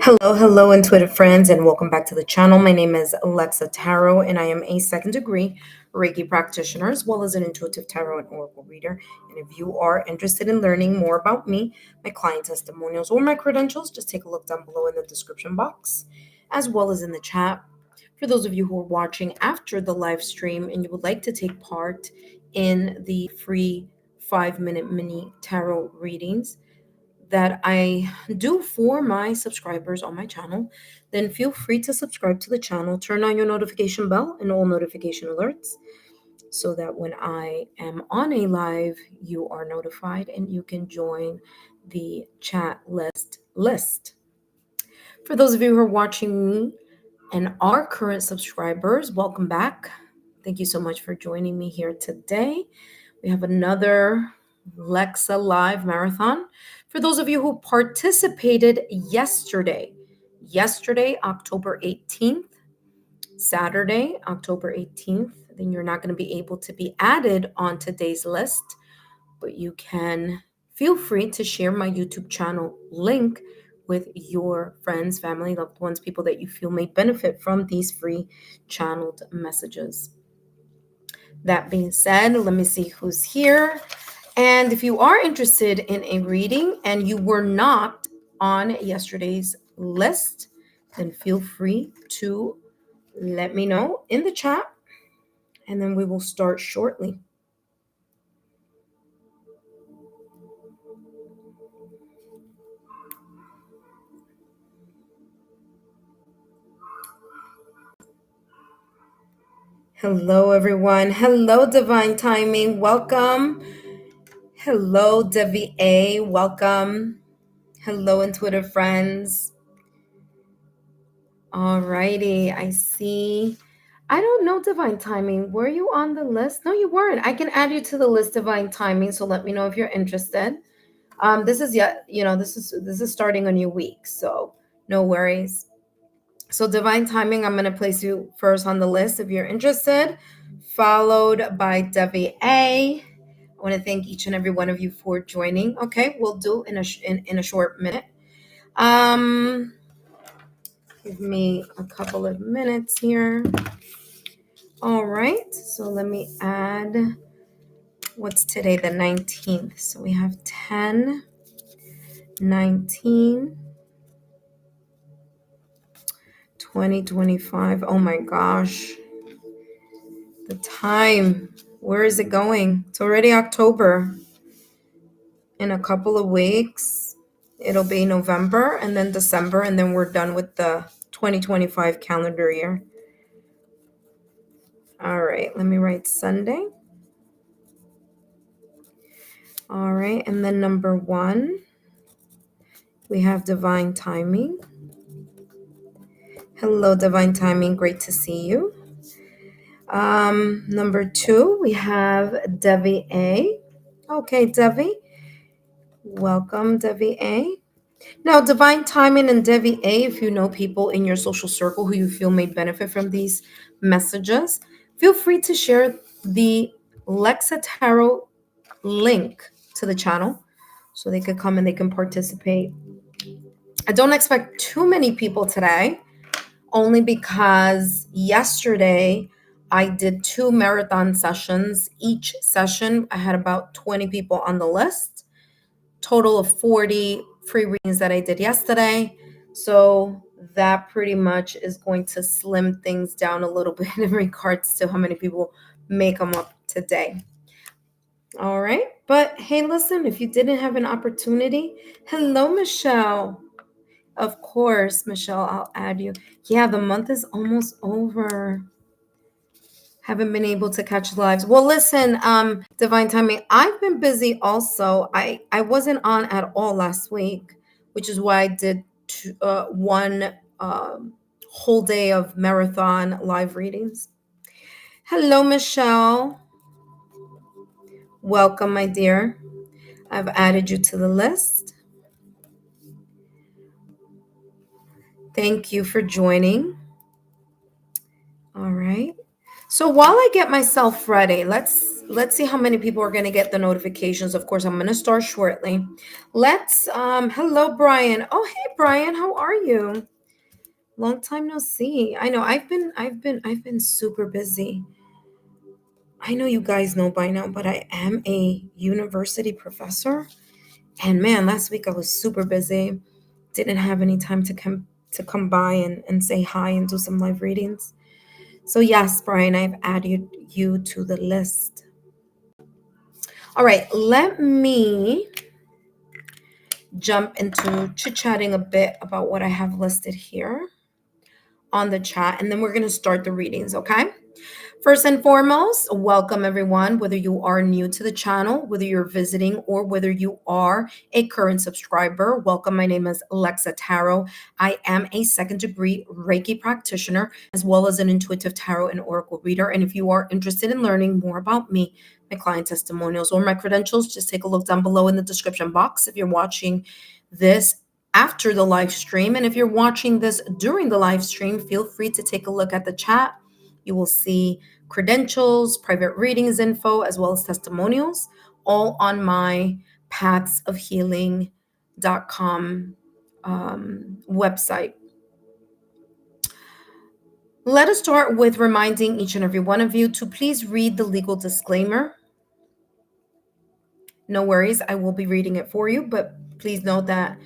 Hello, intuitive friends, and welcome back to the channel. My name is Lexa Tarot, and I am a second degree Reiki practitioner as well as an intuitive tarot and oracle reader. And if you are interested in learning more about me, my client testimonials, or my credentials, just take a look down below in the description box, as well as in the chat. For those of you who are watching after the live stream and you would like to take part in the free 5-minute mini tarot readings that I do for my subscribers on my channel, then feel free to subscribe to the channel, turn on your notification bell and all notification alerts so that when I am on a live, you are notified and you can join the chat list. For those of you who are watching me and are current subscribers, welcome back. Thank you so much for joining me here today. We have another Lexa Live Marathon. For those of you who participated yesterday, October 18th, Saturday, October 18th, then you're not going to be able to be added on today's list, but you can feel free to share my YouTube channel link with your friends, family, loved ones, people that you feel may benefit from these free channeled messages. That being said, let me see who's here. And if you are interested in a reading and you were not on yesterday's list, then feel free to let me know in the chat, and then we will start shortly. Hello, everyone. Hello, Divine Timing. Welcome. Hello, Devi A. Welcome. Hello, intuitive friends. Alrighty, I see. I don't know, Divine Timing. Were you on the list? No, you weren't. I can add you to the list, Divine Timing. So let me know if you're interested. This is starting a new week, so no worries. So Divine Timing, I'm gonna place you first on the list if you're interested, followed by Devi A. I want to thank each and every one of you for joining. Okay, we'll do in a short minute. Give me a couple of minutes here. All right, so let me add, what's today, the 19th. So we have 10, 19, 2025. Oh my gosh. The time, where is it going? It's already October. In a couple of weeks, it'll be November and then December, and then we're done with the 2025 calendar year. All right, let me write Sunday. All right, and then number 1, we have Divine Timing. Hello, Divine Timing, great to see you. Number 2, we have Devi A. Okay, Devi. Welcome, Devi A. Now, Divine Timing and Devi A, if you know people in your social circle who you feel may benefit from these messages, feel free to share the Lexa Tarot link to the channel so they could come and they can participate. I don't expect too many people today, only because yesterday I did 2 marathon sessions. Each session, I had about 20 people on the list. Total of 40 free readings that I did yesterday. So that pretty much is going to slim things down a little bit in regards to how many people may come up today. All right. But hey, listen, if you didn't have an opportunity, hello, Michelle. Of course, Michelle, I'll add you. Yeah, the month is almost over. Haven't been able to catch lives. Well, listen, Divine Timing, I've been busy also. I wasn't on at all last week, which is why I did one whole day of marathon live readings. Hello, Michelle. Welcome, my dear. I've added you to the list. Thank you for joining. All right. So while I get myself ready, let's let's see how many people are going to get the notifications. Of course, I'm going to start shortly. Let's hello Brian. Oh, hey Brian, how are you? Long time no see. I know I've been super busy. I know you guys know by now, but I am a university professor. And man, last week I was super busy. Didn't have any time to come by and say hi and do some live readings. So yes, Brian, I've added you to the list. All right, let me jump into chit-chatting a bit about what I have listed here on the chat, and then we're going to start the readings, okay? First and foremost, welcome everyone, whether you are new to the channel, whether you're visiting, or whether you are a current subscriber. Welcome. My name is Lexa Tarot. I am a second degree Reiki practitioner, as well as an intuitive tarot and oracle reader. And if you are interested in learning more about me, my client testimonials, or my credentials, just take a look down below in the description box. If you're watching this after the live stream, and if you're watching this during the live stream, feel free to take a look at the chat. You will see credentials, private readings info, as well as testimonials, all on my pathsofhealing.com website. Let us start with reminding each and every one of you to please read the legal disclaimer. No worries, I will be reading it for you, but please note that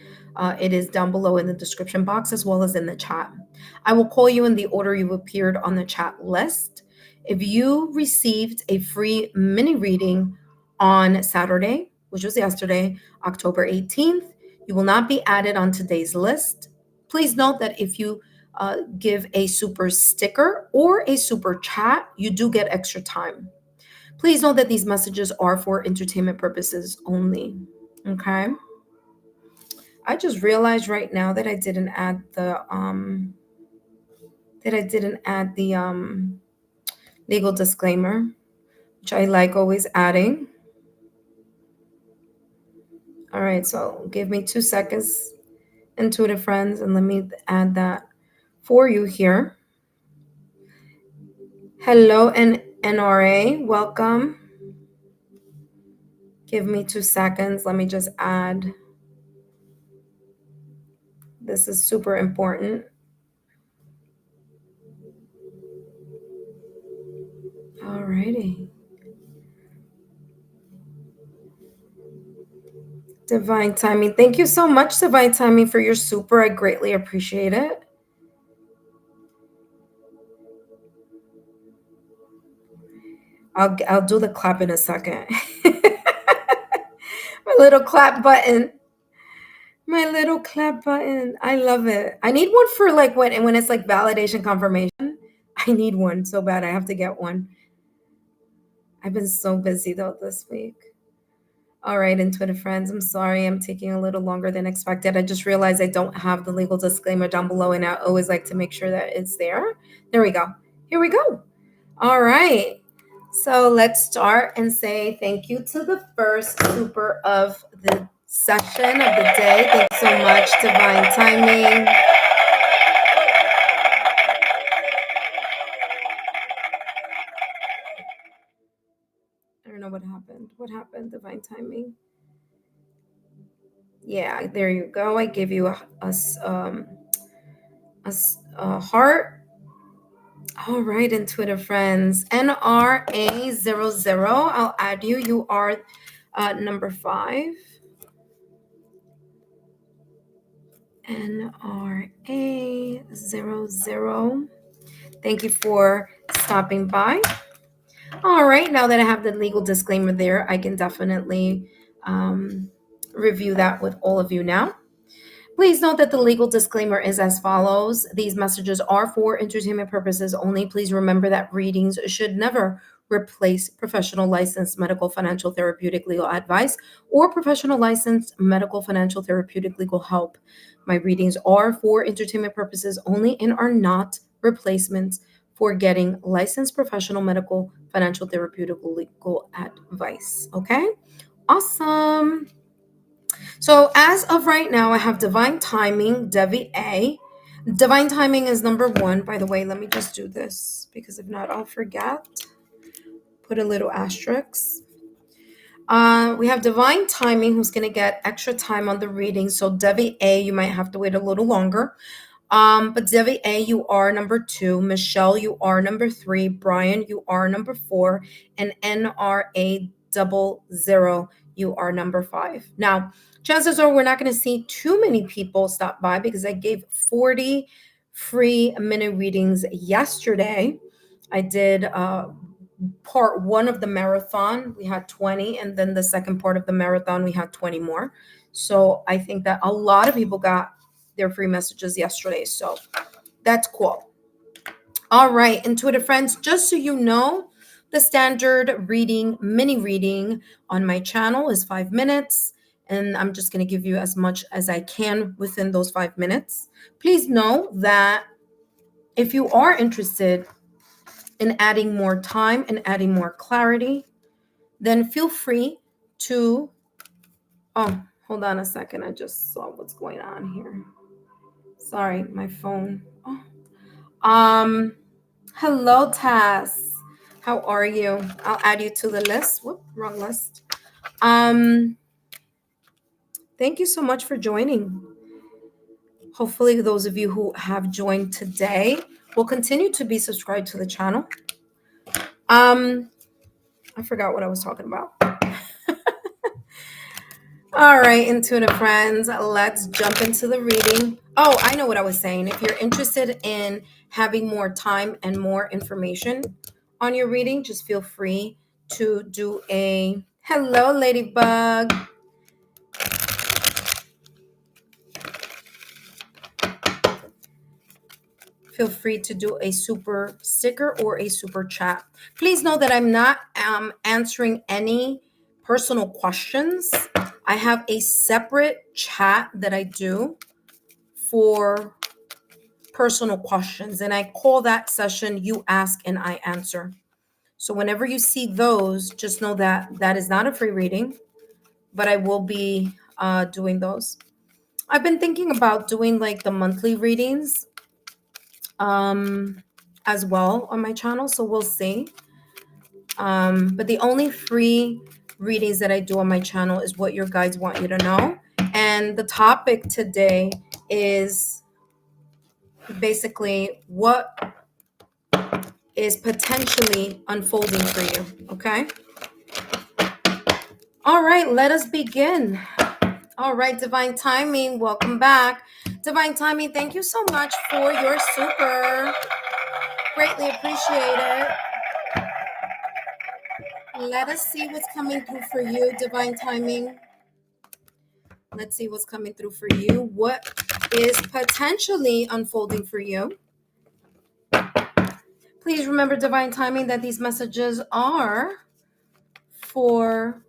it is down below in the description box as well as in the chat. I will call you in the order you appeared on the chat list. If you received a free mini reading on Saturday, which was yesterday, October 18th, you will not be added on today's list. Please note that if you give a super sticker or a super chat, you do get extra time. Please note that these messages are for entertainment purposes only. Okay. I just realized right now that I didn't add the legal disclaimer, which I like always adding. All right, so give me 2 seconds, intuitive friends, and let me add that for you here. Hello, and NRA, welcome. Give me 2 seconds. Let me just add. This is super important. All righty. Divine Timing. Thank you so much, Divine Timing, for your super. I greatly appreciate it. I'll do the clap in a second. My little clap button. My little clap button. I love it. I need one for like when it's like validation confirmation. I need one so bad. I have to get one. I've been so busy though this week. All right, intuitive friends, I'm sorry I'm taking a little longer than expected. I just realized I don't have the legal disclaimer down below, and I always like to make sure that it's there. There we go. Here we go. All right. So let's start and say thank you to the first super of the session of the day. Thanks so much, Divine Timing. I don't know what happened. What happened, Divine Timing? Yeah, there you go. I give you a heart. All right, intuitive friends. NRA00. I'll add you. You are number 5. NRA00. Thank you for stopping by. All right, now that I have the legal disclaimer there, I can definitely review that with all of you now. Please note that the legal disclaimer is as follows. These messages are for entertainment purposes only. Please remember that readings should never replace professional licensed medical, financial, therapeutic, legal advice or professional licensed medical, financial, therapeutic, legal help. My readings are for entertainment purposes only and are not replacements for getting licensed professional medical, financial, therapeutic, legal advice. Okay? Awesome. So as of right now, I have Divine Timing, Devi A. Divine Timing is number 1. By the way, let me just do this because if not, I'll forget. put a little asterisk. We have Divine Timing, who's going to get extra time on the reading. So Devi A, you might have to wait a little longer. But Devi A, you are number 2. Michelle, you are number 3. Brian, you are number 4. And NRA00, you are number 5. Now, chances are we're not going to see too many people stop by because I gave 40 free minute readings yesterday. I did part 1 of the marathon. We had 20, and then the second part of the marathon, we had 20 more. So I think that a lot of people got their free messages yesterday. So that's cool. All right, intuitive friends, just so you know, the standard reading, mini reading on my channel is 5 minutes. And I'm just going to give you as much as I can within those 5 minutes. Please know that if you are interested in adding more time and adding more clarity, then feel free to, oh, hold on a second. I just saw what's going on here. Sorry, my phone. Oh. Hello, Tess. How are you? I'll add you to the list. Whoop, wrong list. Thank you so much for joining. Hopefully, those of you who have joined today will continue to be subscribed to the channel. I forgot what I was talking about. All right, intuitive friends, let's jump into the reading. Oh, I know what I was saying. If you're interested in having more time and more information on your reading, just feel free to do a hello, Ladybug. Feel free to do a super sticker or a super chat. Please know that I'm not answering any personal questions. I have a separate chat that I do for personal questions, and I call that session You Ask and I Answer. So whenever you see those, just know that that is not a free reading, but I will be doing those. I've been thinking about doing like the monthly readings as well on my channel, so we'll see. But the only free readings that I do on my channel is what your guides want you to know. And the topic today is basically what is potentially unfolding for you, okay? All right, let us begin. All right, Divine Timing, welcome back. Divine Timing, thank you so much for your super. Greatly appreciate it. Let us see what's coming through for you, Divine Timing. Let's see what's coming through for you. What is potentially unfolding for you? Please remember, Divine Timing, that these messages are for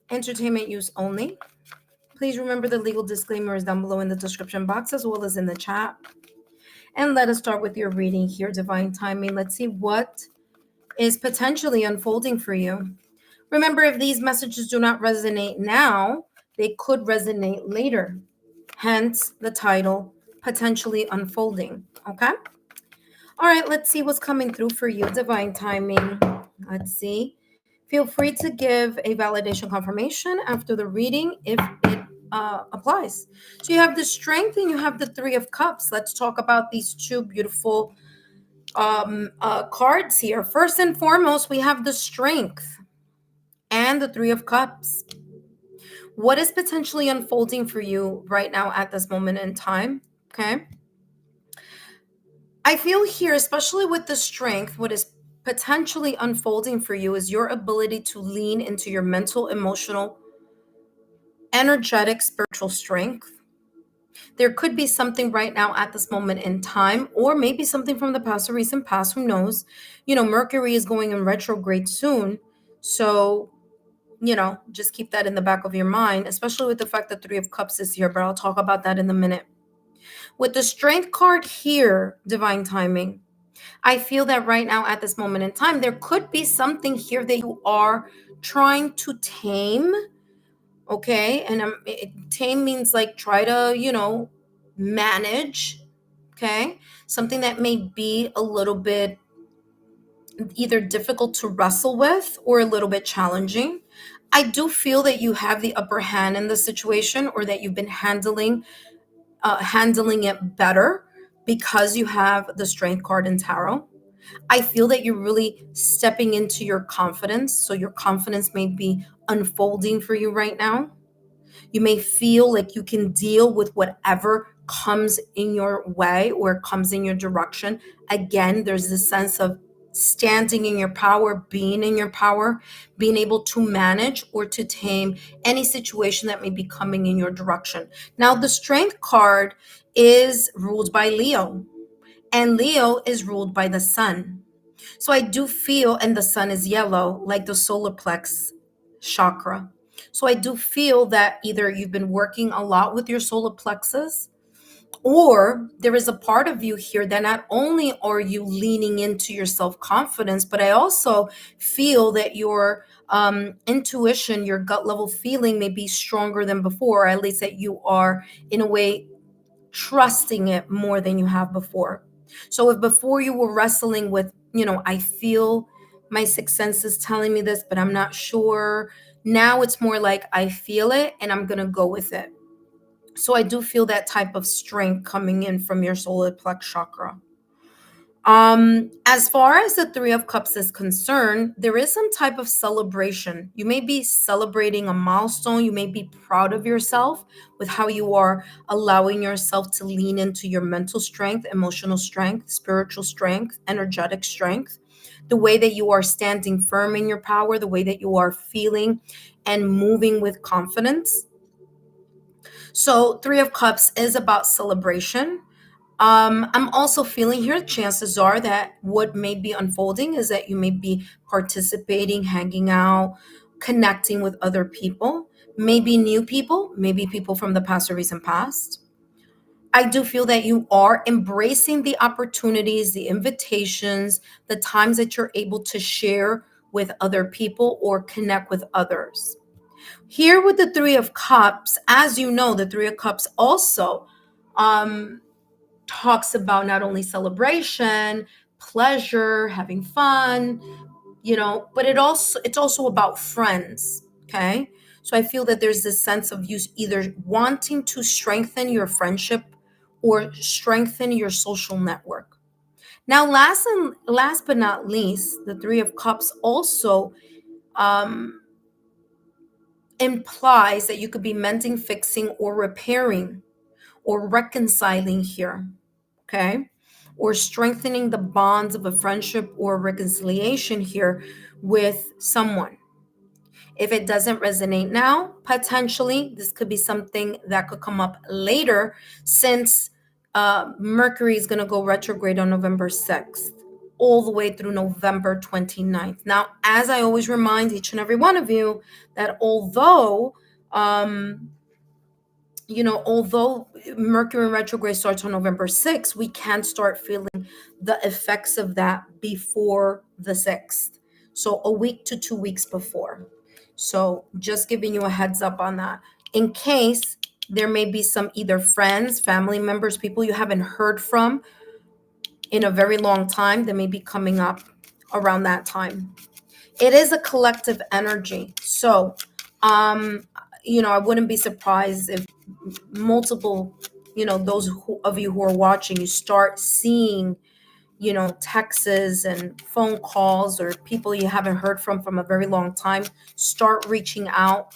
entertainment use only. Please remember the legal disclaimer is down below in the description box as well as in the chat. And let us start with your reading here, Divine Timing. Let's see what is potentially unfolding for you. Remember, if these messages do not resonate now, they could resonate later. Hence the title, Potentially Unfolding. Okay? All right, let's see what's coming through for you, Divine Timing. Let's see. Feel free to give a validation confirmation after the reading if it applies. So you have the Strength and you have the 3 of Cups. Let's talk about these two beautiful cards here. First and foremost, we have the Strength and the 3 of Cups. What is potentially unfolding for you right now at this moment in time? Okay. I feel here, especially with the Strength, what is potentially unfolding for you is your ability to lean into your mental, emotional, energetic, spiritual strength. There could be something right now at this moment in time, or maybe something from the past or recent past, who knows? Mercury is going in retrograde soon. So, just keep that in the back of your mind, especially with the fact that 3 of Cups is here, but I'll talk about that in a minute. With the Strength card here, Divine Timing, I feel that right now at this moment in time, there could be something here that you are trying to tame. Okay. And tame means like try to, manage. Okay. Something that may be a little bit either difficult to wrestle with or a little bit challenging. I do feel that you have the upper hand in the situation, or that you've been handling it better because you have the Strength card in tarot. I feel that you're really stepping into your confidence. So your confidence may be unfolding for you right now. You may feel like you can deal with whatever comes in your way or comes in your direction. Again, there's this sense of standing in your power, being in your power, being able to manage or to tame any situation that may be coming in your direction. Now, the Strength card is ruled by Leo, and Leo is ruled by the sun. So I do feel, and the sun is yellow, like the solar plex chakra. So I do feel that either you've been working a lot with your solar plexus, or there is a part of you here that not only are you leaning into your self-confidence, but I also feel that your intuition, your gut level feeling may be stronger than before, or at least that you are in a way trusting it more than you have before. So if before you were wrestling with, I feel my sixth sense is telling me this, but I'm not sure. Now it's more like I feel it and I'm going to go with it. So I do feel that type of strength coming in from your solar plex chakra. As far as the Three of Cups is concerned, there is some type of celebration. You may be celebrating a milestone. You may be proud of yourself with how you are allowing yourself to lean into your mental strength, emotional strength, spiritual strength, energetic strength, the way that you are standing firm in your power, the way that you are feeling and moving with confidence. So, Three of Cups is about celebration. I'm also feeling here, chances are that what may be unfolding is that you may be participating, hanging out, connecting with other people, maybe new people, maybe people from the past or recent past. I do feel that you are embracing the opportunities, the invitations, the times that you're able to share with other people or connect with others. Here with the Three of Cups, as you know, the Three of Cups also um, talks about not only celebration, pleasure, having fun, but it's also about friends. Okay. So I feel that there's this sense of you either wanting to strengthen your friendship or strengthen your social network. Now, last but not least, the Three of Cups also um, implies that you could be mending, fixing, or repairing or reconciling here. Okay. Or strengthening the bonds of a friendship or reconciliation here with someone. If it doesn't resonate now, potentially this could be something that could come up later, since Mercury is going to go retrograde on November 6th, all the way through November 29th. Now, as I always remind each and every one of you, that um, although Mercury in retrograde starts on November 6th, we can start feeling the effects of that before the 6th. So a week to 2 weeks before. So just giving you a heads up on that. In case there may be some either friends, family members, people you haven't heard from in a very long time that may be coming up around that time. It is a collective energy. So, I wouldn't be surprised if multiple, those of you who are watching, you start seeing, texts and phone calls, or people you haven't heard from a very long time start reaching out.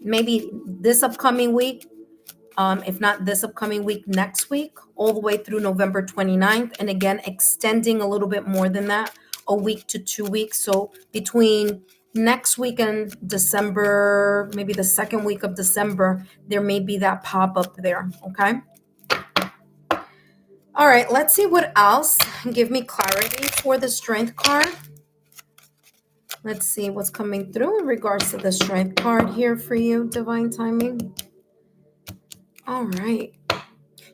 Maybe this upcoming week, if not this upcoming week, next week, all the way through November 29th. And again, extending a little bit more than that, a week to 2 weeks. So between next week and December, maybe the second week of December, there may be that pop up there. Okay. All right. Let's see what else. Give me clarity for the Strength card. Let's see what's coming through in regards to the Strength card here for you, Divine Timing. All right.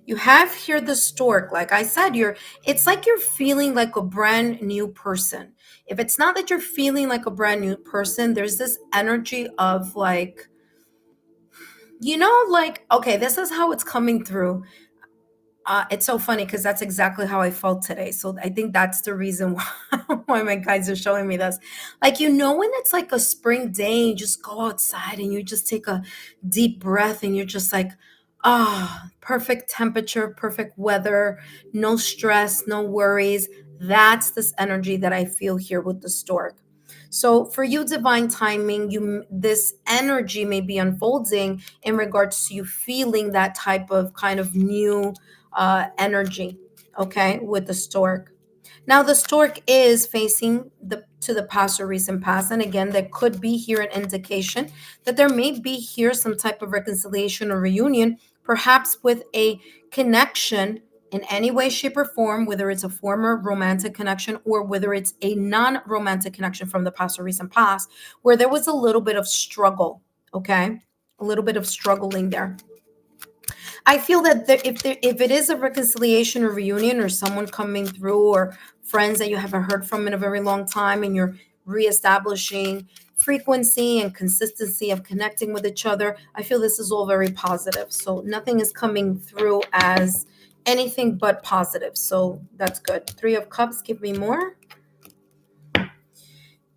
You have here the stork. Like I said, it's like you're feeling like a brand new person. If it's not that you're feeling like a brand new person, there's this energy of like, okay, this is how it's coming through. It's so funny because that's exactly how I felt today. So I think that's the reason why my guides are showing me this. Like, when it's like a spring day, you just go outside and you just take a deep breath and you're just like, perfect temperature, perfect weather, no stress, no worries. That's this energy that I feel here with the stork. So for you, divine timing, this energy may be unfolding in regards to you feeling that type of kind of new energy, okay, with the stork. Now the stork is facing the past or recent past, and again, there could be here an indication that there may be here some type of reconciliation or reunion, perhaps with a connection in any way, shape, or form, whether it's a former romantic connection or whether it's a non-romantic connection from the past or recent past, where there was a little bit of struggle, okay, a little bit of struggling there. I feel that if it is a reconciliation or reunion or someone coming through or friends that you haven't heard from in a very long time and you're reestablishing frequency and consistency of connecting with each other, I feel this is all very positive. So nothing is coming through as anything but positive. So that's good. Three of Cups, give me more.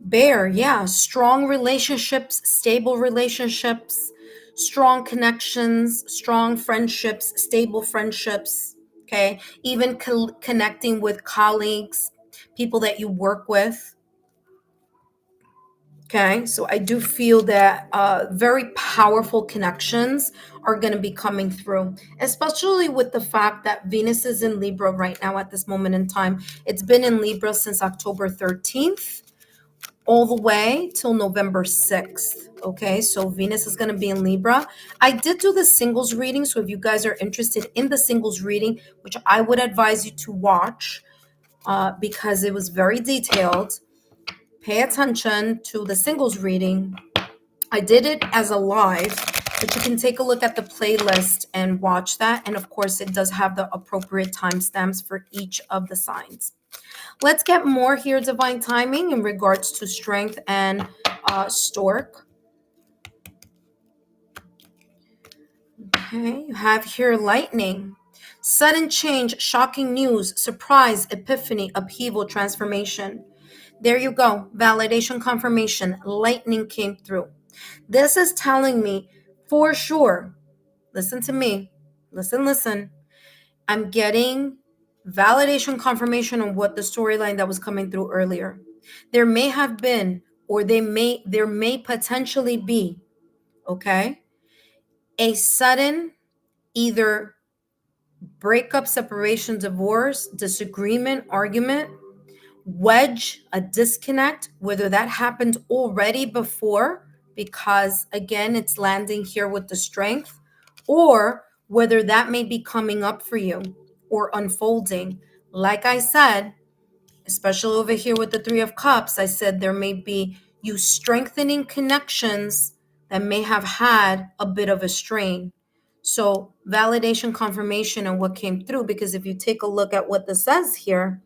Bear, yeah, strong relationships, stable relationships, strong connections, strong friendships, stable friendships. Okay, even connecting with colleagues, people that you work with. Okay, so I do feel that very powerful connections are going to be coming through, especially with the fact that Venus is in Libra right now at this moment in time. It's been in Libra since October 13th all the way till November 6th. Okay, so Venus is going to be in Libra. I did do the singles reading. So if you guys are interested in the singles reading, which I would advise you to watch because it was very detailed, pay attention to the singles reading. I did it as a live, but you can take a look at the playlist and watch that. And of course, it does have the appropriate timestamps for each of the signs. Let's get more here, divine timing, in regards to strength and stork. Okay, you have here lightning, sudden change, shocking news, surprise, epiphany, upheaval, transformation. There you go. Validation, confirmation. Lightning came through. This is telling me for sure. Listen to me. Listen. I'm getting validation confirmation on what the storyline that was coming through earlier. There may have been, or there may potentially be, okay, a sudden either breakup, separation, divorce, disagreement, argument, wedge, a disconnect, whether that happened already before, because again, it's landing here with the strength, or whether that may be coming up for you or unfolding. Like I said, especially over here with the Three of Cups, I said there may be you strengthening connections that may have had a bit of a strain. So, validation, confirmation, and what came through, because if you take a look at what this says here,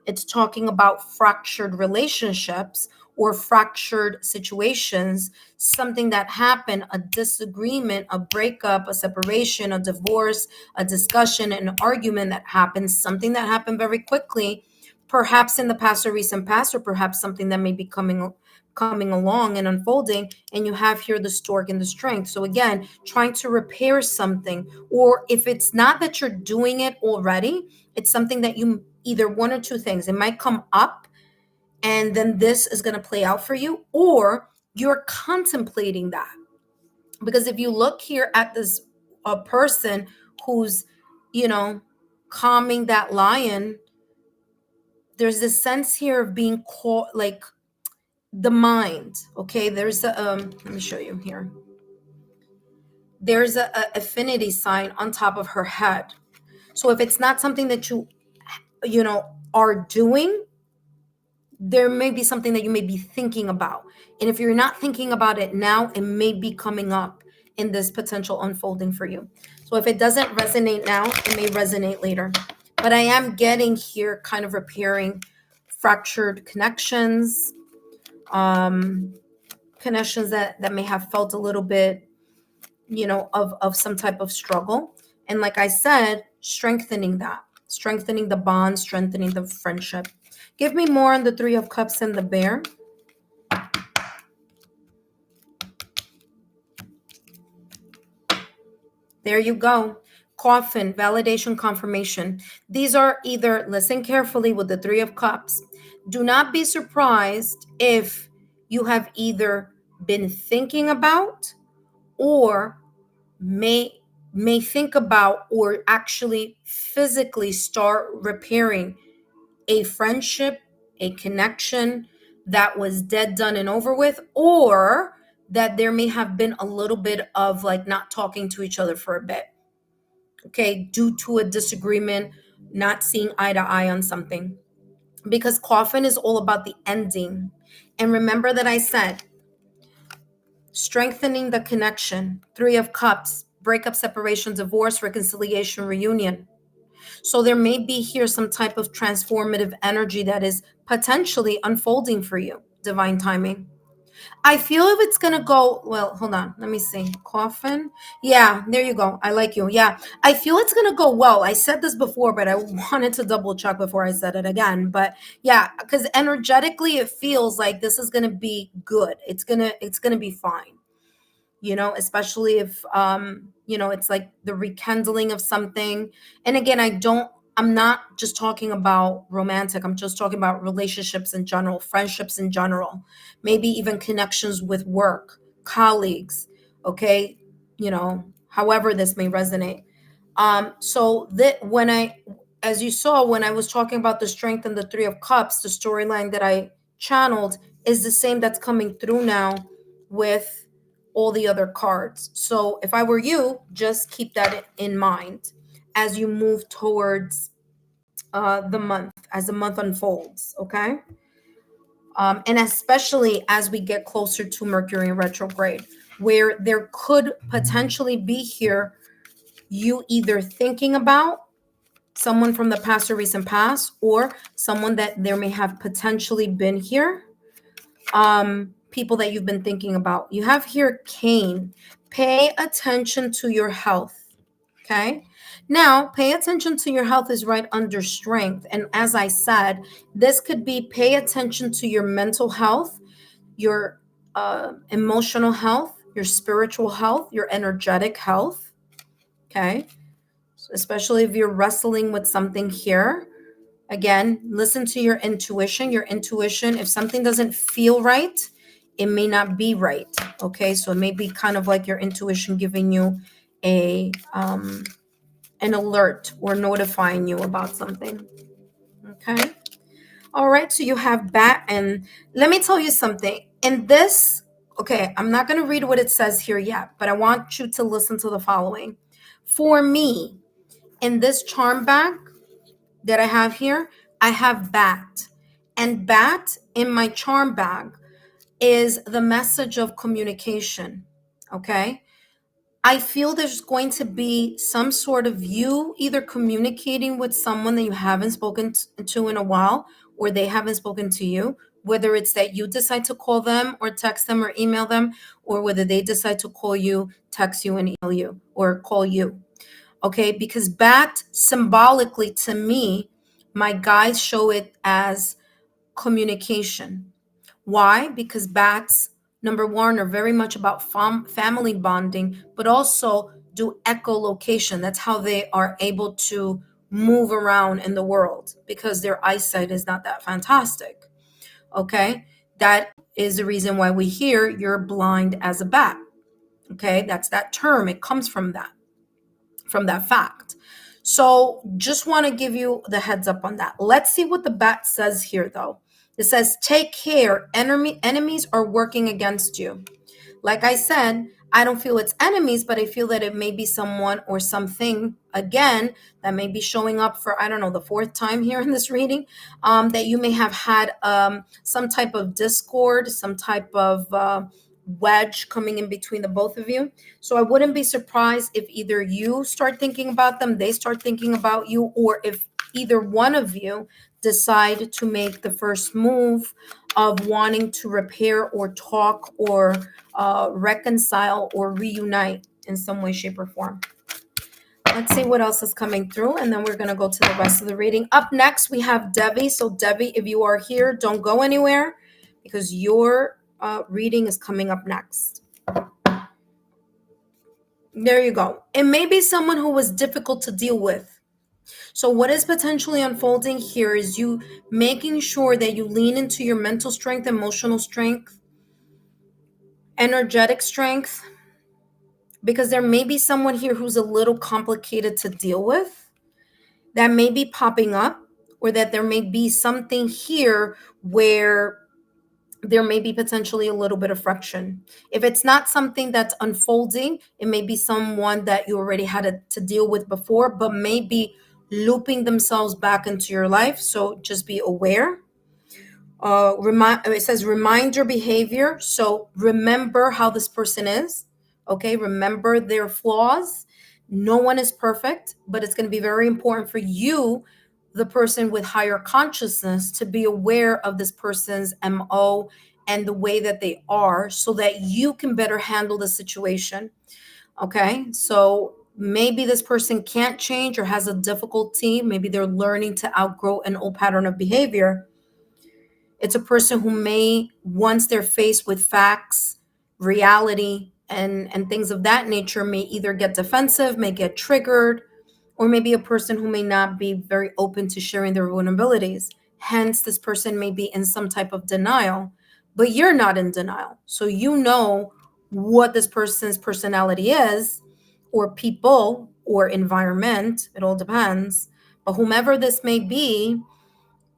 it's talking about fractured relationships or fractured situations, something that happened, a disagreement, a breakup, a separation, a divorce, a discussion, an argument that happened, something that happened very quickly, perhaps in the past or recent past, or perhaps something that may be coming along and unfolding, and you have here the stork and the strength. So again, trying to repair something, or if it's not that you're doing it already, it's something that you either one or two things. It might come up and then this is going to play out for you, or you're contemplating that. Because if you look here at this person who's, calming that lion, there's this sense here of being caught, like the mind. Okay, there's a let me show you here. There's a affinity sign on top of her head. So if it's not something that you are doing, there may be something that you may be thinking about. And if you're not thinking about it now, it may be coming up in this potential unfolding for you. So if it doesn't resonate now, it may resonate later. But I am getting here kind of repairing fractured connections, connections that may have felt a little bit, of some type of struggle. And like I said, strengthening that, strengthening the bond, strengthening the friendship. Give me more on the Three of Cups and the Bear. There you go. Coffin, validation, confirmation. These are either, listen carefully with the Three of Cups. Do not be surprised if you have either been thinking about or may think about or actually physically start repairing a friendship, a connection that was dead, done, and over with, or that there may have been a little bit of like not talking to each other for a bit, okay, due to a disagreement, not seeing eye to eye on something. Because coffin is all about the ending. And remember that I said strengthening the connection, Three of Cups, breakup, separation, divorce, reconciliation, reunion. So there may be here some type of transformative energy that is potentially unfolding for you. Divine timing. I feel if it's gonna go well, hold on, let me see. Coffin. Yeah, there you go. I like you. Yeah, I feel it's gonna go well. I said this before, but I wanted to double check before I said it again. But yeah, because energetically it feels like this is gonna be good. It's gonna be fine, especially if it's like the rekindling of something. And again, I'm not just talking about romantic, I'm just talking about relationships in general, friendships in general, maybe even connections with work, colleagues, okay, however this may resonate. So that when I as you saw when I was talking about the strength and the Three of Cups, the storyline that I channeled is the same that's coming through now with all the other cards. So if I were you, just keep that in mind as you move towards the month, as the month unfolds, okay? And especially as we get closer to Mercury retrograde, where there could potentially be here you either thinking about someone from the past or recent past, or someone that there may have potentially been here, people that you've been thinking about. You have here Cain. Pay attention to your health. Okay. Now, pay attention to your health is right under strength. And as I said, this could be pay attention to your mental health, your emotional health, your spiritual health, your energetic health. Okay. Especially if you're wrestling with something here. Again, listen to your intuition. Your intuition, if something doesn't feel right, it may not be right. Okay. So it may be kind of like your intuition giving you a an alert or notifying you about something. Okay. All right. So you have bat. And let me tell you something. In this, okay, I'm not going to read what it says here yet, but I want you to listen to the following. For me, in this charm bag that I have here, I have bat. And bat in my charm bag is the message of communication. Okay. I feel there's going to be some sort of you either communicating with someone that you haven't spoken to in a while, or they haven't spoken to you, whether it's that you decide to call them or text them or email them, or whether they decide to call you, text you, and email you or call you. Okay. Because bat symbolically to me, my guides show it as communication. Why? Because bats, number one, are very much about family bonding, but also do echolocation. That's how they are able to move around in the world because their eyesight is not that fantastic. Okay. That is the reason why we hear you're blind as a bat. Okay. That's that term. It comes from that fact. So just want to give you the heads up on that. Let's see what the bat says here, though. It says, take care. Enemies are working against you. Like I said, I don't feel it's enemies, but I feel that it may be someone or something, again, that may be showing up for, I don't know, the fourth time here in this reading, that you may have had some type of discord, some type of wedge coming in between the both of you. So I wouldn't be surprised if either you start thinking about them, they start thinking about you, or if either one of you decide to make the first move of wanting to repair or talk or reconcile or reunite in some way, shape, or form. Let's see what else is coming through, and then we're going to go to the rest of the reading. Up next, we have Debbie. So, Debbie, if you are here, don't go anywhere because your reading is coming up next. There you go. It may be someone who was difficult to deal with. So, what is potentially unfolding here is you making sure that you lean into your mental strength, emotional strength, energetic strength, because there may be someone here who's a little complicated to deal with that may be popping up, or that there may be something here where there may be potentially a little bit of friction. If it's not something that's unfolding, it may be someone that you already had to deal with before, but maybe looping themselves back into your life. So just be aware. It says remind your behavior. So remember how this person is. Okay, remember their flaws. No one is perfect, but it's going to be very important for you, the person with higher consciousness, to be aware of this person's MO and the way that they are so that you can better handle the situation. Okay, so maybe this person can't change or has a difficulty. Maybe they're learning to outgrow an old pattern of behavior. It's a person who may, once they're faced with facts, reality, and things of that nature, may either get defensive, may get triggered, or maybe a person who may not be very open to sharing their vulnerabilities. Hence, this person may be in some type of denial, but you're not in denial. So you know what this person's personality is, or people, or environment. It all depends. But whomever this may be,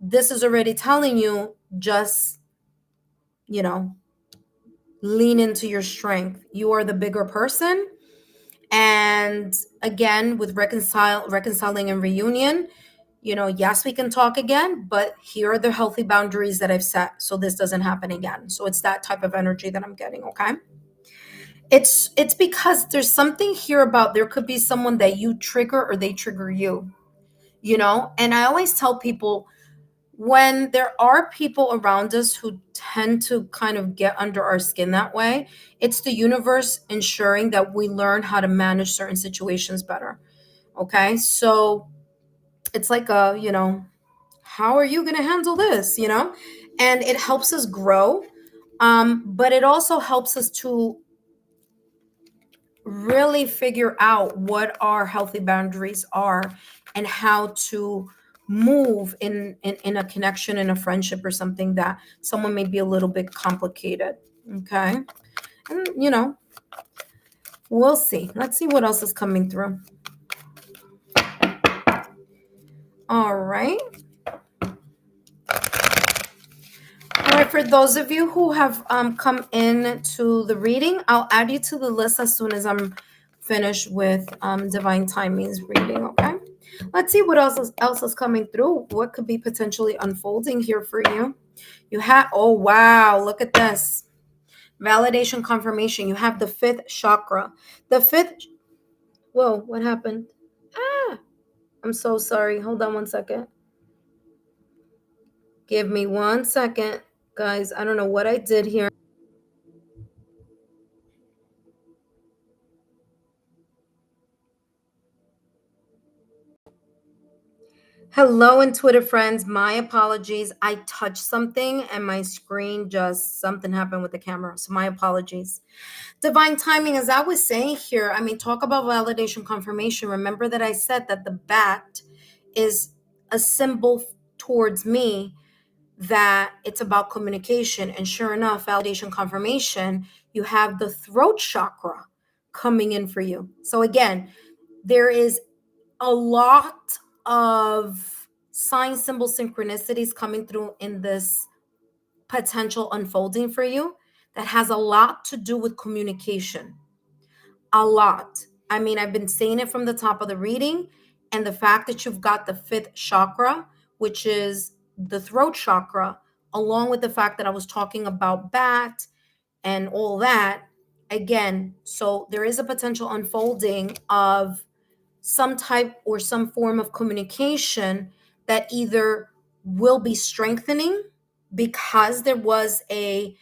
this is already telling you, just, you know, lean into your strength. You are the bigger person. And again, with reconciling and reunion, yes, we can talk again, but here are the healthy boundaries that I've set so this doesn't happen again. So it's that type of energy that I'm getting. Okay. It's because there's something here about, there could be someone that you trigger or they trigger you, and I always tell people, when there are people around us who tend to kind of get under our skin that way, it's the universe ensuring that we learn how to manage certain situations better. Okay. So it's like how are you going to handle this? And it helps us grow. But it also helps us to really figure out what our healthy boundaries are and how to move in a connection, in a friendship, or something that someone may be a little bit complicated. Okay. And we'll see. Let's see what else is coming through. All right. All right, for those of you who have come in to the reading, I'll add you to the list as soon as I'm finished with Divine Timing's reading. Okay. Let's see what else is coming through. What could be potentially unfolding here for you? You have, oh, wow, look at this. Validation, confirmation. You have the fifth chakra. The fifth, whoa, what happened? I'm so sorry. Hold on one second. Give me 1 second. Guys, I don't know what I did here. Hello, intuitive friends. My apologies. I touched something and my screen something happened with the camera. So my apologies. Divine timing, as I was saying here, talk about validation, confirmation. Remember that I said that the bat is a symbol towards me, that it's about communication. And sure enough, validation, confirmation, you have the throat chakra coming in for you. So again, there is a lot of sign, symbol, synchronicities coming through in this potential unfolding for you that has a lot to do with communication. A lot. I've been saying it from the top of the reading, and the fact that you've got the fifth chakra, which is the throat chakra, along with the fact that I was talking about bat and all that, again, so there is a potential unfolding of some type or some form of communication that either will be strengthening because there was a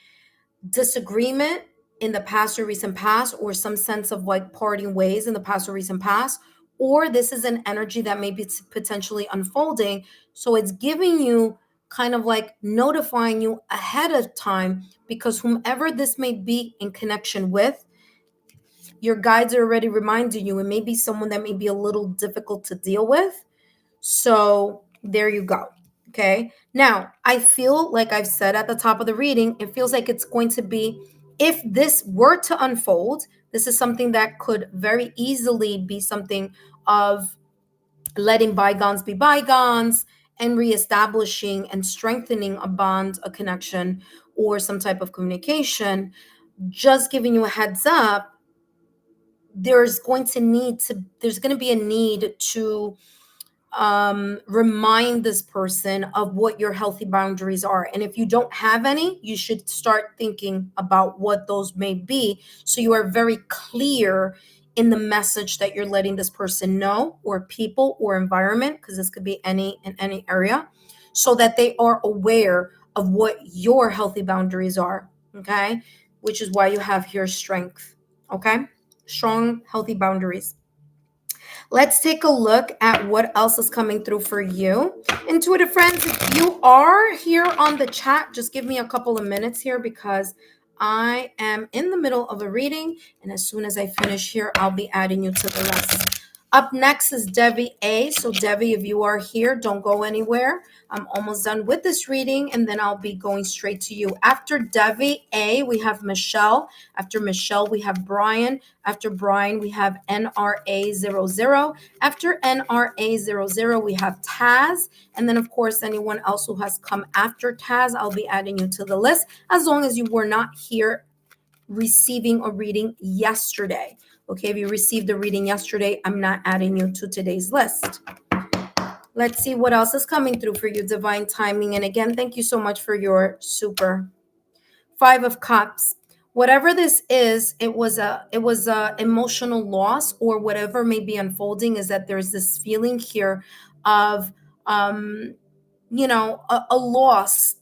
disagreement in the past or recent past, or some sense of like parting ways in the past or recent past, or this is an energy that may be potentially unfolding. So it's giving you kind of like notifying you ahead of time, because whomever this may be in connection with, your guides are already reminding you. It may be someone that may be a little difficult to deal with. So there you go. Okay. Now, I feel like I've said at the top of the reading, it feels like it's going to be, if this were to unfold, this is something that could very easily be something of letting bygones be bygones and reestablishing and strengthening a bond, a connection, or some type of communication. Just giving you a heads up, there's going to be a need to remind this person of what your healthy boundaries are. And if you don't have any, you should start thinking about what those may be, so you are very clear in the message that you're letting this person know, or people, or environment, because this could be in any area, so that they are aware of what your healthy boundaries are. Okay. Which is why you have here strength. Okay. Strong, healthy boundaries. Let's take a look at what else is coming through for you. Intuitive friends, if you are here on the chat, just give me a couple of minutes here, because I am in the middle of a reading. And as soon as I finish here, I'll be adding you to the list. Up next is Devi A. So Devi, if you are here, don't go anywhere. I'm almost done with this reading, and then I'll be going straight to you. After Devi A, we have Michelle. After Michelle, we have Brian. After Brian, we have NRA00. After NRA00, we have Taz. And then, of course, anyone else who has come after Taz, I'll be adding you to the list, as long as you were not here receiving a reading yesterday. Okay, if you received a reading yesterday, I'm not adding you to today's list. Let's see what else is coming through for you, divine timing. And again, thank you so much for your super. 5 of Cups. Whatever this is, it was a emotional loss, or whatever may be unfolding, is that there's this feeling here of a loss,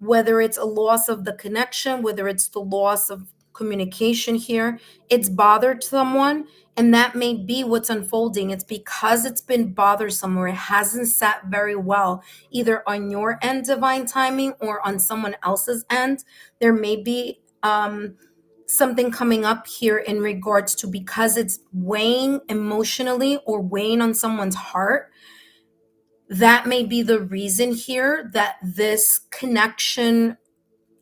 whether it's a loss of the connection, whether it's the loss of communication here. It's bothered someone, and that may be what's unfolding. It's because it's been bothersome, or it hasn't sat very well, either on your end, divine timing, or on someone else's end. There may be something coming up here in regards to, because it's weighing emotionally or weighing on someone's heart. That may be the reason here that this connection,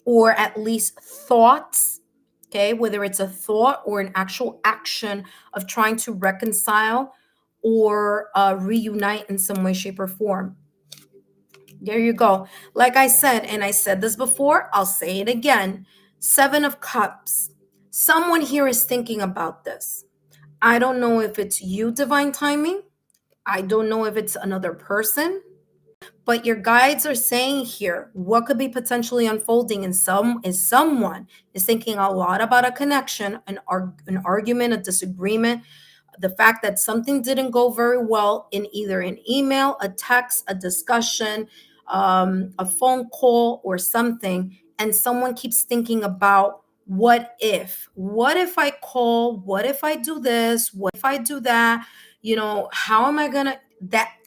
or at least thoughts, okay, whether it's a thought or an actual action of trying to reconcile or reunite in some way, shape, or form. There you go. Like I said, and I said this before, I'll say it again. 7 of Cups. Someone here is thinking about this. I don't know if it's you, divine timing. I don't know if it's another person. But your guides are saying here, what could be potentially unfolding someone is thinking a lot about a connection, an argument, a disagreement, the fact that something didn't go very well in either an email, a text, a discussion, a phone call, or something. And someone keeps thinking about, what if I call? What if I do this? What if I do that? How am I gonna,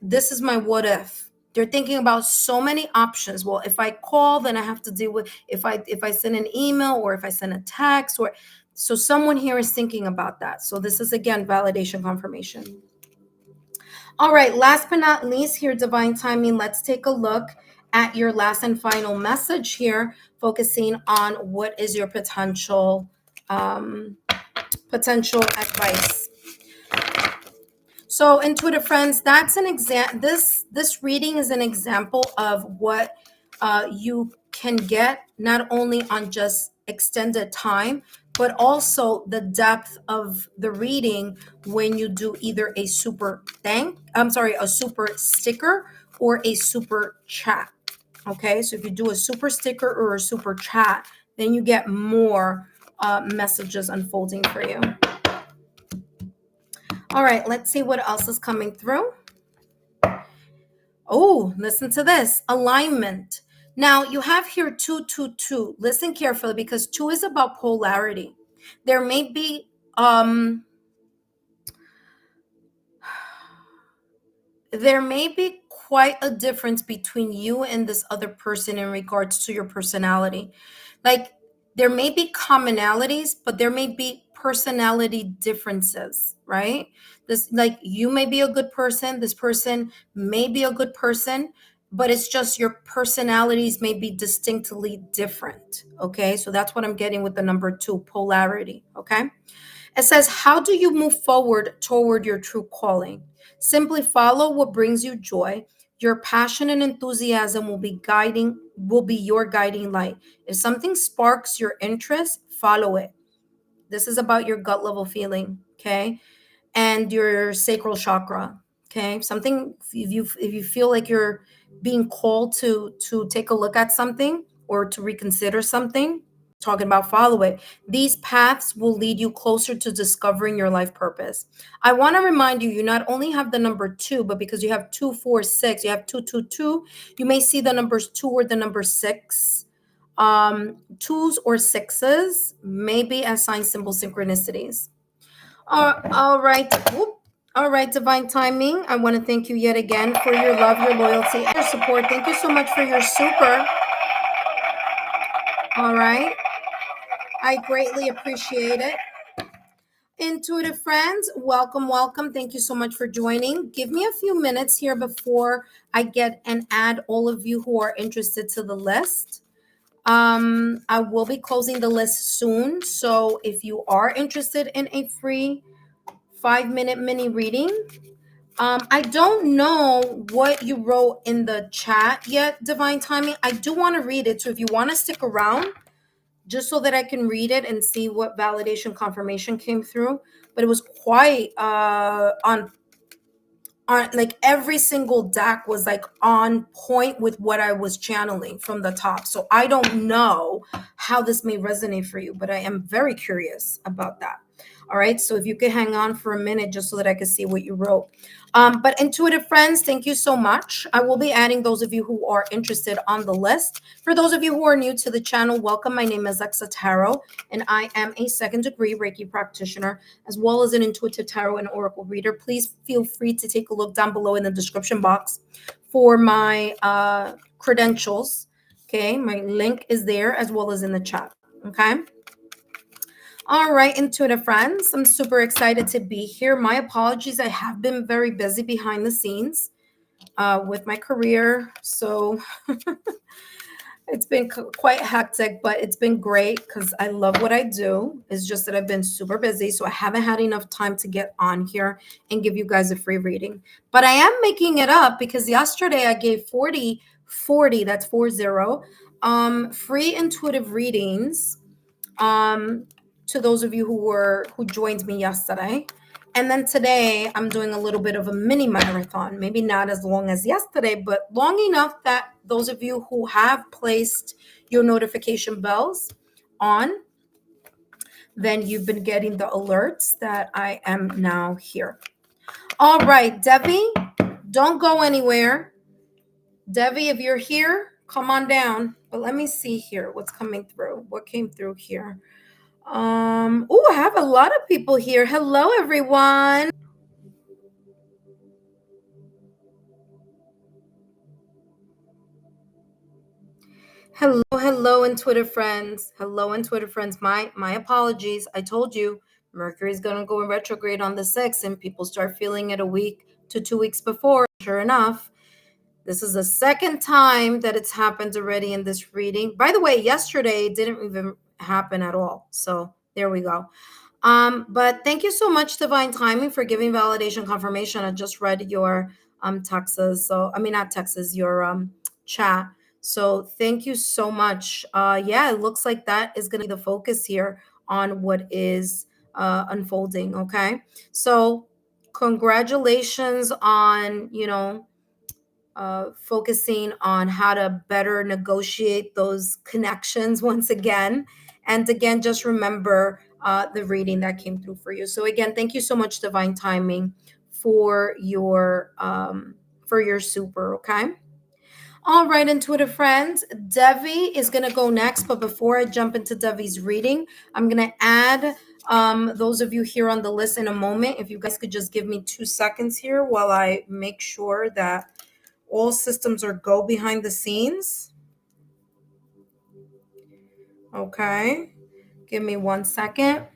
this is my what if. They're thinking about so many options. Well, if I call, then I have to deal with, if I send an email, or if I send a text, or so someone here is thinking about that. So this is, again, validation, confirmation. All right, last but not least here, divine timing, let's take a look at your last and final message here, focusing on what is your potential advice. So, intuitive friends, that's an example. This reading is an example of what you can get, not only on just extended time, but also the depth of the reading when you do either a super sticker or a super chat. Okay, so if you do a super sticker or a super chat, then you get more messages unfolding for you. All right, let's see what else is coming through. Oh, listen to this. Alignment. Now, you have here 2, 2, 2. Listen carefully, because 2 is about polarity. There may be there may be quite a difference between you and this other person in regards to your personality. Like, there may be commonalities, but there may be personality differences, right? This, like, you may be a good person, this person may be a good person, but it's just your personalities may be distinctly different. Okay, so that's what I'm getting with the number two, polarity. Okay. It says, how do you move forward toward your true calling? Simply follow what brings you joy. Your passion and enthusiasm will be your guiding light. If something sparks your interest, follow it. This is about your gut level feeling, okay? And your sacral chakra. Okay, something, if you feel like you're being called to take a look at something or to reconsider something, talking about follow it. These paths will lead you closer to discovering your life purpose. I want to remind you, you not only have the number two, but because you have 2, 4, 6, you have 2, 2, 2. You may see the numbers two or the number six. Twos or sixes may be as sign symbol synchronicities. All right. Whoop. All right, divine timing. I want to thank you yet again for your love, your loyalty, and your support. Thank you so much for your super. All right. I greatly appreciate it. Intuitive friends, welcome, welcome. Thank you so much for joining. Give me a few minutes here before I get and add all of you who are interested to the list. I will be closing the list soon. So if you are interested in a free 5-minute mini reading, I don't know what you wrote in the chat yet, Divine Timing. I do want to read it. So if you want to stick around, just so that I can read it and see what validation confirmation came through. But it was quite on like every single deck was like on point with what I was channeling from the top. So I don't know how this may resonate for you, but I am very curious about that. All right. So if you could hang on for a minute just so that I could see what you wrote. But intuitive friends, thank you so much. I will be adding those of you who are interested on the list. For those of you who are new to the channel, welcome. My name is Lexa Tarot, and I am a second-degree Reiki practitioner, as well as an intuitive tarot and oracle reader. Please feel free to take a look down below in the description box for my credentials. Okay, my link is there as well as in the chat. Okay. All right, intuitive friends, I'm super excited to be here. My apologies, I have been very busy behind the scenes with my career. So it's been quite hectic, but it's been great because I love what I do. It's just that I've been super busy, so I haven't had enough time to get on here and give you guys a free reading. But I am making it up because yesterday I gave 40, that's 40, free intuitive readings to those of you who joined me yesterday. And then today I'm doing a little bit of a mini marathon, maybe not as long as yesterday, but long enough that those of you who have placed your notification bells on, then you've been getting the alerts that I am now here. All right, Debbie, don't go anywhere. Debbie, if you're here, come on down. But let me see here what's coming through. What came through here? I have a lot of people here. Hello, everyone. Hello, intuitive friends. Hello, intuitive friends. My apologies. I told you Mercury's gonna go in retrograde on the 6th, and people start feeling it a week to 2 weeks before. Sure enough, this is the second time that it's happened already in this reading. By the way, yesterday it didn't even happen at all. So there we go. But thank you so much, Divine Timing, for giving validation confirmation. I just read your texts. So I mean not texts, your chat. So thank you so much. Yeah, it looks like that is gonna be the focus here on what is unfolding. Okay. So congratulations on, focusing on how to better negotiate those connections once again. And again, just remember the reading that came through for you. So again, thank you so much, Divine Timing, for your super. Okay. All right, intuitive friends, Devi is going to go next. But before I jump into Devi's reading, I'm going to add Those of you here on the list in a moment, if you guys could just give me 2 seconds here while I make sure that all systems are go behind the scenes. Okay. Give me 1 second.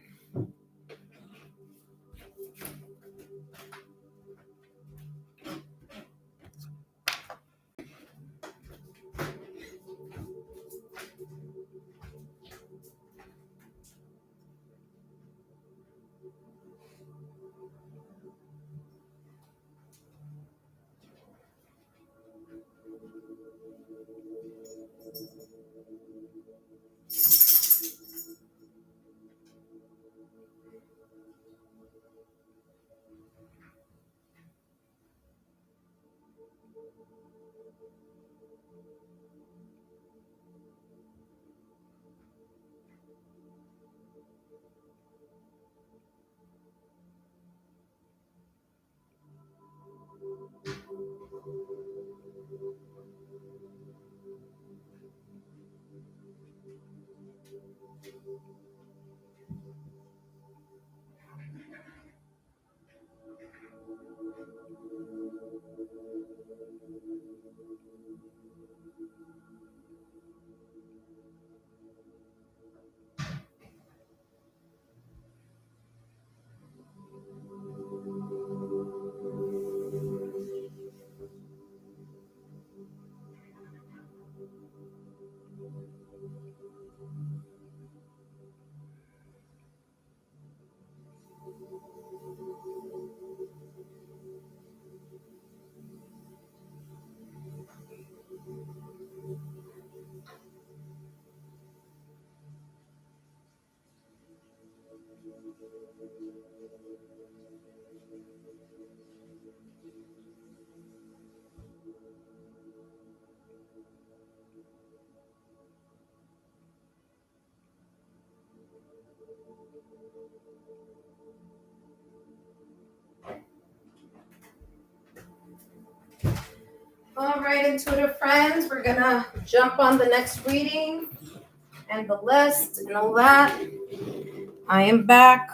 All right, intuitive friends, we're gonna jump on the next reading and the list and all that. I am back.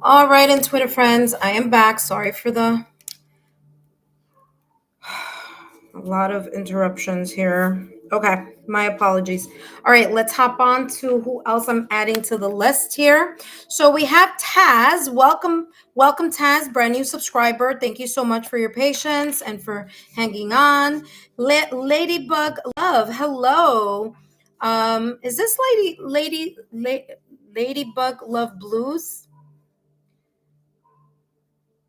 All right, intuitive friends, I am back. Sorry for the a lot of interruptions here. Okay, my apologies. All right, let's hop on to who else I'm adding to the list here. So we have Taz. Welcome, Taz, brand new subscriber. Thank you so much for your patience and for hanging on. Ladybug Love, hello. Is this Ladybug Love Blues?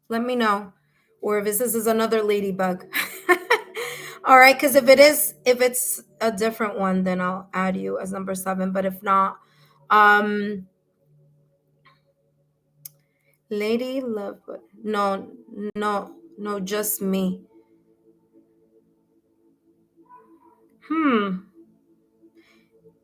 Let me know. Or if this is another ladybug. All right, because if it's a different one, then I'll add you as number 7. But if not, Lady Love, no, just me.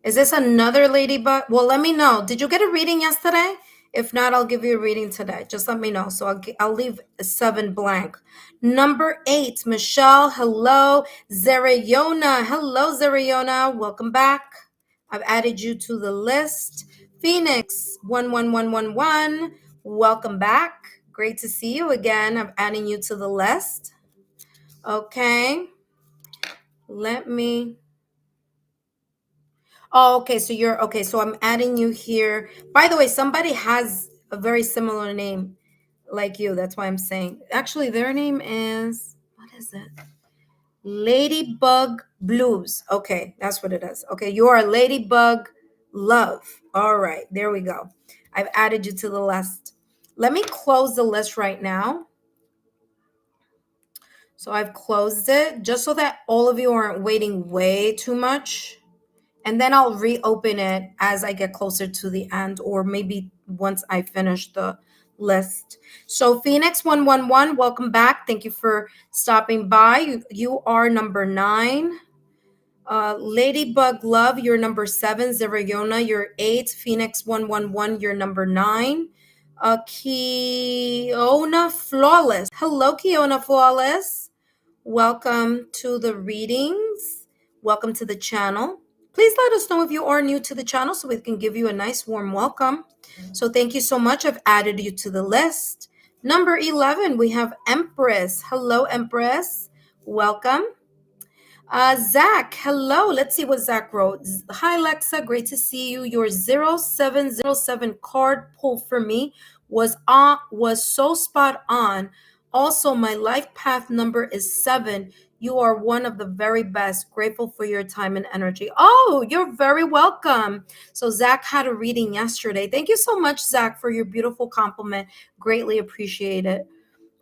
Is this another ladybug? Well, let me know. Did you get a reading yesterday? If not, I'll give you a reading today. Just let me know. So I'll leave 7 blank. Number 8, Michelle. Hello. Zeriona. Hello, Zeriona. Welcome back. I've added you to the list. Phoenix 11111. Welcome back. Great to see you again. I'm adding you to the list. Okay. Let me. Oh, okay. So you're okay. So I'm adding you here. By the way, somebody has a very similar name like you. That's why I'm saying. Actually, their name is, what is it? Ladybug Blues. Okay, that's what it is. Okay, you are Ladybug Love. All right, there we go. I've added you to the list. Let me close the list right now. So I've closed it just so that all of you aren't waiting way too much. And then I'll reopen it as I get closer to the end, or maybe once I finish the list. So Phoenix 111, welcome back. Thank you for stopping by. You are number 9. Ladybug Love, you're number 7. Zeriona, you're 8. Phoenix 111, you're number 9. Kiona Flawless. Hello, Kiona Flawless. Welcome to the readings. Welcome to the channel. Please let us know if you are new to the channel so we can give you a nice warm welcome. So thank you so much. I've added you to the list. Number 11, we have Empress. Hello, Empress. Welcome. Zach, hello. Let's see what Zach wrote. Hi, Lexa. Great to see you. Your 0707 card pull for me was so spot on. Also, my life path number is 7. You are one of the very best. Grateful for your time and energy. Oh, you're very welcome. So Zach had a reading yesterday. Thank you so much, Zach, for your beautiful compliment. Greatly appreciate it.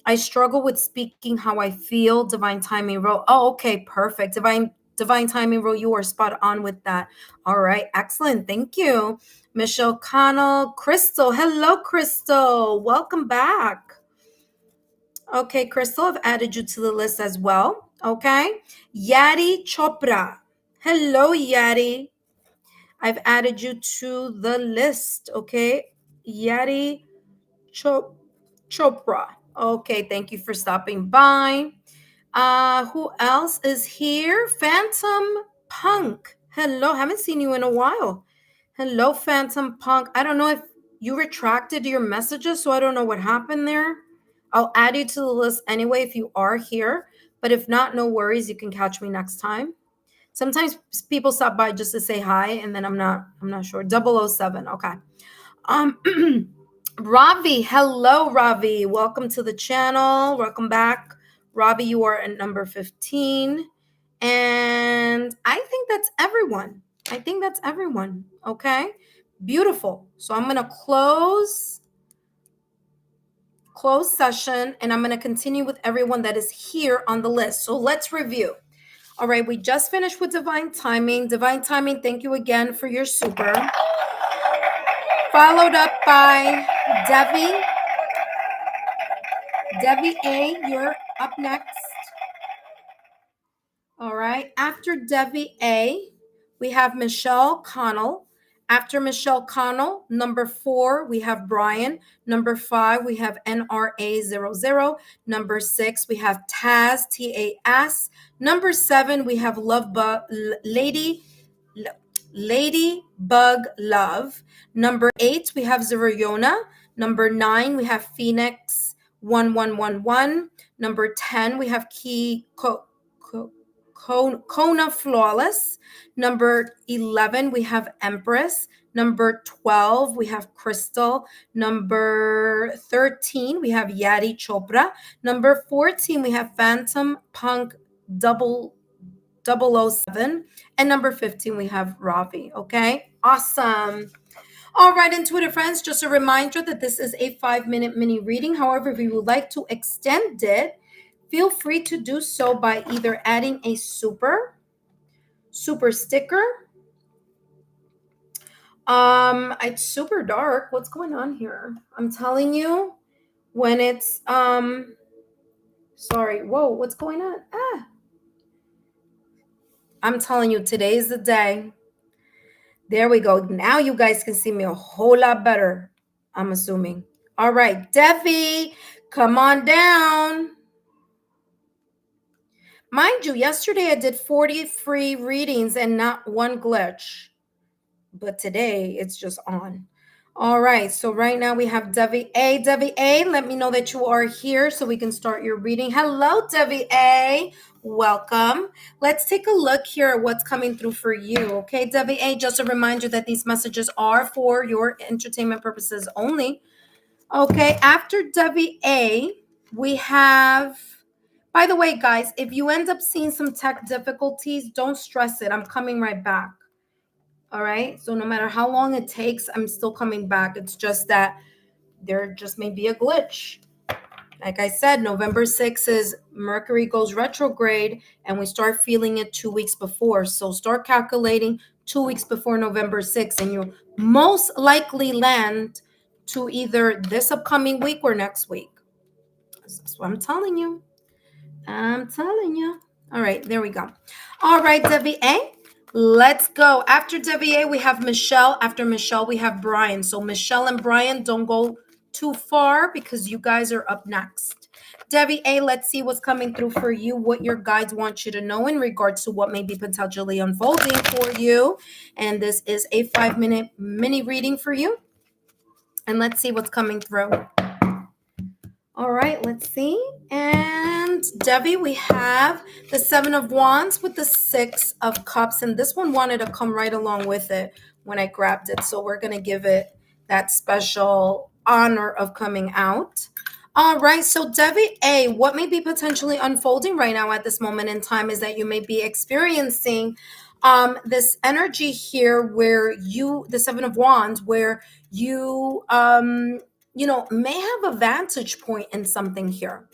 I struggle with speaking how I feel. Divine timing role. Oh, okay, perfect. Divine timing role. You are spot on with that. All right, excellent. Thank you, Michelle Connell. Crystal. Hello, Crystal. Welcome back. Okay, Crystal, I've added you to the list as well. Okay, Yadi Chopra. Hello, Yadi. I've added you to the list. Okay, Yadi Chopra. Okay, thank you for stopping by. Who else is here? Phantom Punk. Hello, haven't seen you in a while. Hello, Phantom Punk. I don't know if you retracted your messages, so I don't know what happened there. I'll add you to the list anyway if you are here, but if not, no worries. You can catch me next time. Sometimes people stop by just to say hi, and then I'm not sure. 007. Okay. Ravi, hello, Ravi. Welcome to the channel. Welcome back. Ravi, you are at number 15. And I think that's everyone. Okay. Beautiful. So I'm going to close session, and I'm going to continue with everyone that is here on the list. So let's review. All right. We just finished with Divine Timing. Divine Timing, thank you again for your super. Followed up by Devi. Devi A, you're up next. All right. After Devi A, we have Michelle Connell. After Michelle Connell, number 4, we have Brian. Number 5, we have NRA00. Number 6, we have Taz, TAS. Number 7, we have Ladybug Love. Number 8, we have Zerayona. Number 9, we have Phoenix 1111. Number 10, we have Kona Flawless. Number 11, we have Empress. Number 12, we have Crystal. Number 13, we have Yadi Chopra. Number 14, we have Phantom Punk 007. And number 15, we have Ravi. Okay, awesome. All right, intuitive friends, just a reminder that this is a 5-minute mini reading. However, if you would like to extend it, feel free to do so by either adding a super sticker. It's super dark. What's going on here? I'm telling you, when it's sorry, whoa, what's going on? I'm telling you, today is the day. There we go. Now you guys can see me a whole lot better, I'm assuming. All right, Devi, come on down. Mind you, yesterday I did 40 free readings and not one glitch. But today it's just on. All right, so right now we have Devi A. Devi A, let me know that you are here so we can start your reading. Hello, Devi A. Welcome. Let's take a look here at what's coming through for you. Okay, Devi A, just a reminder that these messages are for your entertainment purposes only. Okay, after Devi A, we have... By the way, guys, if you end up seeing some tech difficulties, don't stress it. I'm coming right back. All right. So no matter how long it takes, I'm still coming back. It's just that there just may be a glitch. Like I said, November 6th is Mercury goes retrograde and we start feeling it 2 weeks before. So start calculating 2 weeks before November 6th and you'll most likely land to either this upcoming week or next week. That's what I'm telling you. All right, there we go. All right, Devi A, let's go. After Devi A, we have Michelle. After Michelle, we have Brian. So Michelle and Brian, don't go too far because you guys are up next. Debbie A, let's see what's coming through for you, what your guides want you to know in regards to what may be potentially unfolding for you. And this is a 5-minute mini reading for you. And let's see what's coming through. All right, let's see. And Debbie, we have the 7 of Wands with the 6 of Cups. And this one wanted to come right along with it when I grabbed it. So we're going to give it that special honor of coming out. All right, so Debbie A, what may be potentially unfolding right now at this moment in time is that you may be experiencing this energy here where you, the 7 of Wands, where you may have a vantage point in something here.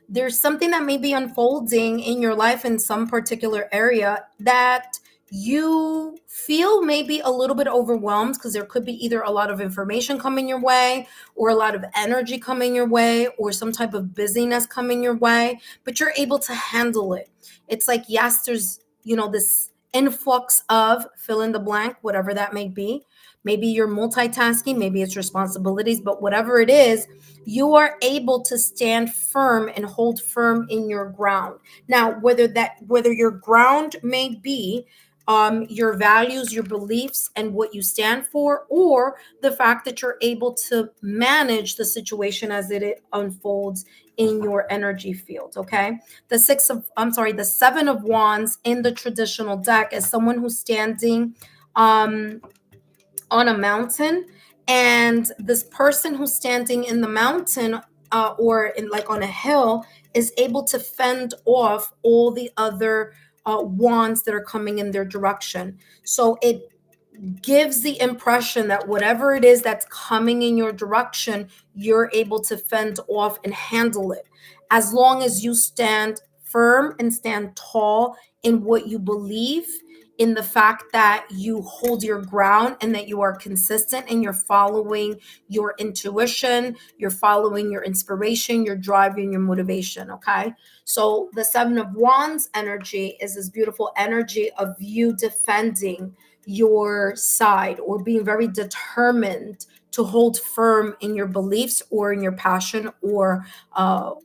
There's something that may be unfolding in your life in some particular area that you feel maybe a little bit overwhelmed, because there could be either a lot of information coming your way or a lot of energy coming your way or some type of busyness coming your way, but you're able to handle it. It's like, yes, there's, this influx of fill in the blank, whatever that may be. Maybe you're multitasking, maybe it's responsibilities, but whatever it is, you are able to stand firm and hold firm in your ground. Now, whether your ground may be your values, your beliefs, and what you stand for, or the fact that you're able to manage the situation as it unfolds in your energy field. Okay. The 7 of Wands in the traditional deck is someone who's standing on a mountain, and this person who's standing in the mountain or in like on a hill is able to fend off all the other wands that are coming in their direction. So it gives the impression that whatever it is that's coming in your direction, you're able to fend off and handle it, as long as you stand firm and stand tall in what you believe, in the fact that you hold your ground and that you are consistent and you're following your intuition, you're following your inspiration, your drive, and your motivation. Okay. So the 7 of Wands energy is this beautiful energy of you defending your side or being very determined to hold firm in your beliefs or in your passion or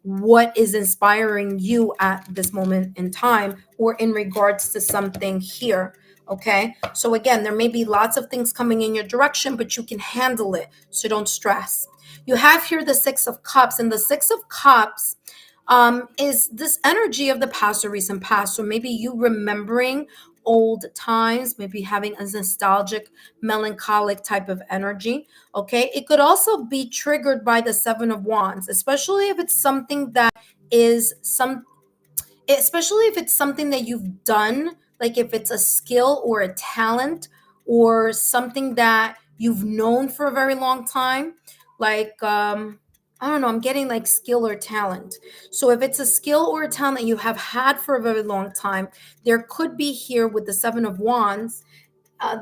what is inspiring you at this moment in time or in regards to something here. Okay. So again, there may be lots of things coming in your direction, but you can handle it. So don't stress. You have here the 6 of Cups, and the 6 of Cups is this energy of the past or recent past. So maybe you remembering old times, maybe having a nostalgic, melancholic type of energy. Okay. It could also be triggered by the 7 of Wands, especially if it's something that is especially if it's something that you've done, like if it's a skill or a talent or something that you've known for a very long time, like I don't know, I'm getting like skill or talent. So if it's a skill or a talent that you have had for a very long time, there could be here with the 7 of Wands,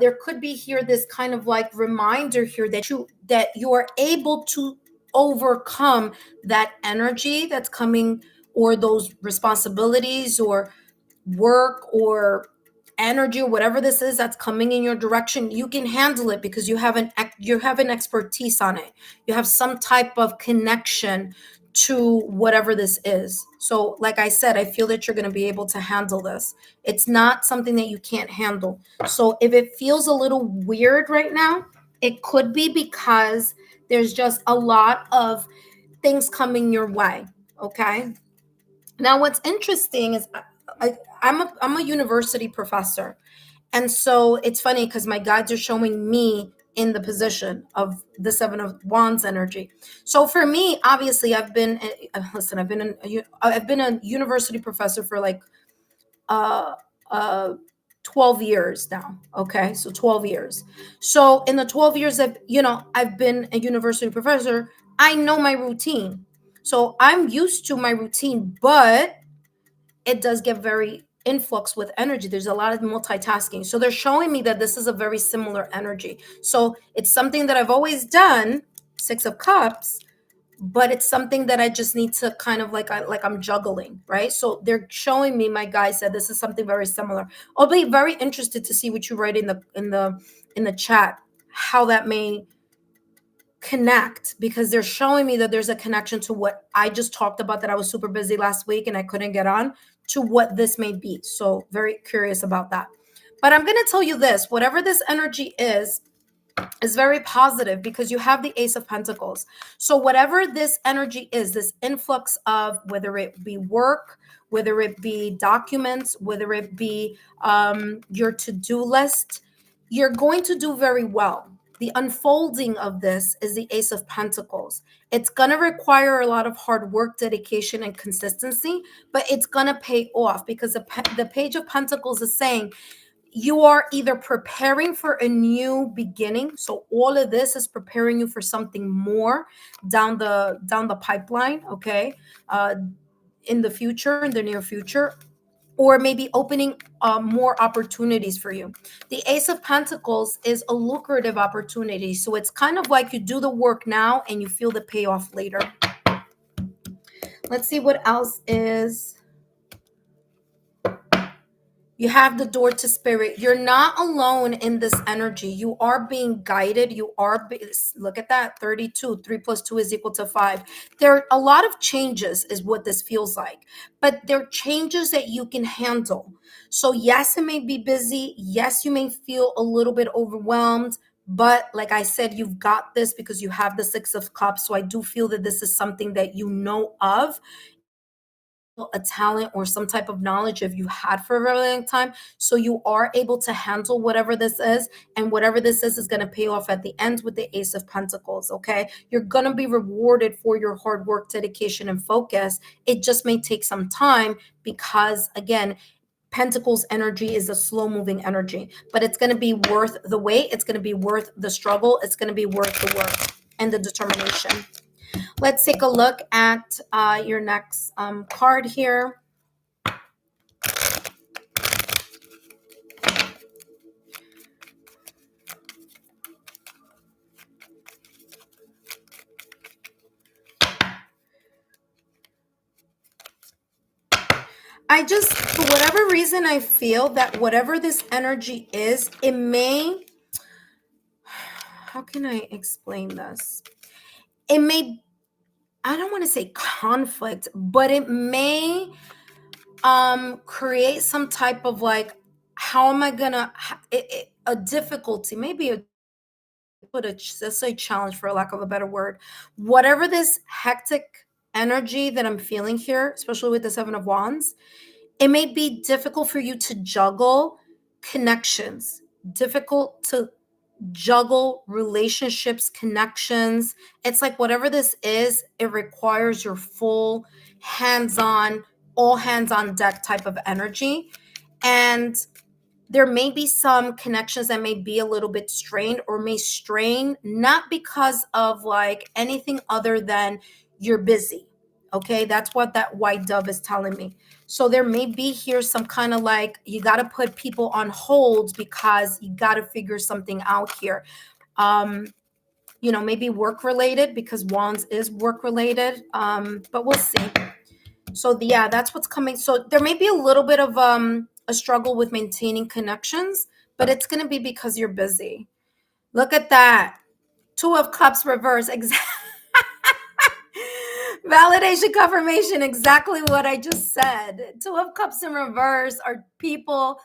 there could be here this kind of like reminder here that you are able to overcome that energy that's coming, or those responsibilities or work or energy or whatever this is that's coming in your direction. You can handle it because you have an expertise on it. You have some type of connection to whatever this is. So like I said, I feel that you're going to be able to handle this. It's not something that you can't handle. So if it feels a little weird right now, it could be because there's just a lot of things coming your way. Okay. Now, what's interesting is I'm a university professor, and so it's funny because my guides are showing me in the position of the 7 of Wands energy. So for me, obviously, I've been a university professor for like uh, uh, 12 years now. Okay, so 12 years. So in the 12 years that I've been a university professor, I know my routine. So I'm used to my routine, but it does get very influx with energy. There's a lot of multitasking. So they're showing me that this is a very similar energy. So it's something that I've always done, 6 of Cups, but it's something that I just need to kind of like I'm juggling, right? So they're showing me, my guy said this is something very similar. I'll be very interested to see what you write in the chat, how that may connect, because they're showing me that there's a connection to what I just talked about, that I was super busy last week and I couldn't get on, to what this may be. So very curious about that. But I'm going to tell you this, whatever this energy is very positive, because you have the Ace of Pentacles. So whatever this energy is, this influx of, whether it be work, whether it be documents, whether it be your to-do list, you're going to do very well. The unfolding of this is the Ace of Pentacles. It's going to require a lot of hard work, dedication, and consistency, but it's going to pay off, because the Page of Pentacles is saying you are either preparing for a new beginning. So all of this is preparing you for something more down the pipeline, okay? In the future, in the near future, or maybe opening more opportunities for you. The Ace of Pentacles is a lucrative opportunity. So it's kind of like you do the work now and you feel the payoff later. Let's see what else is. You have the Door to Spirit. You're not alone in this energy. You are being guided. Look at that, 32. 3 plus 2 is equal to 5. There are a lot of changes is what this feels like. But they're changes that you can handle. So yes, it may be busy. Yes, you may feel a little bit overwhelmed. But like I said, you've got this because you have the 6 of Cups. So I do feel that this is something that you know of, a talent or some type of knowledge if you had for a very long time. So you are able to handle whatever this is, and whatever this is going to pay off at the end with the Ace of Pentacles. Okay, you're going to be rewarded for your hard work, dedication, and focus. It just may take some time, because again, Pentacles energy is a slow moving energy, but it's going to be worth the wait. It's going to be worth the struggle. It's going to be worth the work and the determination. Let's take a look at your next card here. For whatever reason, I feel that whatever this energy is, it may, how can I explain this? It may, I don't want to say conflict, but it may create some type of like, how am I gonna, a difficulty, maybe let's say challenge, for lack of a better word. Whatever this hectic energy that I'm feeling here, especially with the 7 of Wands, it may be difficult for you to juggle connections, difficult to juggle relationships, connections. It's like whatever this is, it requires your full hands-on, all hands on deck type of energy. And there may be some connections that may be a little bit strained, or may strain, not because of like anything other than you're busy. Okay, that's what that white dove is telling me. So there may be here some kind of like, you got to put people on hold because you got to figure something out here. Maybe work related, because Wands is work related. But we'll see. So yeah, that's what's coming. So there may be a little bit of a struggle with maintaining connections, but it's going to be because you're busy. Look at that. 2 of Cups reverse. Validation, confirmation, exactly what I just said. 2 of Cups in reverse are people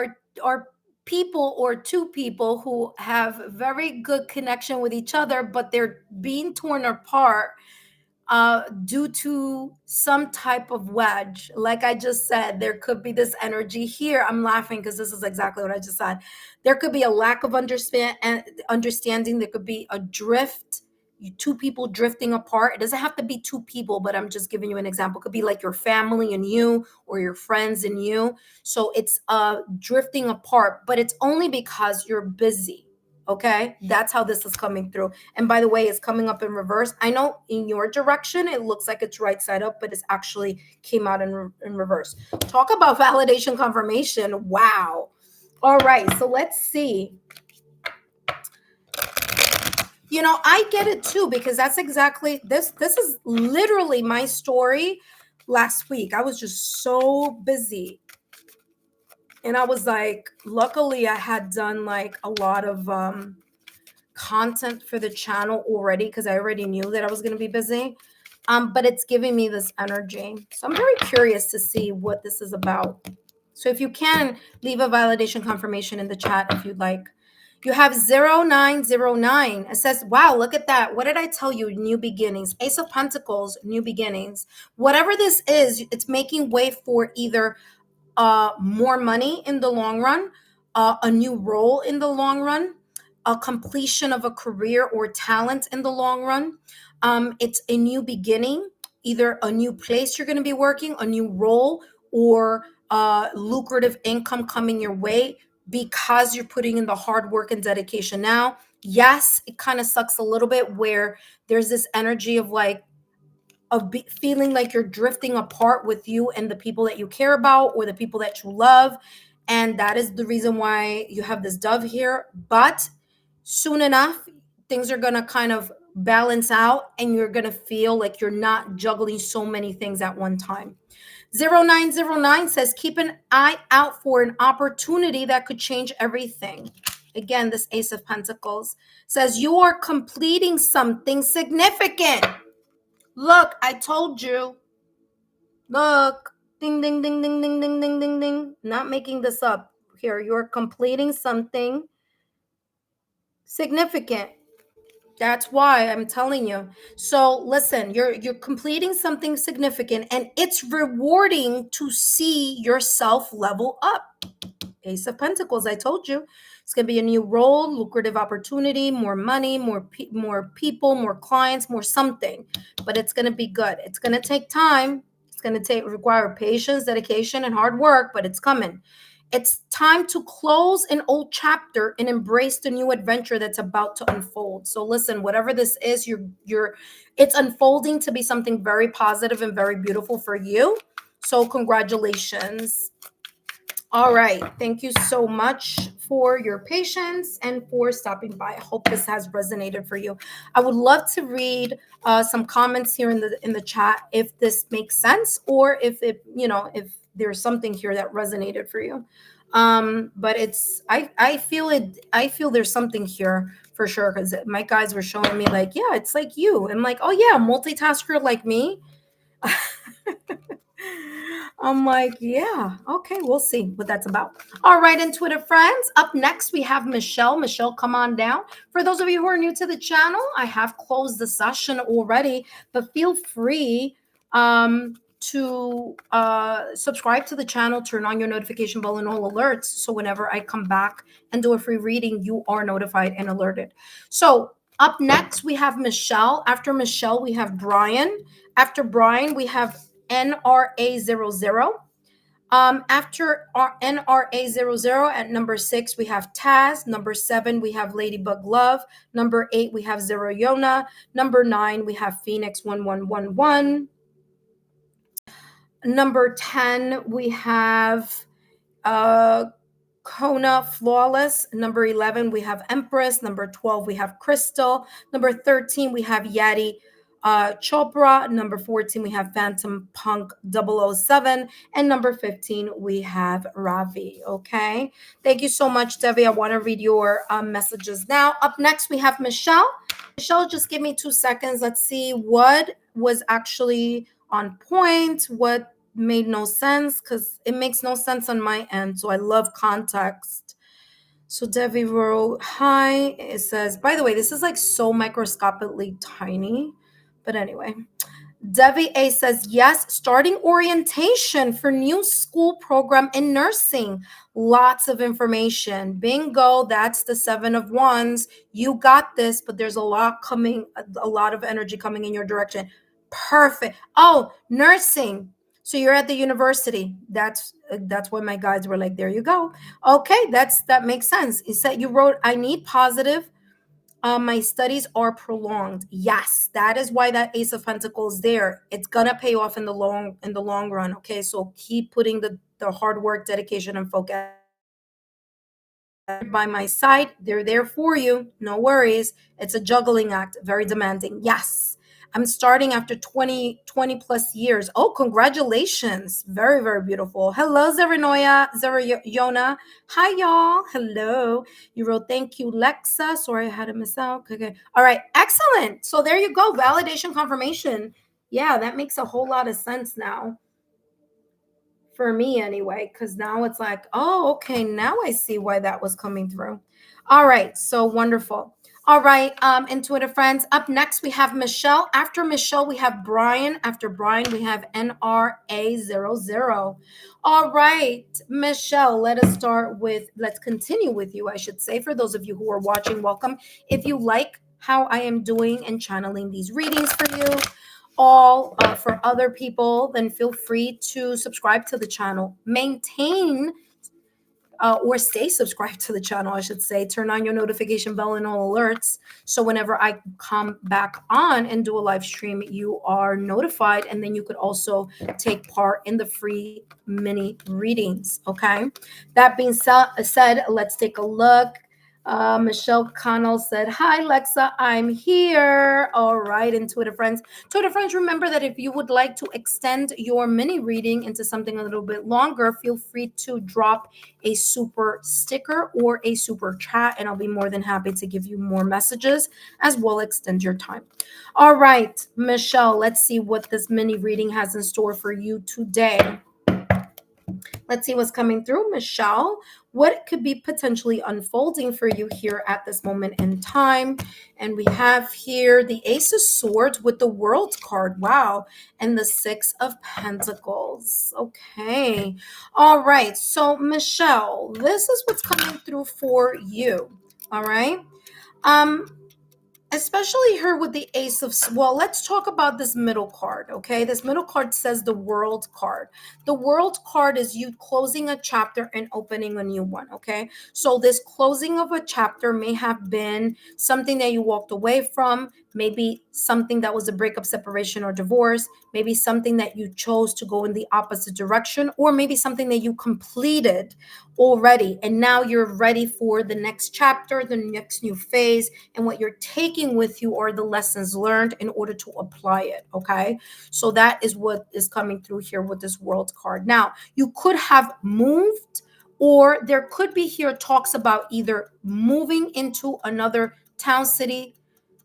or two people who have very good connection with each other, but they're being torn apart due to some type of wedge. Like I just said, there could be this energy here. I'm laughing because this is exactly what I just said. There could be a lack of understanding. There could be a drift, 2 people drifting apart. It doesn't have to be 2 people, but I'm just giving you an example. It could be like your family and you, or your friends and you. So it's drifting apart, but it's only because you're busy. Okay, that's how this is coming through. And by the way, it's coming up in reverse. I know in your direction it looks like it's right side up, but it's actually came out in reverse. Talk about validation, confirmation. Wow. All right, so let's see. I get it too, because that's exactly this is literally my story last week. I was just so busy, and I was like, luckily I had done like a lot of content for the channel already because I already knew that I was going to be busy. But it's giving me this energy. So I'm very curious to see what this is about. So if you can, leave a validation confirmation in the chat if you'd like. You have 0909. It says, wow, look at that. What did I tell you? New beginnings. Ace of Pentacles, new beginnings. Whatever this is, it's making way for either more money in the long run, a new role in the long run, a completion of a career or talent in the long run. It's a new beginning, either a new place you're going to be working, a new role, or lucrative income coming your way because you're putting in the hard work and dedication now. Yes, it kind of sucks a little bit where there's this energy of like, feeling like you're drifting apart with you and the people that you care about or the people that you love. And that is the reason why you have this dove here. But soon enough, things are going to kind of balance out and you're going to feel like you're not juggling so many things at one time. 0909 says, keep an eye out for an opportunity that could change everything. Again, this Ace of Pentacles says you are completing something significant. Look, I told you. Look. Ding, ding, ding, ding, ding, ding, ding, ding, ding. Not making this up. Here, you're completing something significant. That's why I'm telling you. So listen, you're completing something significant and it's rewarding to see yourself level up. Ace of Pentacles, I told you. It's going to be a new role, lucrative opportunity, more money, more people, more clients, more something. But it's going to be good. It's going to take time. It's going to require patience, dedication, and hard work, but it's coming. It's time to close an old chapter and embrace the new adventure that's about to unfold. So listen, whatever this is, it's unfolding to be something very positive and very beautiful for you. So congratulations. All right. Thank you so much for your patience and for stopping by. I hope this has resonated for you. I would love to read some comments here in the chat if this makes sense or if if there's something here that resonated for you. But I feel there's something here for sure because my guys were showing me like, yeah, it's like you. I'm like, oh yeah, multitasker like me. I'm like, yeah, okay, we'll see what that's about. All right, intuitive friends, up next we have Michelle. Michelle, come on down. For those of you who are new to the channel, I have closed the session already, but feel free to subscribe to the channel, turn on your notification bell and all alerts. So whenever I come back and do a free reading, you are notified and alerted. So up next, we have Michelle. After Michelle, we have Brian. After Brian, we have NRA00. After our NRA00 at number 6, we have Taz. Number 7, we have Ladybug Love. Number 8, we have Zero Yona. Number 9, we have Phoenix 1111. Number 10, we have Kona Flawless. Number 11, we have Empress. Number 12, we have Crystal. Number 13, we have Yeti Chopra. Number 14, we have Phantom Punk 007. And number 15, we have Ravi. Okay. Thank you so much, Devi. I want to read your messages now. Up next, we have Michelle. Michelle, just give me 2 seconds. Let's see what was actually on point, what made no sense, because it makes no sense on my end. So I love context. So Devi wrote, hi. It says, by the way, this is like so microscopically tiny. But anyway, Devi A says, yes, starting orientation for new school program in nursing. Lots of information. Bingo, that's the 7 of Wands. You got this, but there's a lot of energy coming in your direction. Perfect. Oh, nursing. So you're at the university. That's what my guys were like, there you go. Okay, that makes sense. You said you wrote, I need positive. My studies are prolonged. Yes, that is why that Ace of Pentacles there. It's gonna pay off in the long run. Okay, so keep putting the hard work, dedication, and focus. By my side, they're there for you. No worries. It's a juggling act, very demanding. Yes. I'm starting after 20 plus years. Oh, congratulations. Very, very beautiful. Hello, Zerayona. Hi, y'all. Hello. You wrote, thank you, Lexa. Sorry, I had to miss out. Okay. All right. Excellent. So there you go. Validation confirmation. Yeah, that makes a whole lot of sense now. For me anyway, because now it's like, oh, okay, now I see why that was coming through. All right, so wonderful. All right, intuitive friends, up next we have Michelle. After Michelle, we have Brian. After Brian, we have NRA00. All right, Michelle, let's continue with you, I should say. For those of you who are watching, welcome. If you like how I am doing and channeling these readings for you, all for other people, then feel free to subscribe to the channel. Maintain or stay subscribed to the channel, I should say. Turn on your notification bell and all alerts. So whenever I come back on and do a live stream, you are notified. And then you could also take part in the free mini readings. Okay. That being said, let's take a look. Michelle Connell said, hi, Lexa, I'm here. All right, intuitive friends. Intuitive friends, remember that if you would like to extend your mini reading into something a little bit longer, feel free to drop a super sticker or a super chat, and I'll be more than happy to give you more messages as well, extend your time. All right, Michelle, let's see what this mini reading has in store for you today. Let's see what's coming through, Michelle. What could be potentially unfolding for you here at this moment in time? And we have here the Ace of Swords with the World card. Wow. And the Six of Pentacles. Okay. All right. So, Michelle, this is what's coming through for you. All right. Especially here with the Ace of, well, let's talk about this middle card. Okay, this middle card says the World card. The World card is you closing a chapter and opening a new one. Okay, so this closing of a chapter may have been something that you walked away from, maybe something that was a breakup, separation, or divorce, maybe something that you chose to go in the opposite direction, or maybe something that you completed already and now you're ready for the next chapter, the next new phase, and what you're taking with you are the lessons learned in order to apply it. Okay, so that is what is coming through here with this World card. Now you could have moved, or there could be here talks about either moving into another town, city,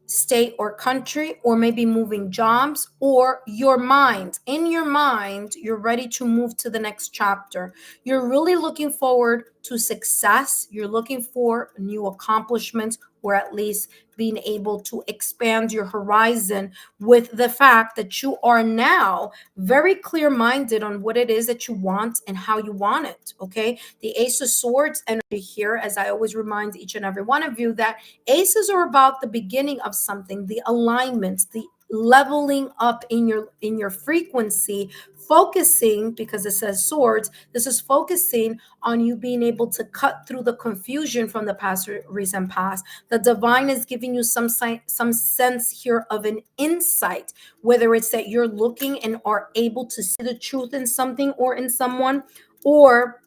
state, or country, or maybe moving jobs, or your mind. In your mind, you're ready to move to the next chapter. You're really looking forward to success. You're looking for new accomplishments, or at least being able to expand your horizon with the fact that you are now very clear-minded on what it is that you want and how you want it. Okay, the Ace of Swords energy here, as I always remind each and every one of you, that aces are about the beginning of something, the alignment, the leveling up in your frequency, focusing, because it says swords, this is focusing on you being able to cut through the confusion from the past, recent past. The divine is giving you some sense here of an insight, whether it's that you're looking and are able to see the truth in something or in someone, or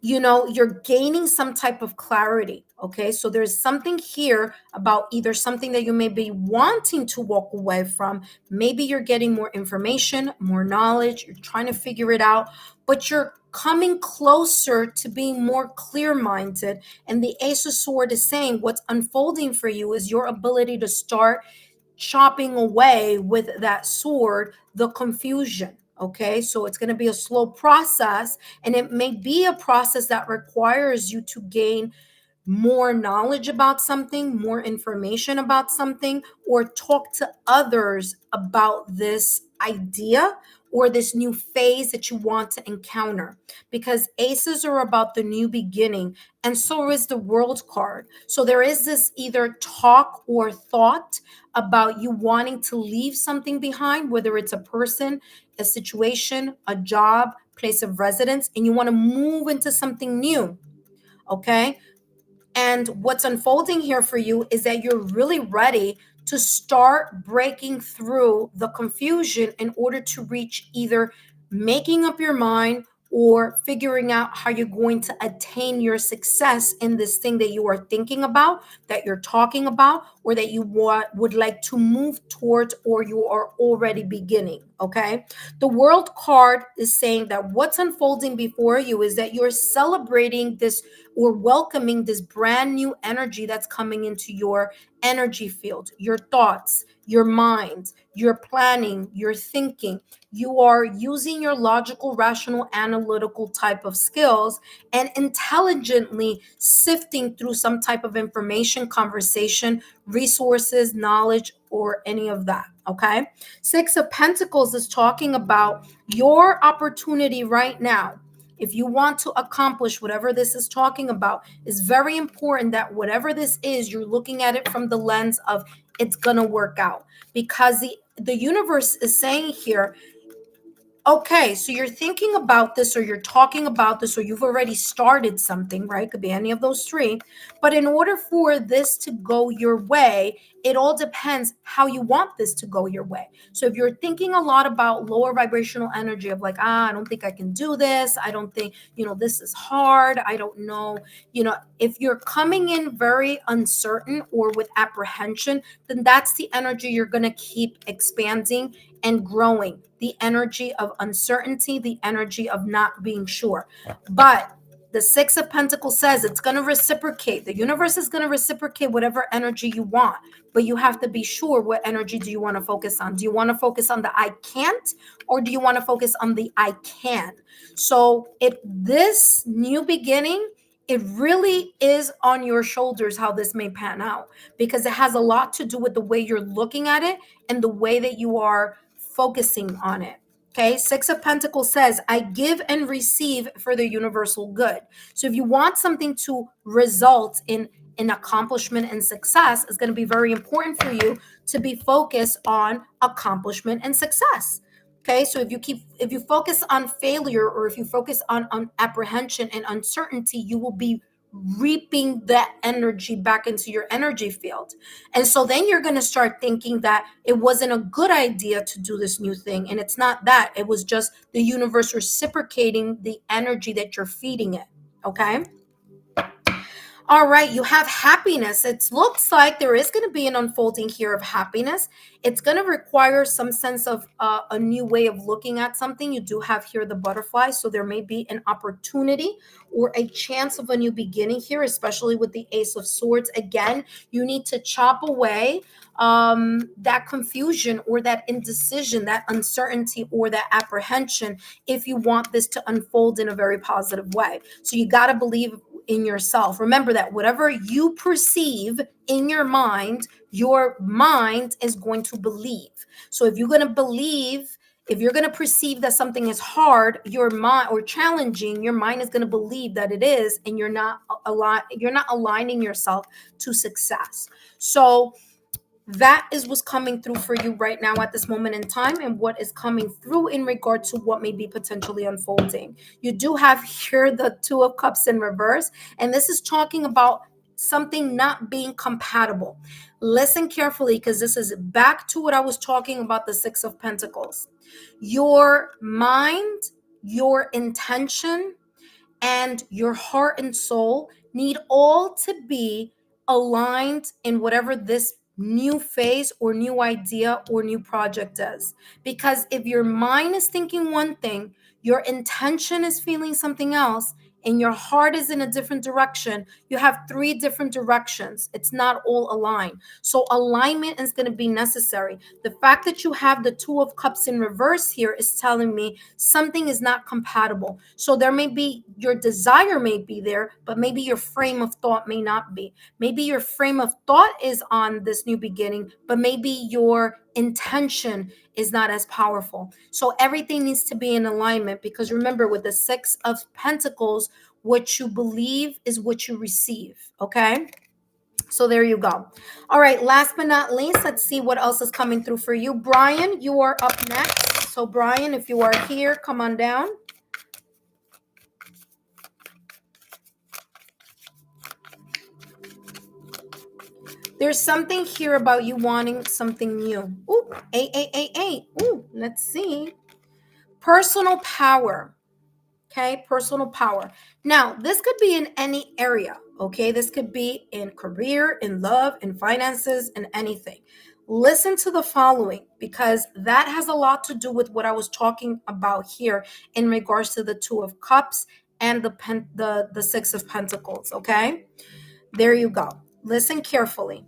you're gaining some type of clarity. Okay, so there's something here about either something that you may be wanting to walk away from. Maybe you're getting more information, more knowledge, you're trying to figure it out, but you're coming closer to being more clear-minded. And the Ace of Swords is saying what's unfolding for you is your ability to start chopping away with that sword the confusion. Okay, so it's going to be a slow process, and it may be a process that requires you to gain more knowledge about something, more information about something, or talk to others about this idea or this new phase that you want to encounter. Because aces are about the new beginning, and so is the World card. So there is this either talk or thought about you wanting to leave something behind, whether it's a person, a situation, a job, place of residence, and you want to move into something new. Okay, and what's unfolding here for you is that you're really ready to start breaking through the confusion in order to reach either making up your mind or figuring out how you're going to attain your success in this thing that you are thinking about, that you're talking about, or that you would like to move towards, or you are already beginning. Okay. The world card is saying that what's unfolding before you is that you're celebrating this or welcoming this brand new energy that's coming into your energy field, your thoughts, your mind, your planning, your thinking. You are using your logical, rational, analytical type of skills and intelligently sifting through some type of information, conversation, resources, knowledge, or any of that. Okay. Six of Pentacles is talking about your opportunity right now. If you want to accomplish whatever this is talking about, it's very important that whatever this is, you're looking at it from the lens of it's going to work out, because the universe is saying here, okay, so you're thinking about this, or you're talking about this, or you've already started something, right? Could be any of those three. But in order for this to go your way, it all depends how you want this to go your way. So if you're thinking a lot about lower vibrational energy of like, I don't think I can do this. I don't think, this is hard. I don't know. If you're coming in very uncertain or with apprehension, then that's the energy you're going to keep expanding and growing, the energy of uncertainty, the energy of not being sure. But the Six of Pentacles says it's going to reciprocate. The universe is going to reciprocate whatever energy you want, but you have to be sure what energy do you want to focus on. Do you want to focus on the I can't, or do you want to focus on the I can? So this new beginning, it really is on your shoulders how this may pan out, because it has a lot to do with the way you're looking at it and the way that you are focusing on it. Okay, Six of Pentacles says, I give and receive for the universal good. So if you want something to result in accomplishment and success, it's going to be very important for you to be focused on accomplishment and success. Okay, so if you focus on failure, or if you focus on apprehension and uncertainty, you will be reaping that energy back into your energy field. And so then you're going to start thinking that it wasn't a good idea to do this new thing. And it's not that. It was just the universe reciprocating the energy that you're feeding it. Okay. All right, you have happiness. It looks like there is going to be an unfolding here of happiness. It's going to require some sense of a new way of looking at something. You do have here the butterfly, so there may be an opportunity or a chance of a new beginning here, especially with the Ace of Swords. Again, you need to chop away that confusion or that indecision, that uncertainty or that apprehension if you want this to unfold in a very positive way. So you got to believe in yourself. Remember that whatever you perceive in your mind is going to believe. So if you're going to believe, if you're going to perceive that something is hard, your mind, or challenging, your mind is going to believe that it is, and you're not aligning yourself to success. So that is what's coming through for you right now at this moment in time, and what is coming through in regard to what may be potentially unfolding. You do have here the Two of Cups in reverse, and this is talking about something not being compatible. Listen carefully, because this is back to what I was talking about, the Six of Pentacles. Your mind, your intention, and your heart and soul need all to be aligned in whatever this new phase or new idea or new project is. Because if your mind is thinking one thing, your intention is feeling something else, and your heart is in a different direction, you have three different directions. It's not all aligned. So alignment is going to be necessary. The fact that you have the Two of Cups in reverse here is telling me something is not compatible. So there may be, your desire may be there, but maybe your frame of thought may not be. Maybe your frame of thought is on this new beginning, but maybe your intention is not as powerful. So everything needs to be in alignment, because remember, with the Six of Pentacles, what you believe is what you receive. Okay. So there you go. All right. Last but not least, let's see what else is coming through for you. Brian, you are up next. So Brian, if you are here, come on down. There's something here about you wanting something new. Ooh, 8. Ooh, let's see. Personal power. Okay, personal power. Now, this could be in any area. Okay, this could be in career, in love, in finances, in anything. Listen to the following because that has a lot to do with what I was talking about here in regards to the Two of Cups and the Six of Pentacles. Okay, there you go. Listen carefully.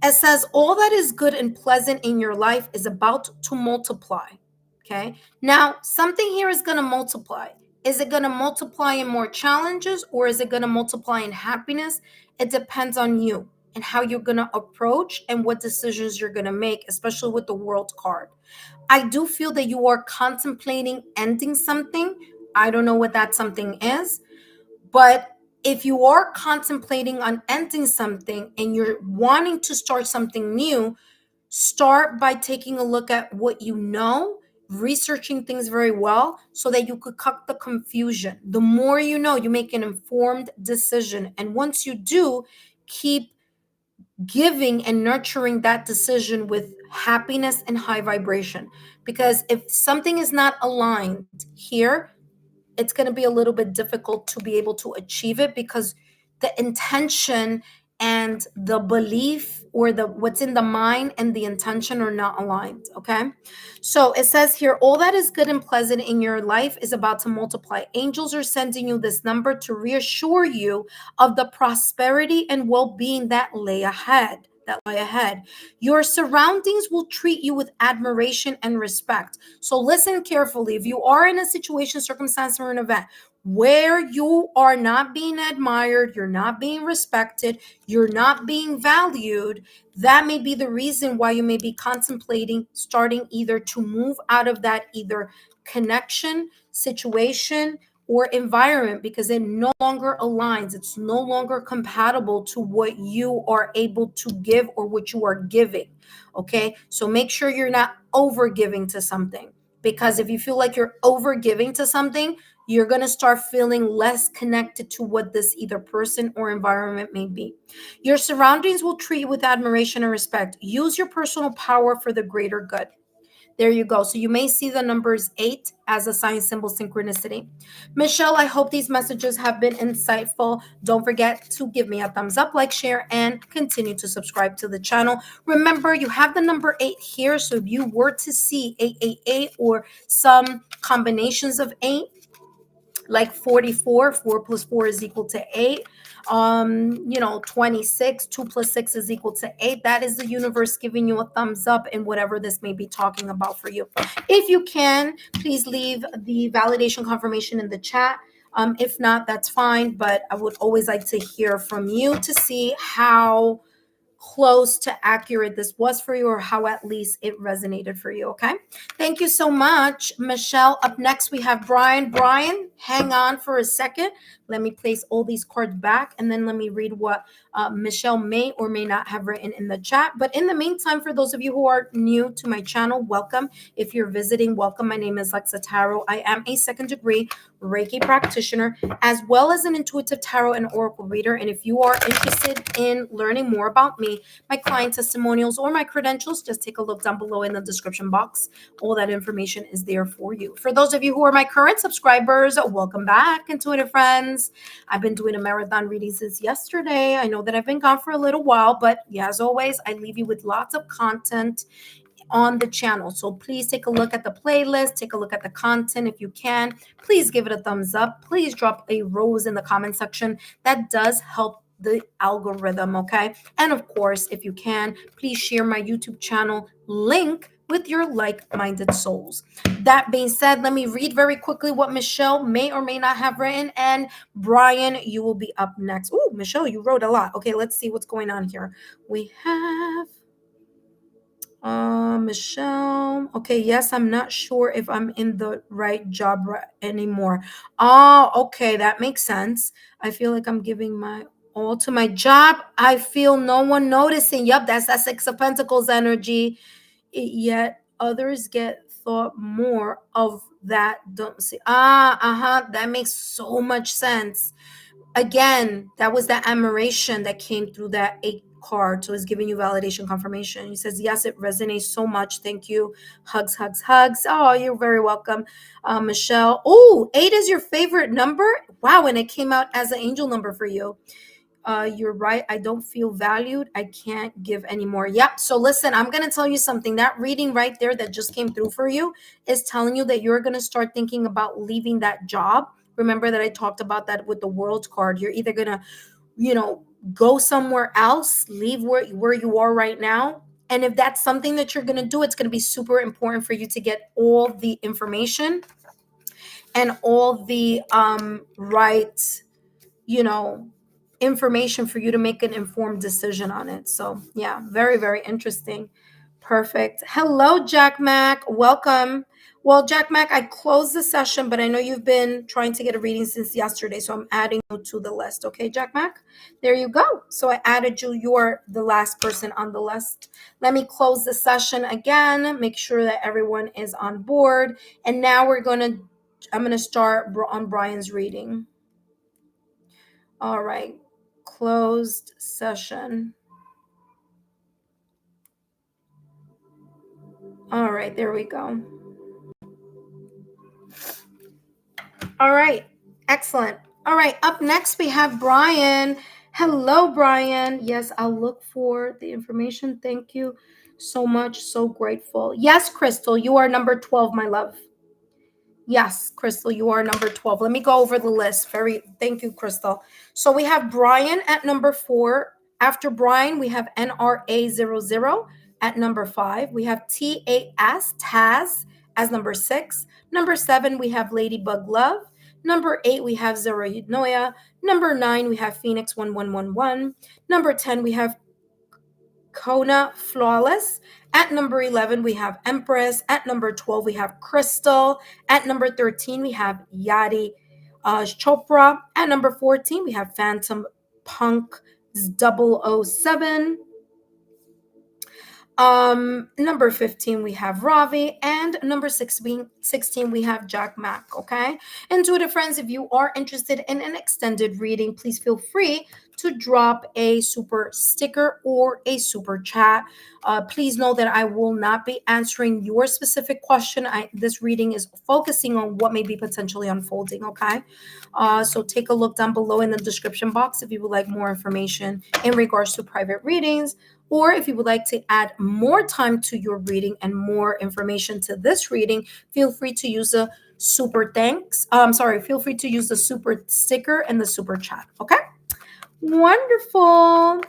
It says, all that is good and pleasant in your life is about to multiply. Okay. Now, something here is going to multiply. Is it going to multiply in more challenges or is it going to multiply in happiness? It depends on you and how you're going to approach and what decisions you're going to make, especially with the World card. I do feel that you are contemplating ending something. I don't know what that something is, but if you are contemplating on ending something and you're wanting to start something new, start by taking a look at what you know, researching things very well so that you could cut the confusion. The more you know, you make an informed decision. And once you do, keep giving and nurturing that decision with happiness and high vibration. Because if something is not aligned here, it's going to be a little bit difficult to be able to achieve it because the intention and the belief or the what's in the mind and the intention are not aligned. Okay, so it says here, all that is good and pleasant in your life is about to multiply. Angels are sending you this number to reassure you of the prosperity and well-being that lay ahead. Your surroundings will treat you with admiration and respect. So listen carefully. If you are in a situation, circumstance, or an event where you are not being admired, you're not being respected, you're not being valued, that may be the reason why you may be contemplating starting either to move out of that either connection, situation, or environment because it no longer aligns. It's no longer compatible to what you are able to give or what you are giving. Okay. So make sure you're not over giving to something because if you feel like you're over giving to something, you're going to start feeling less connected to what this either person or environment may be. Your surroundings will treat you with admiration and respect. Use your personal power for the greater good. There you go. So you may see the numbers 8 as a sign symbol synchronicity. Michelle, I hope these messages have been insightful. Don't forget to give me a thumbs up, like, share, and continue to subscribe to the channel. Remember, you have the number 8 here. So if you were to see 888 or some combinations of 8, like 44, 4 plus 4 is equal to 8, 26, 2 plus 6 is equal to 8. That is the universe giving you a thumbs up in whatever this may be talking about for you. If you can, please leave the validation confirmation in the chat. If not, that's fine, but I would always like to hear from you to see how close to accurate this was for you or how at least it resonated for you. Okay, thank you so much, Michelle. Up next we have Brian, hang on for a second. Let me place all these cards back and then let me read what Michelle may or may not have written in the chat. But in the meantime, for those of you who are new to my channel, welcome. If you're visiting, welcome. My name is Lexa Tarot. I am a second degree Reiki practitioner, as well as an intuitive tarot and oracle reader. And if you are interested in learning more about me, my client testimonials, or my credentials, just take a look down below in the description box. All that information is there for you. For those of you who are my current subscribers, welcome back, intuitive friends. I've been doing a marathon reading since yesterday. I know that I've been gone for a little while, but yeah, as always, I leave you with lots of content on the channel. So please take a look at the playlist, take a look at the content if you can. Please give it a thumbs up. Please drop a rose in the comment section. That does help the algorithm, okay? And of course, if you can, please share my YouTube channel link with your like-minded souls. That being said, let me read very quickly what Michelle may or may not have written. And Brian, you will be up next. Oh, Michelle, you wrote a lot. Okay, let's see what's going on here. We have Michelle. Okay, yes, I'm not sure if I'm in the right job anymore. Oh, okay, that makes sense. I feel like I'm giving my all to my job. I feel no one noticing. Yep, that's that Six of Pentacles energy. Yet others get thought more of that. Don't see. That makes so much sense. Again, that was that admiration that came through that 8 card. So it's giving you validation confirmation. He says, yes, it resonates so much. Thank you. Hugs, hugs, hugs. Oh, you're very welcome, Michelle. Oh, 8 is your favorite number? Wow. And it came out as an angel number for you. You're right. I don't feel valued. I can't give anymore. Yep. So listen, I'm going to tell you something. That reading right there that just came through for you is telling you that you're going to start thinking about leaving that job. Remember that I talked about that with the world card. You're either going to, go somewhere else, leave where you are right now. And if that's something that you're going to do, it's going to be super important for you to get all the information and all the right, you know, information for you to make an informed decision on it. So, yeah, very, very interesting. Perfect. Hello, Jack Mac. Welcome. Well, Jack Mac, I closed the session, but I know you've been trying to get a reading since yesterday, so I'm adding you to the list. Okay, Jack Mac? There you go. So I added you. You're the last person on the list. Let me close the session again, make sure that everyone is on board. And now I'm going to start on Brian's reading. All right, closed session. All right, there we go. All right, excellent. All right, up next we have Brian. Hello, Brian. Yes, I'll look for the information. Thank you so much. So grateful. Yes, Crystal, you are number 12, my love. Yes, Crystal, you are number 12. Let me go over the list. Thank you, Crystal. So we have Brian at number 4. After Brian, we have NRA00 at number 5. We have Taz as number 6. Number 7, we have Ladybug Love. Number 8, we have Zero Noya. Number 9, we have Phoenix 1111. Number 10, we have Kona Flawless. At number 11, we have Empress. At number 12, we have Crystal. At number 13, we have Yadi Chopra. At number 14, we have Phantom Punk 007. Number 15, we have Ravi, and number 16, we have Jack Mac. Okay. Intuitive friends, if you are interested in an extended reading, please feel free to drop a super sticker or a super chat. Please know that I will not be answering your specific question. This reading is focusing on what may be potentially unfolding. Okay. So take a look down below in the description box if you would like more information in regards to private readings, or if you would like to add more time to your reading and more information to this reading, feel free to use the feel free to use the super sticker and the super chat. Okay? Wonderful.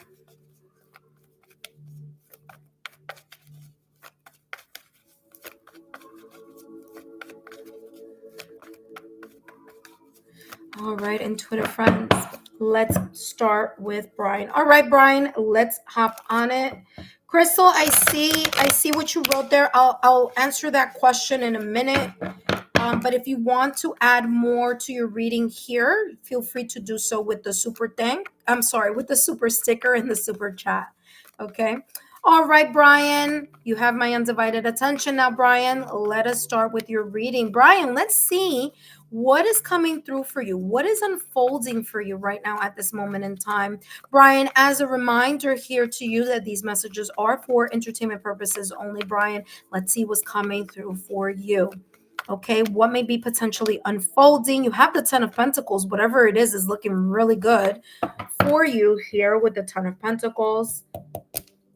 All right, intuitive friends, let's start with Brian. All right, Brian, let's hop on it. Crystal, I see what you wrote there. I'll answer that question in a minute. But if you want to add more to your reading here, feel free to do so with the with the super sticker and the super chat. Okay. All right, Brian, you have my undivided attention now. Brian, let us start with your reading. Brian, let's see what is coming through for you. What is unfolding for you right now at this moment in time? Brian, as a reminder here to you that these messages are for entertainment purposes only. Brian, let's see what's coming through for you. Okay, what may be potentially unfolding? You have the 10 of Pentacles. Whatever it is looking really good for you here with the 10 of Pentacles.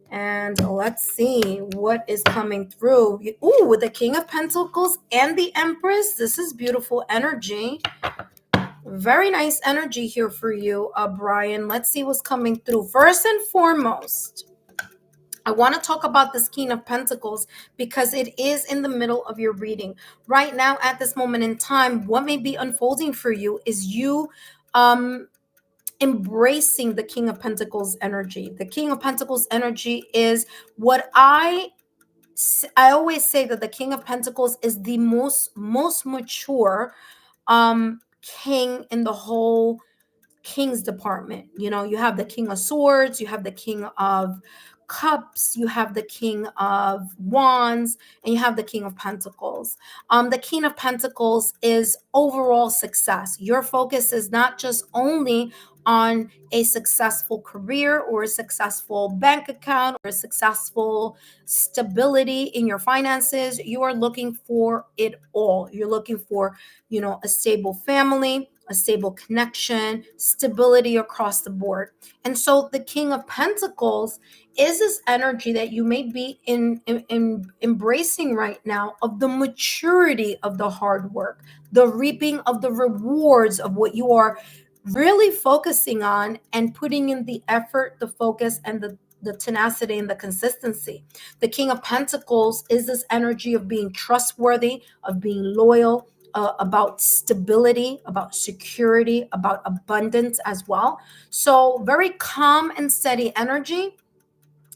And let's see what is coming through. Ooh, with the King of Pentacles and the Empress. This is beautiful energy. Very nice energy here for you, Brian. Let's see what's coming through. First and foremost, I want to talk about this King of Pentacles because it is in the middle of your reading. Right now, at this moment in time, what may be unfolding for you is you embracing the King of Pentacles energy. The King of Pentacles energy is what I always say, that the King of Pentacles is the most mature king in the whole King's department. You know, you have the King of Swords, you have the King of Cups, you have the King of Wands, and you have the King of Pentacles. The King of Pentacles is overall success. Your focus is not just only on a successful career or a successful bank account or a successful stability in your finances. You are looking for it all. You're looking for, a stable family, a stable connection, stability across the board. And so the King of Pentacles is this energy that you may be in embracing right now, of the maturity of the hard work, the reaping of the rewards of what you are really focusing on and putting in the effort, the focus, and the tenacity and the consistency. The King of Pentacles is this energy of being trustworthy, of being loyal, about stability, about security, about abundance as well. So, very calm and steady energy.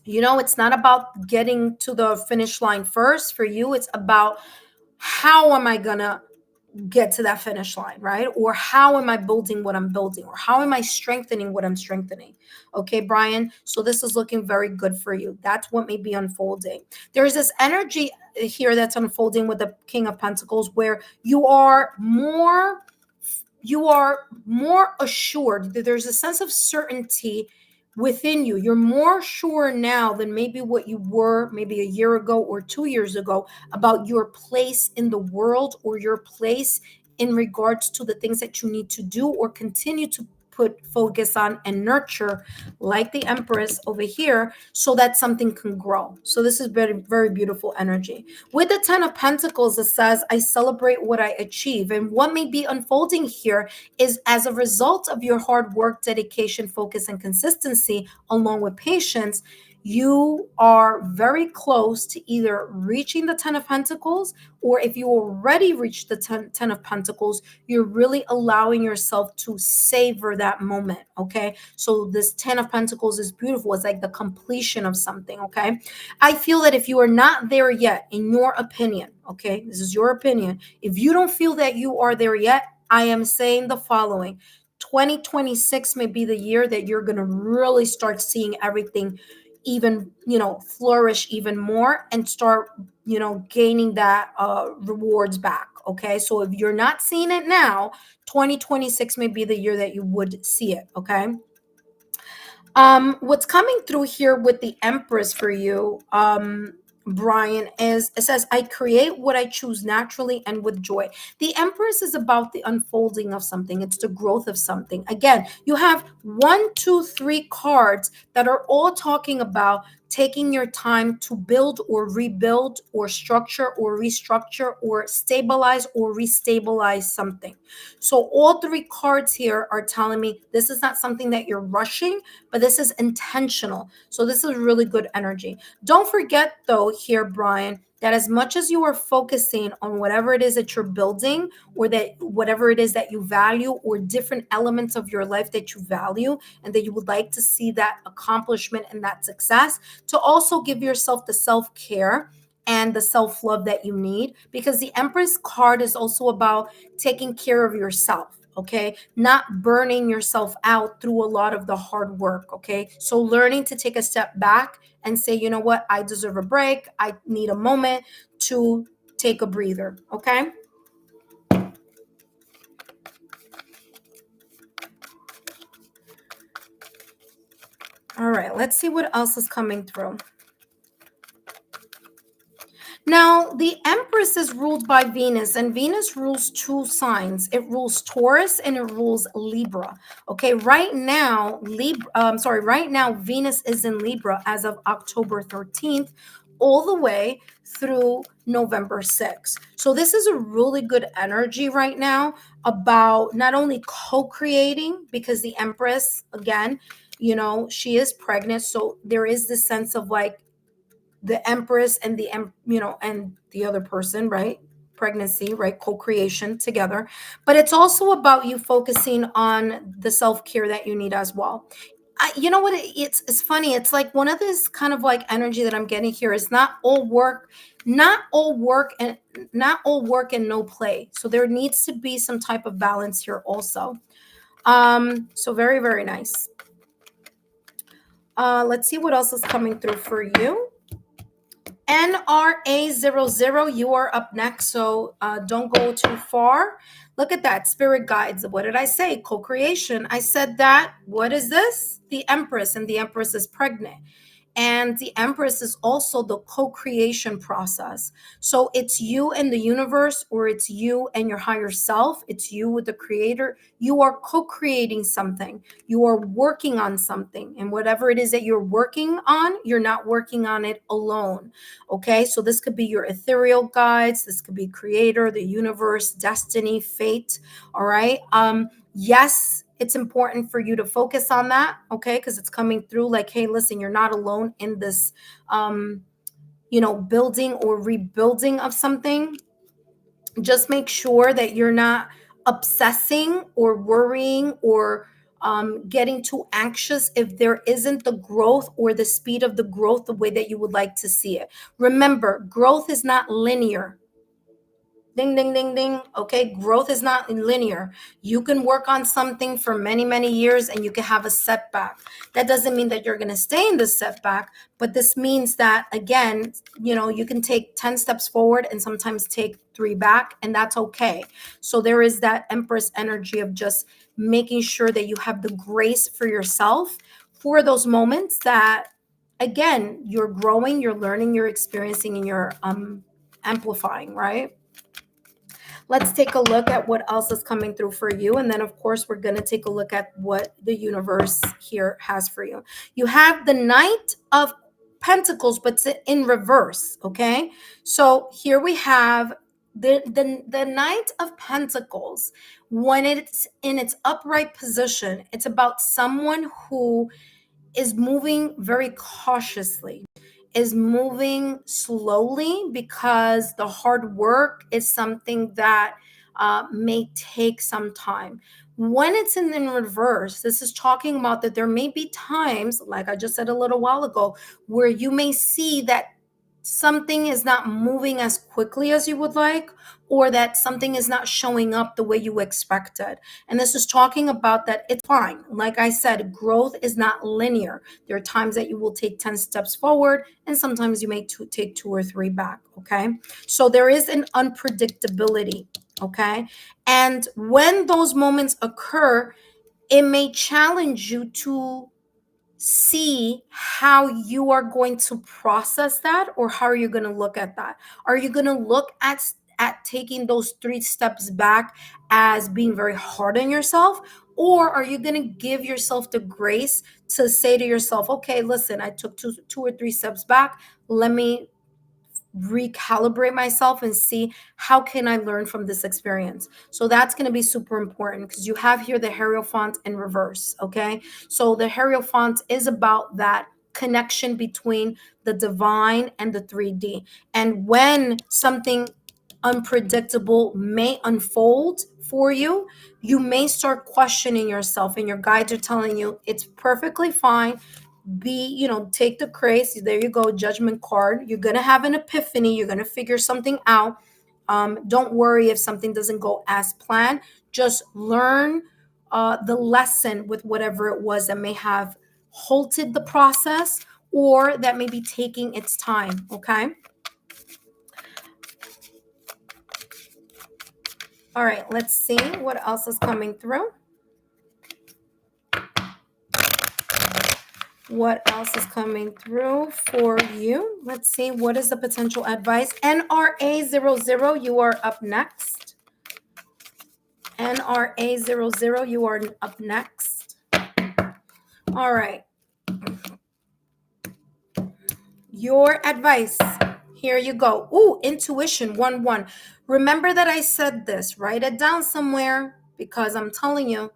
It's not about getting to the finish line first. For you, it's about, how am I going to get to that finish line, right? Or how am I building what I'm building? Or how am I strengthening what I'm strengthening? Okay, Brian. So this is looking very good for you. That's what may be unfolding. There's this energy here that's unfolding with the King of Pentacles, where you are more assured, that there's a sense of certainty within you. You're more sure now than maybe what you were maybe a year ago or 2 years ago, about your place in the world, or your place in regards to the things that you need to do or continue to put focus on and nurture, like the Empress over here, so that something can grow. So this is very, very beautiful energy. With the Ten of Pentacles, it says, I celebrate what I achieve. And what may be unfolding here is, as a result of your hard work, dedication, focus, and consistency, along with patience, you are very close to either reaching the Ten of Pentacles, or if you already reached the ten of Pentacles, you're really allowing yourself to savor that moment. Okay. So this Ten of Pentacles is beautiful. It's like the completion of something. Okay. I feel that if you are not there yet, in your opinion, okay, this is your opinion, if you don't feel that you are there yet, I am saying the following: 2026 may be the year that you're going to really start seeing everything even, flourish even more, and start, gaining that rewards back. Okay. So if you're not seeing it now, 2026 may be the year that you would see it. Okay. What's coming through here with the Empress for you, Brian, is, it says, I create what I choose naturally and with joy. The Empress is about the unfolding of something. It's the growth of something. Again, you have 1, 2, 3 cards that are all talking about taking your time to build or rebuild or structure or restructure or stabilize or restabilize something. So all 3 cards here are telling me this is not something that you're rushing, but this is intentional. So this is really good energy. Don't forget, though, here, Brian, that as much as you are focusing on whatever it is that you're building, or that whatever it is that you value, or different elements of your life that you value and that you would like to see that accomplishment and that success, to also give yourself the self-care and the self-love that you need, because the Empress card is also about taking care of yourself. Okay, not burning yourself out through a lot of the hard work. Okay, so learning to take a step back and say, you know what, I deserve a break. I need a moment to take a breather. Okay. All right, let's see what else is coming through. Now, the Empress is ruled by Venus, and Venus rules 2 signs. It rules Taurus and it rules Libra. Okay, right now, right now, Venus is in Libra as of October 13th, all the way through November 6th. So this is a really good energy right now, about not only co-creating, because the Empress, again, she is pregnant. So there is this sense of like, the Empress and and the other person, right? Pregnancy, right? Co-creation together. But it's also about you focusing on the self-care that you need as well. You know what, it's funny, it's like one of this kind of like energy that I'm getting here is not all work and no play. So there needs to be some type of balance here also. So very, very nice. Let's see what else is coming through for you. NRA00, you are up next, so don't go too far. Look at that, spirit guides. What did I say? Co-creation. I said that. What is this? The Empress, and the Empress is pregnant. And the Empress is also the co-creation process. So it's you and the universe, or it's you and your higher self. It's you with the creator. You are co-creating something. You are working on something. And whatever it is that you're working on, you're not working on it alone. Okay. So this could be your ethereal guides. This could be creator, the universe, destiny, fate. All right. Yes, it's important for you to focus on that, okay? Because it's coming through like, hey, listen, you're not alone in this, building or rebuilding of something. Just make sure that you're not obsessing or worrying or getting too anxious if there isn't the growth or the speed of the growth the way that you would like to see it. Remember, growth is not linear. Ding, ding, ding, ding. Okay. Growth is not linear. You can work on something for many, many years and you can have a setback. That doesn't mean that you're going to stay in the setback, but this means that, again, you can take 10 steps forward and sometimes take 3 back, and that's okay. So there is that Empress energy of just making sure that you have the grace for yourself for those moments that, again, you're growing, you're learning, you're experiencing, and you're amplifying, right? Let's take a look at what else is coming through for you. And then, of course, we're going to take a look at what the universe here has for you. You have the Knight of Pentacles, but it's in reverse. Okay. So here we have the Knight of Pentacles. When it's in its upright position, it's about someone who is moving very cautiously, is moving slowly, because the hard work is something that may take some time. When it's in reverse, this is talking about that there may be times, like I just said a little while ago, where you may see that something is not moving as quickly as you would like, or that something is not showing up the way you expected. And this is talking about that it's fine. Like I said, growth is not linear. There are times that you will take 10 steps forward, and sometimes you may take 2 or 3 back. Okay. So there is an unpredictability. Okay. And when those moments occur, it may challenge you to see how you are going to process that, or how are you going to look at that. Are you going to look at taking those 3 steps back as being very hard on yourself, or are you going to give yourself the grace to say to yourself, okay, listen, I took 2 or 3 steps back, let me recalibrate myself and see how can I learn from this experience. So that's going to be super important, because you have here the Hierophant in reverse. Okay. So the Hierophant is about that connection between the divine and the 3D. And when something unpredictable may unfold for you, you may start questioning yourself, and your guides are telling you it's perfectly fine. Take the grace. There you go, judgment card. You're gonna have an epiphany. You're gonna figure something out. Don't worry if something doesn't go as planned. Just learn the lesson with whatever it was that may have halted the process, or that may be taking its time. Okay. All right, let's see what else is coming through. What else is coming through for you? Let's see. What is the potential advice? NRA00, you are up next. NRA00, you are up next. All right. Your advice. Here you go. Ooh, intuition 1-1. Remember that I said this. Write it down somewhere, because I'm telling you,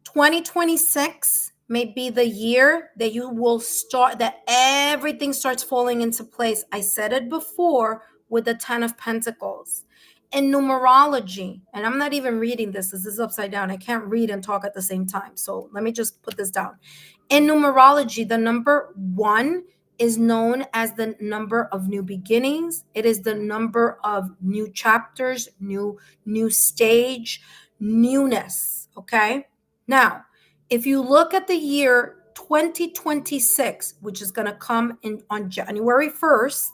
2026 may be the year that you will start, that everything starts falling into place. I said it before with the 10 of Pentacles. In numerology, and I'm not even reading this is upside down. I can't read and talk at the same time. So let me just put this down. In numerology, the number 1 is known as the number of new beginnings. It is the number of new chapters, new stage, newness. Okay. Now, if you look at the year 2026, which is going to come in on January 1st,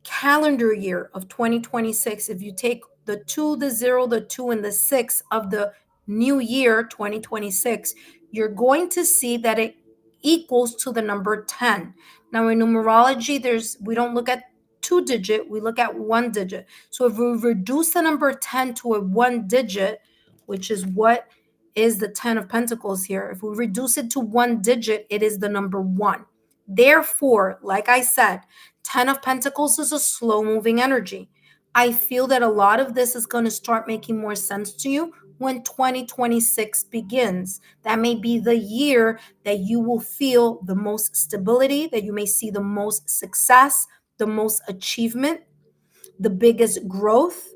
calendar year of 2026, if you take the 2, the 0, the 2, and the 6 of the new year 2026, you're going to see that it equals to the number 10. Now in numerology, we don't look at 2-digit, we look at 1-digit. So if we reduce the number 10 to a 1-digit, which is what is the 10 of Pentacles here, if we reduce it to 1-digit, it is the number 1. Therefore, like I said, 10 of Pentacles is a slow moving energy. I feel that a lot of this is going to start making more sense to you when 2026 begins. That may be the year that you will feel the most stability, that you may see the most success, the most achievement, the biggest growth.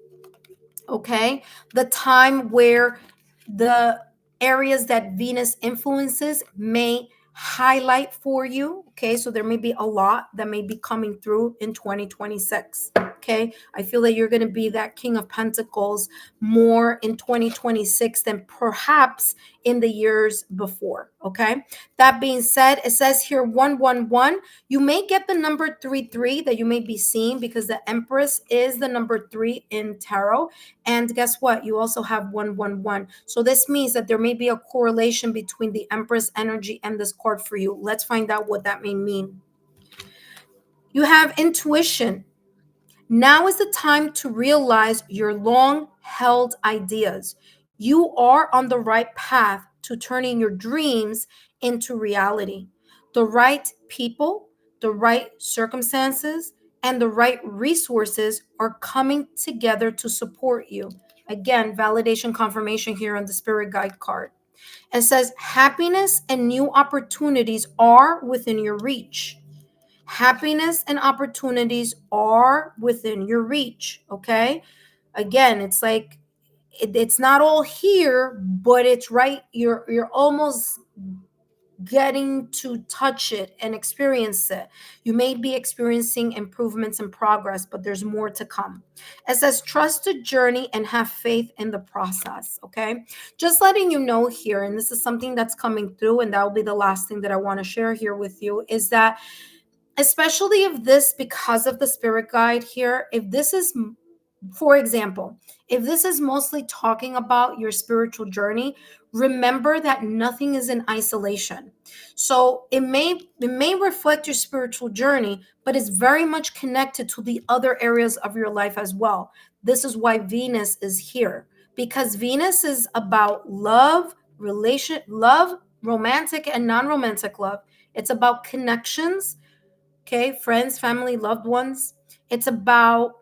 Okay. The time where the areas that Venus influences may highlight for you. Okay. So there may be a lot that may be coming through in 2026. Okay. I feel that you're going to be that King of Pentacles more in 2026 than perhaps in the years before. Okay. That being said, it says here 111. You may get the number 33 that you may be seeing because the Empress is the number 3 in tarot. And guess what? You also have 111. So this means that there may be a correlation between the Empress energy and this card for you. Let's find out what that may mean. You have intuition. Now is the time to realize your long-held ideas. You are on the right path to turning your dreams into reality. The right people, the right circumstances, and the right resources are coming together to support you. Again, validation confirmation here on the Spirit Guide card. It says happiness and new opportunities are within your reach. Happiness and opportunities are within your reach. Okay. Again, it's like it's not all here, but it's right. You're almost getting to touch it and experience it. You may be experiencing improvements and progress, but there's more to come. It says trust the journey and have faith in the process. Okay. Just letting you know here, and this is something that's coming through, and that will be the last thing that I want to share here with you, is that especially if this, because of the Spirit Guide here, if this is, for example, if this is mostly talking about your spiritual journey, remember that nothing is in isolation. So it may reflect your spiritual journey, but it's very much connected to the other areas of your life as well. This is why Venus is here, because Venus is about love, romantic and non-romantic love. It's about connections. Okay, friends, family, loved ones. It's about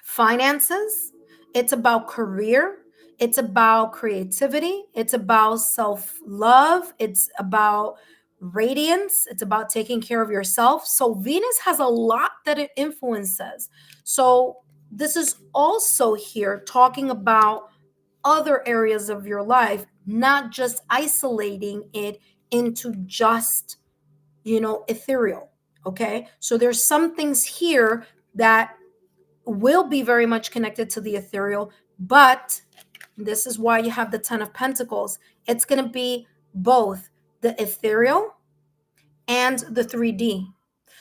finances. It's about career. It's about creativity. It's about self love. It's about radiance. It's about taking care of yourself. So, Venus has a lot that it influences. So, this is also here talking about other areas of your life, not just isolating it into just, ethereal. Okay. So there's some things here that will be very much connected to the ethereal, but this is why you have the 10 of Pentacles. It's going to be both the ethereal and the 3D.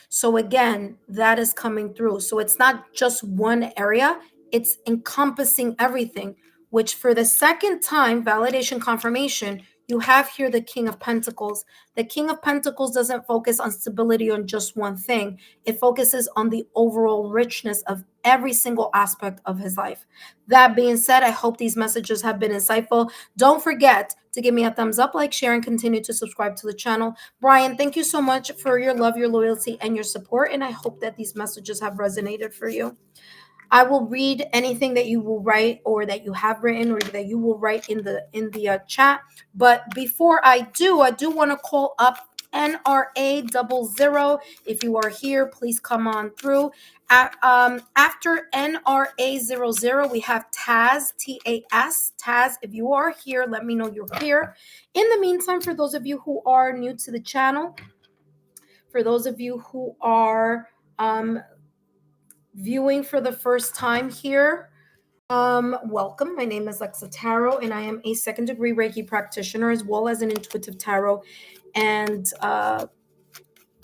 So again, that is coming through. So it's not just one area, it's encompassing everything, which for the second time, validation confirmation, you have here the King of Pentacles. The King of Pentacles doesn't focus on stability on just one thing. It focuses on the overall richness of every single aspect of his life. That being said, I hope these messages have been insightful. Don't forget to give me a thumbs up, like, share, and continue to subscribe to the channel. Brian, thank you so much for your love, your loyalty, and your support. And I hope that these messages have resonated for you. I will read anything that you will write or that you have written or that you will write in the chat. But before I do want to call up NRA00. If you are here, please come on through. After NRA00, we have Taz, T-A-S. Taz, if you are here, let me know you're here. In the meantime, for those of you who are new to the channel, for those of you who are viewing for the first time here, welcome. My name is Lexa Tarot, and I am a second-degree Reiki practitioner as well as an intuitive tarot and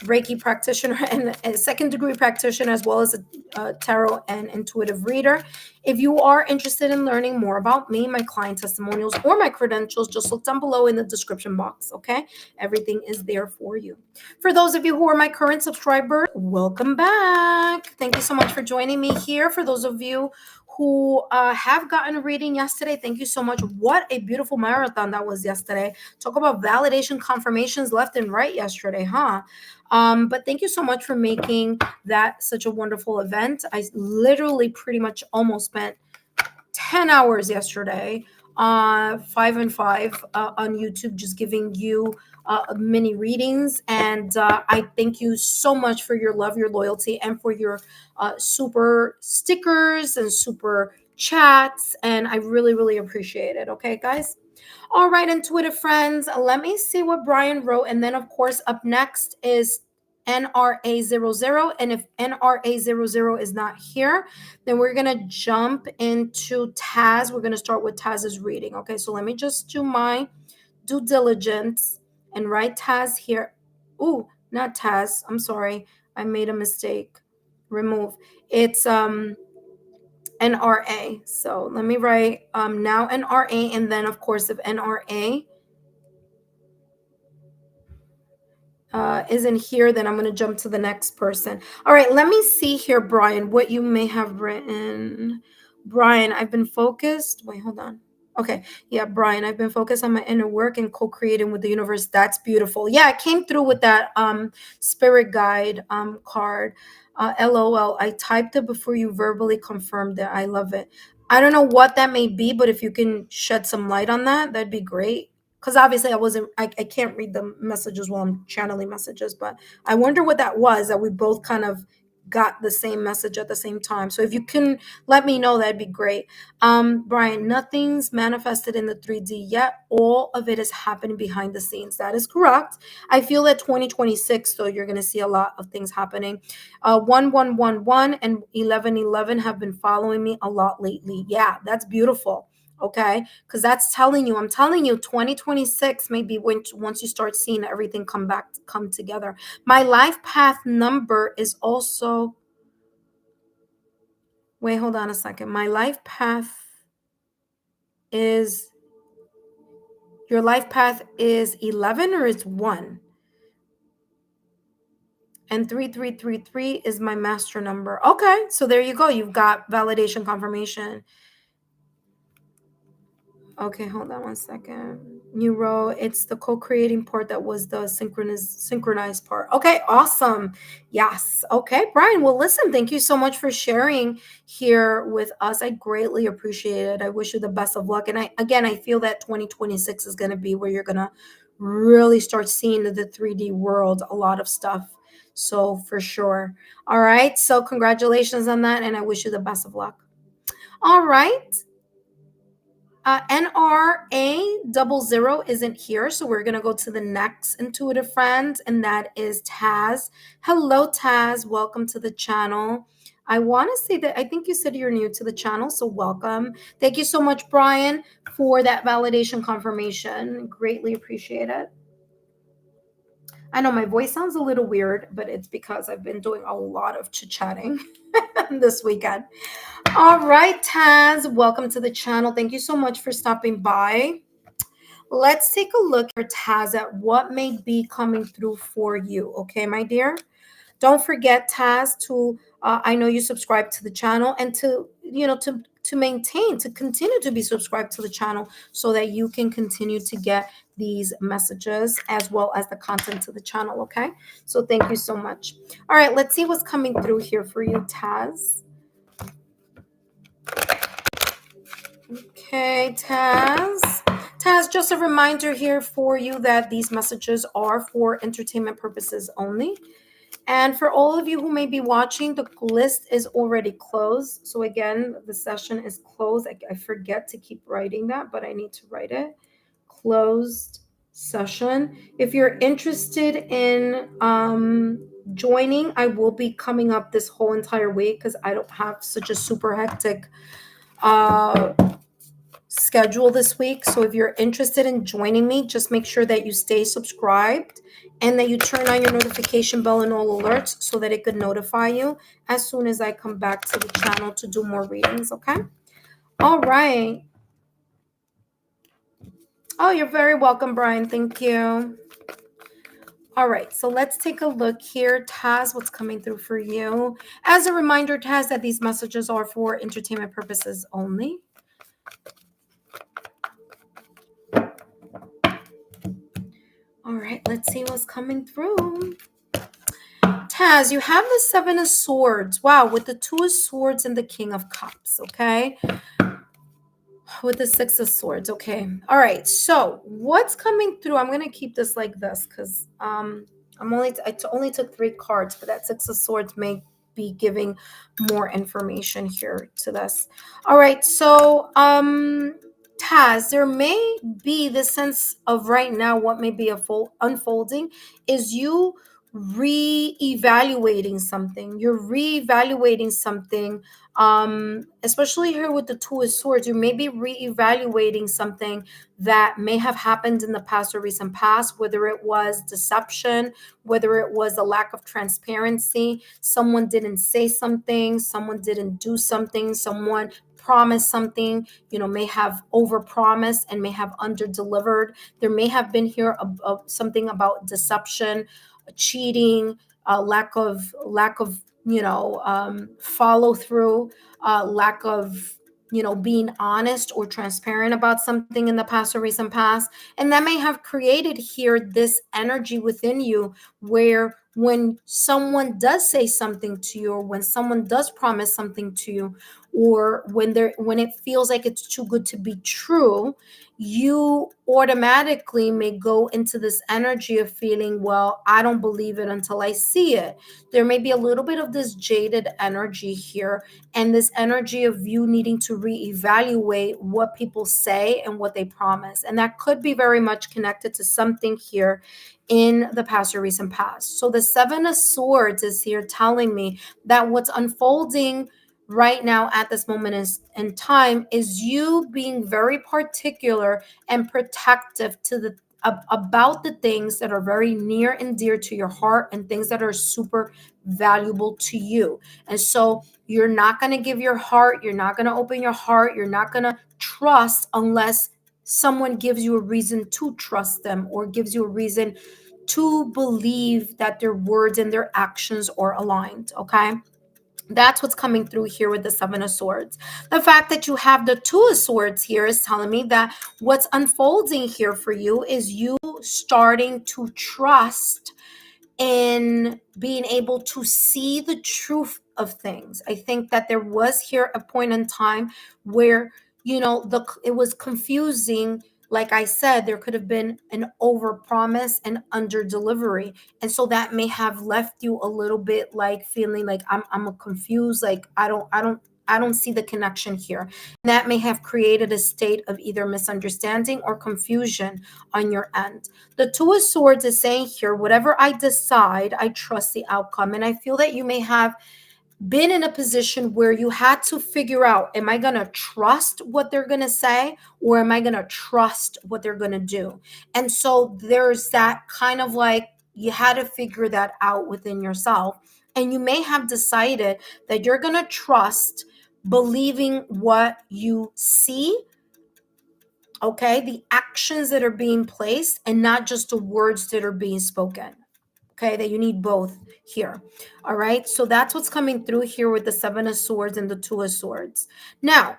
Reiki practitioner and a second degree practitioner, as well as a tarot and intuitive reader. If you are interested in learning more about me, my client testimonials, or my credentials, just look down below in the description box, okay? Everything is there for you. For those of you who are my current subscribers, welcome back. Thank you so much for joining me here. For those of you who have gotten a reading yesterday, thank you so much. What a beautiful marathon that was yesterday. Talk about validation confirmations left and right yesterday, huh? But thank you so much for making that such a wonderful event. I literally pretty much almost spent 10 hours yesterday, 5 and 5 on YouTube, just giving you mini readings. And I thank you so much for your love, your loyalty, and for your super stickers and super chats. And I really, really appreciate it. Okay, guys? All right, intuitive friends, let me see what Brian wrote. And then, of course, up next is NRA00. And if NRA00 is not here, then we're going to jump into Taz. We're going to start with Taz's reading. Okay, so let me just do my due diligence and write Taz here. Ooh, not Taz. I'm sorry. I made a mistake. Remove. It's NRA. So let me write now NRA, and then of course if NRA isn't here, then I'm going to jump to the next person. All right, let me see here, Brian, what you may have written. Brian, I've been focused. Wait, hold on. Okay, yeah, Brian, I've been focused on my inner work and co-creating with the universe. That's beautiful. Yeah, it came through with that spirit guide card. LOL, I typed it before you verbally confirmed it. I love it. I don't know what that may be, but if you can shed some light on that, that'd be great. Because obviously I can't read the messages while I'm channeling messages, but I wonder what that was, that we both kind of got the same message at the same time. So if you can let me know, that'd be great. Brian, nothing's manifested in the 3D yet. All of it is happening behind the scenes. That is correct. I feel that 2026, though, you're going to see a lot of things happening. 1111 and 1111 have been following me a lot lately. Yeah, that's beautiful. Okay, because that's telling you, I'm telling you, 2026 may be when once you start seeing everything come together. My life path number is also, wait, hold on a second. My life path is, your life path is 11 or is 1? And 3333 is my master number. Okay, so there you go. You've got validation confirmation. Okay, hold on one second. New row. It's the co-creating part that was the synchronized part. Okay, awesome. Yes. Okay, Brian. Well, listen, thank you so much for sharing here with us. I greatly appreciate it. I wish you the best of luck. And I feel that 2026 is going to be where you're going to really start seeing the 3D world, a lot of stuff. So for sure. All right. So congratulations on that. And I wish you the best of luck. All right. NRA00 isn't here, so we're going to go to the next intuitive friend, and that is Taz. Hello, Taz. Welcome to the channel. I want to say that I think you said you're new to the channel, so welcome. Thank you so much, Brian, for that validation confirmation. Greatly appreciate it. I know my voice sounds a little weird, but it's because I've been doing a lot of chit-chatting this weekend. All right, Taz, welcome to the channel. Thank you so much for stopping by. Let's take a look here, Taz, at what may be coming through for you. Okay, my dear? Don't forget, Taz, to I know you subscribe to the channel, and to continue to be subscribed to the channel so that you can continue to get these messages as well as the content to the channel. Okay, so thank you so much. All right, let's see what's coming through here for you, Taz. Okay, Taz. Taz, just a reminder here for you that these messages are for entertainment purposes only. And for all of you who may be watching, the list is already closed. So again, the session is closed. I forget to keep writing that, but I need to write it. Closed session. If you're interested in joining, I will be coming up this whole entire week because I don't have such a super hectic schedule this week. So if you're interested in joining me, just make sure that you stay subscribed and that you turn on your notification bell and all alerts so that it could notify you as soon as I come back to the channel to do more readings, okay? All right. Oh, you're very welcome, Brian. Thank you. All right, so let's take a look here. Taz, what's coming through for you? As a reminder, Taz, that these messages are for entertainment purposes only. All right, let's see what's coming through. Taz, you have the Seven of Swords. Wow, with the Two of Swords and the King of Cups, okay? With the Six of Swords, okay. All right, so what's coming through? I'm going to keep this like this because I only took 3 cards, but that Six of Swords may be giving more information here to this. All right, so Taz, there may be this sense of right now what may be unfolding is you re-evaluating something. You're re-evaluating something, especially here with the Two of Swords. You may be re-evaluating something that may have happened in the past or recent past, whether it was deception, whether it was a lack of transparency, someone didn't say something, someone didn't do something, someone promised something, may have overpromised and may have underdelivered. There may have been here something about deception, cheating, lack of follow through, lack of being honest or transparent about something in the past or recent past. And that may have created here this energy within you where when someone does say something to you, or when someone does promise something to you, or when it feels like it's too good to be true, you automatically may go into this energy of feeling, well, I don't believe it until I see it. There may be a little bit of this jaded energy here, and this energy of you needing to reevaluate what people say and what they promise. And that could be very much connected to something here in the past or recent past. So the Seven of Swords is here telling me that what's unfolding right now at this moment in time is you being very particular and protective to the about the things that are very near and dear to your heart and things that are super valuable to you. And so you're not going to give your heart, you're not going to open your heart, you're not going to trust unless someone gives you a reason to trust them or gives you a reason to believe that their words and their actions are aligned, okay? That's what's coming through here with the Seven of Swords. The fact that you have the Two of Swords here is telling me that what's unfolding here for you is you starting to trust in being able to see the truth of things. I think that there was here a point in time where, it was confusing. Like I said, there could have been an overpromise and under delivery. And so that may have left you a little bit like feeling like I'm confused, like I don't see the connection here. And that may have created a state of either misunderstanding or confusion on your end. The Two of Swords is saying here, whatever I decide, I trust the outcome. And I feel that you may have been in a position where you had to figure out, am I going to trust what they're going to say, or am I going to trust what they're going to do? And so there's that kind of like, you had to figure that out within yourself. And you may have decided that you're going to trust believing what you see, okay, the actions that are being placed and not just the words that are being spoken. Okay, that you need both here. All right, so that's what's coming through here with the Seven of Swords and the Two of Swords. Now,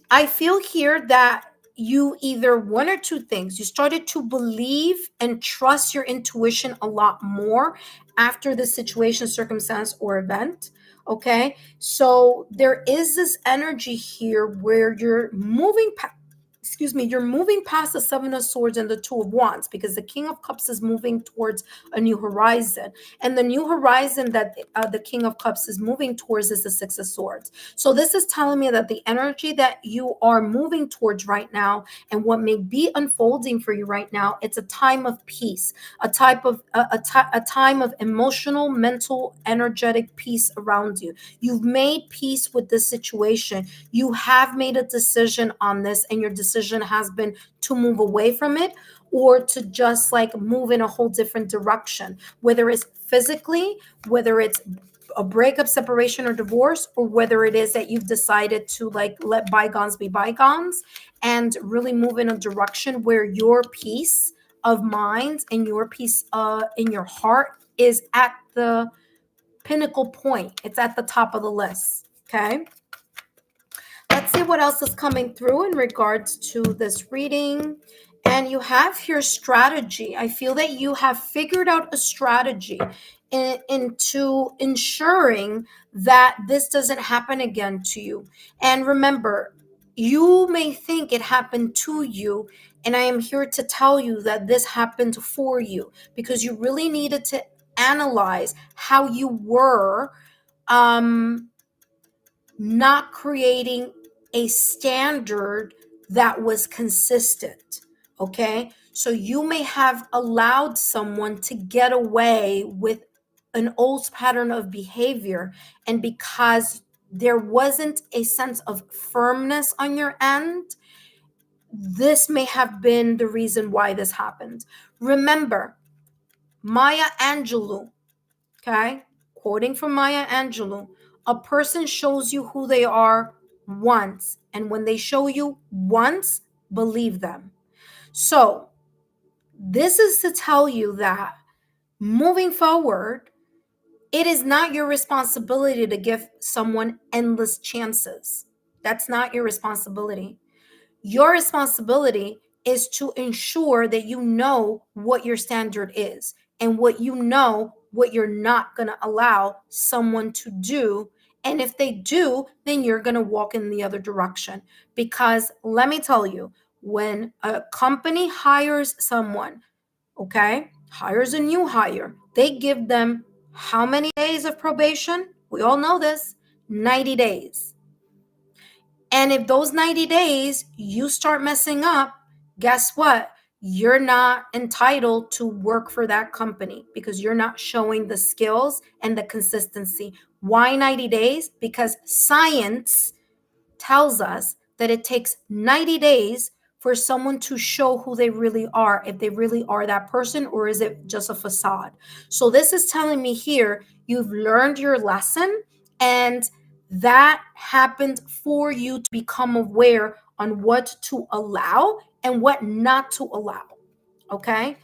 I feel here that you either one or two things. You started to believe and trust your intuition a lot more after the situation, circumstance, or event. Okay, so there is this energy here where you're moving excuse me, you're moving past the Seven of Swords and the Two of Wands, because the King of Cups is moving towards a new horizon. And the new horizon that the King of Cups is moving towards is the Six of Swords. So this is telling me that the energy that you are moving towards right now, and what may be unfolding for you right now, it's a time of peace, a time of emotional, mental, energetic peace around you. You've made peace with this situation. You have made a decision on this, and your decision has been to move away from it, or to just like move in a whole different direction, whether it's physically, whether it's a breakup, separation, or divorce, or whether it is that you've decided to like let bygones be bygones and really move in a direction where your peace of mind and your peace in your heart is at the pinnacle point. It's at the top of the list. Okay. Let's see what else is coming through in regards to this reading. And you have here strategy. I feel that you have figured out a strategy into ensuring that this doesn't happen again to you. And remember, you may think it happened to you, and I am here to tell you that this happened for you, because you really needed to analyze how you were not creating a standard that was consistent. Okay. So you may have allowed someone to get away with an old pattern of behavior. And because there wasn't a sense of firmness on your end, this may have been the reason why this happened. Remember, Maya Angelou, okay, quoting from Maya Angelou, a person shows you who they are once, and when they show you once, believe them. So this is to tell you that moving forward, it is not your responsibility to give someone endless chances. That's not your responsibility. Your responsibility is to ensure that you know what your standard is, and what you know what you're not going to allow someone to do. And if they do, then you're going to walk in the other direction. Because let me tell you, when a company hires someone, okay, hires a new hire, they give them how many days of probation? We all know this, 90 days. And if those 90 days you start messing up, guess what? You're not entitled to work for that company, because you're not showing the skills and the consistency. Why 90 days? Because science tells us that it takes 90 days for someone to show who they really are, if they really are that person, or is it just a facade. So this is telling me here, you've learned your lesson, and that happened for you to become aware on what to allow and what not to allow. Okay.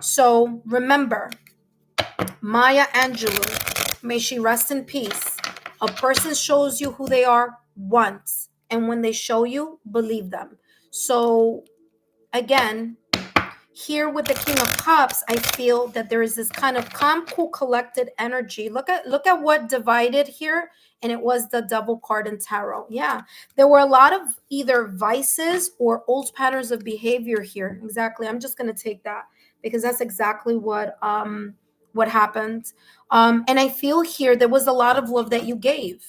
So remember, Maya Angelou, may she rest in peace. A person shows you who they are once, and when they show you, believe them. So again, here with the King of Cups, I feel that there is this kind of calm, cool, collected energy. Look at what divided here, and it was the Devil card in tarot. Yeah, there were a lot of either vices or old patterns of behavior here. Exactly. I'm just gonna take that, because that's exactly what happened. And I feel here there was a lot of love that you gave.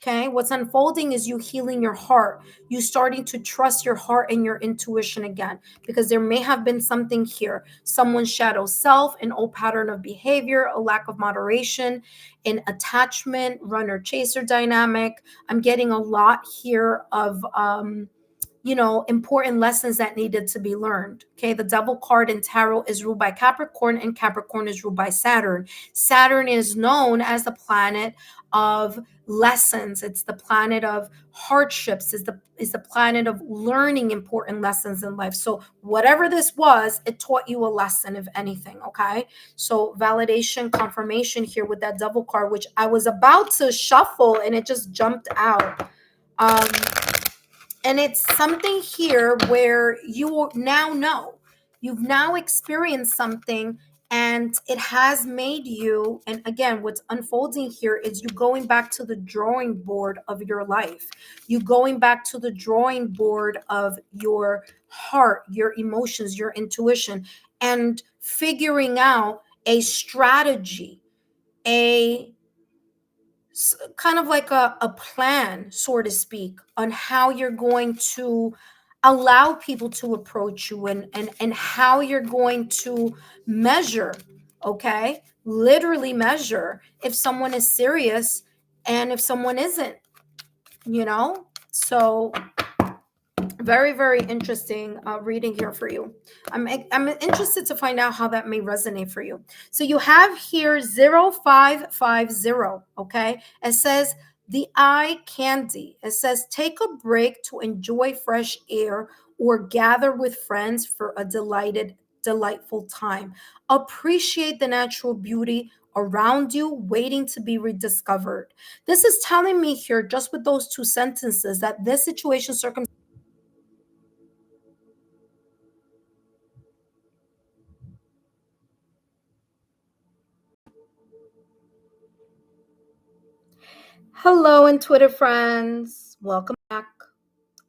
Okay, what's unfolding is you healing your heart, you starting to trust your heart and your intuition again, because there may have been something here, someone's shadow self, an old pattern of behavior, a lack of moderation, an attachment, runner chaser dynamic. I'm getting a lot here of important lessons that needed to be learned. Okay, the Devil card in tarot is ruled by Capricorn, and Capricorn is ruled by Saturn. Saturn is known as the planet of lessons. It's the planet of hardships, is the planet of learning important lessons in life. So whatever this was, it taught you a lesson, if anything. Okay, so validation, confirmation here with that Devil card, which I was about to shuffle and it just jumped out. And it's something here where you now know, you've now experienced something, And it has made you, and again, what's unfolding here is you going back to the drawing board of your life. You going back to the drawing board of your heart, your emotions, your intuition, and figuring out a strategy, a kind of like a plan, so to speak, on how you're going to allow people to approach you, and how you're going to measure, okay? Literally measure if someone is serious and if someone isn't, you know? So very, very interesting reading here for you. I'm interested to find out how that may resonate for you. So you have here 0550. Okay, it says the eye candy. It says take a break to enjoy fresh air or gather with friends for a delightful time. Appreciate the natural beauty around you waiting to be rediscovered. This is telling me here, just with those two sentences, that this situation circumstance. Hello, and Twitter friends. Welcome back.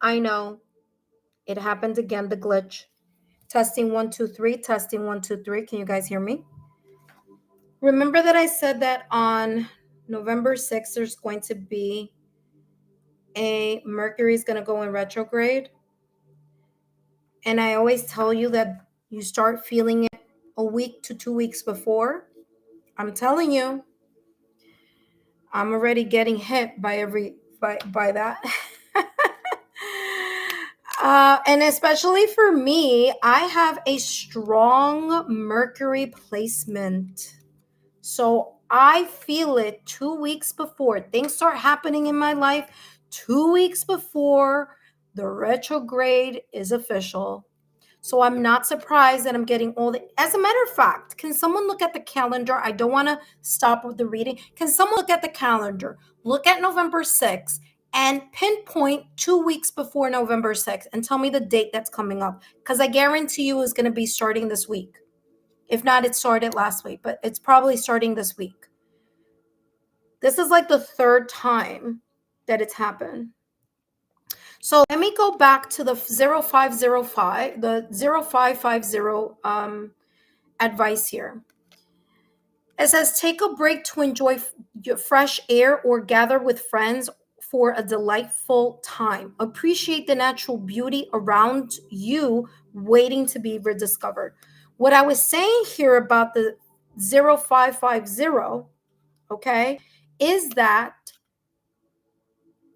I know it happened again, the glitch. Testing 1 2 3, testing 1 2 3. Can you guys hear me? Remember that I said that on November 6th, there's going to be a Mercury is going to go in retrograde. And I always tell you that you start feeling it a week to 2 weeks before. I'm telling you, I'm already getting hit by that. And especially for me, I have a strong Mercury placement. So I feel it 2 weeks before things start happening in my life, 2 weeks before the retrograde is official. So I'm not surprised that I'm getting all the. As a matter of fact, can someone look at the calendar? I don't want to stop with the reading. Can someone look at the calendar? Look at November 6th and pinpoint 2 weeks before November 6th and tell me the date that's coming up. Because I guarantee you it's going to be starting this week. If not, it started last week, but it's probably starting this week. This is like the third time that it's happened. So let me go back to the 0505, the 0550 advice here. It says take a break to enjoy fresh air or gather with friends for a delightful time. Appreciate the natural beauty around you waiting to be rediscovered. What I was saying here about the 0550, okay, is that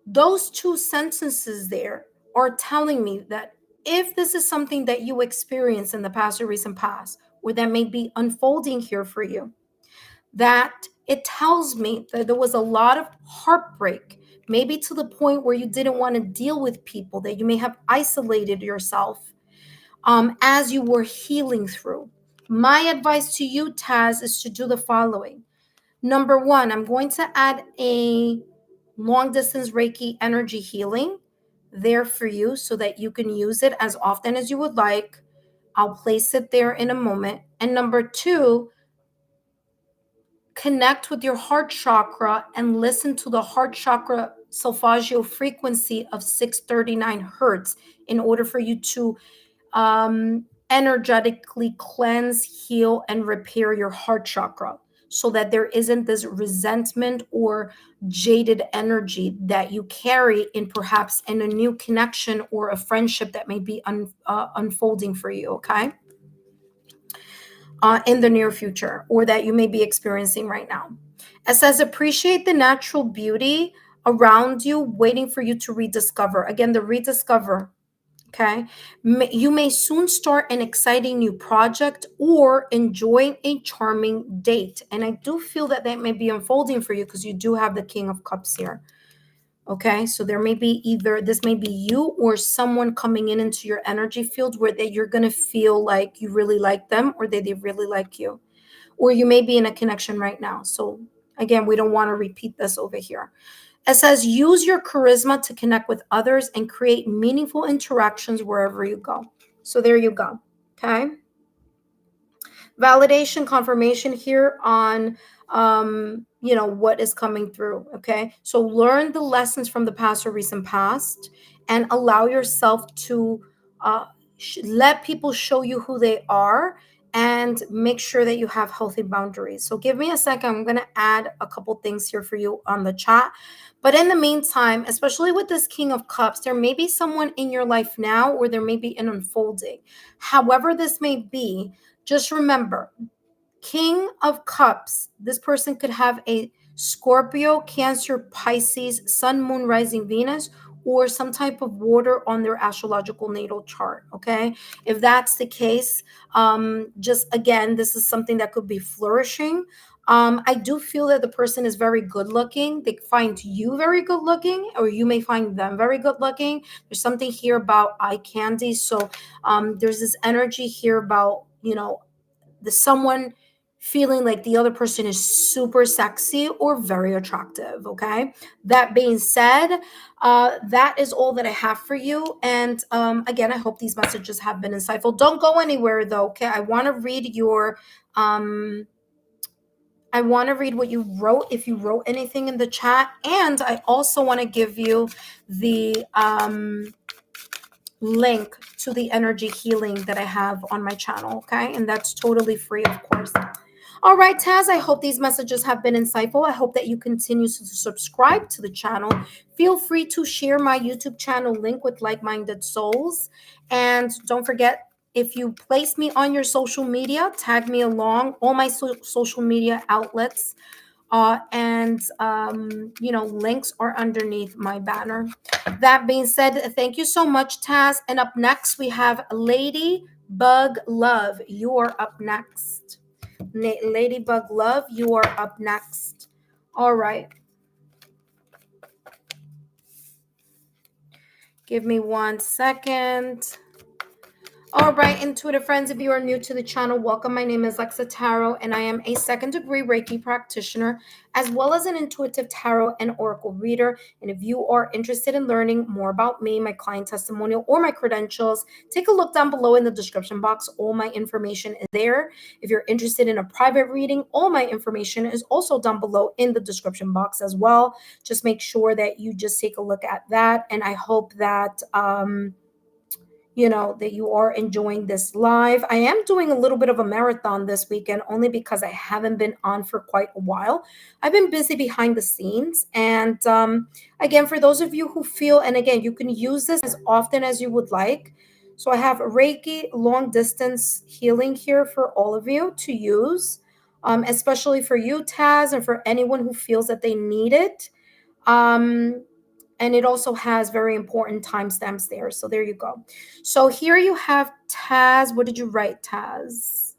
those two sentences there are telling me that if this is something that you experience in the past or recent past, or that may be unfolding here for you, that it tells me that there was a lot of heartbreak, maybe to the point where you didn't want to deal with people, that you may have isolated yourself as you were healing through. My advice to you, Taz, is to do the following. Number one, I'm going to add a long distance Reiki energy healing there for you so that you can use it as often as you would like. I'll place it there in a moment. And number two, connect with your heart chakra and listen to the heart chakra solfeggio frequency of 639 hertz in order for you to energetically cleanse, heal, and repair your heart chakra so that there isn't this resentment or jaded energy that you carry in perhaps in a new connection or a friendship that may be unfolding for you, okay? In the near future or that you may be experiencing right now. It says appreciate the natural beauty around you waiting for you to rediscover. Again, the rediscover. Okay. You may soon start an exciting new project or enjoying a charming date. And I do feel that that may be unfolding for you because you do have the King of Cups here. Okay. So there may be either this may be you or someone coming into your energy field where that you're going to feel like you really like them or they really like you. Or you may be in a connection right now. So again, we don't want to repeat this over here. It says use your charisma to connect with others and create meaningful interactions wherever you go. So there you go. Okay. validation, confirmation here on what is coming through. Okay, so learn the lessons from the past or recent past, and allow yourself to uh, let people show you who they are, and make sure that you have healthy boundaries. So give me a second. I'm going to add a couple things here for you on the chat. But in the meantime, especially with this King of Cups, there may be someone in your life now, or there may be an unfolding. However this may be, just remember, King of Cups, this person could have a Scorpio, Cancer, Pisces, Sun, Moon, Rising, Venus, or some type of water on their astrological natal chart. Okay. If that's the case, just again, this is something that could be flourishing. I do feel that the person is very good looking. They find you very good looking, or you may find them very good looking. There's something here about eye candy. So there's this energy here about, the someone feeling like the other person is super sexy or very attractive. Okay, that being said, that is all that I have for you. And again, I hope these messages have been insightful. Don't go anywhere though. Okay, I want to read your I want to read what you wrote, if you wrote anything in the chat. And I also want to give you the link to the energy healing that I have on my channel. Okay, and that's totally free, of course. All right, Taz, I hope these messages have been insightful. I hope that you continue to subscribe to the channel. Feel free to share my YouTube channel link with like-minded souls. And don't forget, if you place me on your social media, tag me along. All my social media outlets and links are underneath my banner. That being said, thank you so much, Taz. And up next, we have Ladybug Love. You are up next. Ladybug Love, you are up next. All right. Give me 1 second. All right, intuitive friends, if you are new to the channel, welcome. My name is Lexa Tarot, and I am a second-degree Reiki practitioner, as well as an intuitive tarot and oracle reader. And if you are interested in learning more about me, my client testimonial, or my credentials, take a look down below in the description box. All my information is there. If you're interested in a private reading, all my information is also down below in the description box as well. Just make sure that you just take a look at that. And I hope that that you are enjoying this live. I am doing a little bit of a marathon this weekend, only because I haven't been on for quite a while. I've been busy behind the scenes. And again, for those of you who feel, and again, you can use this as often as you would like. So I have Reiki long distance healing here for all of you to use, especially for you, Taz, and for anyone who feels that they need it. And it also has very important timestamps there. So there you go. So here you have Taz. What did you write, Taz?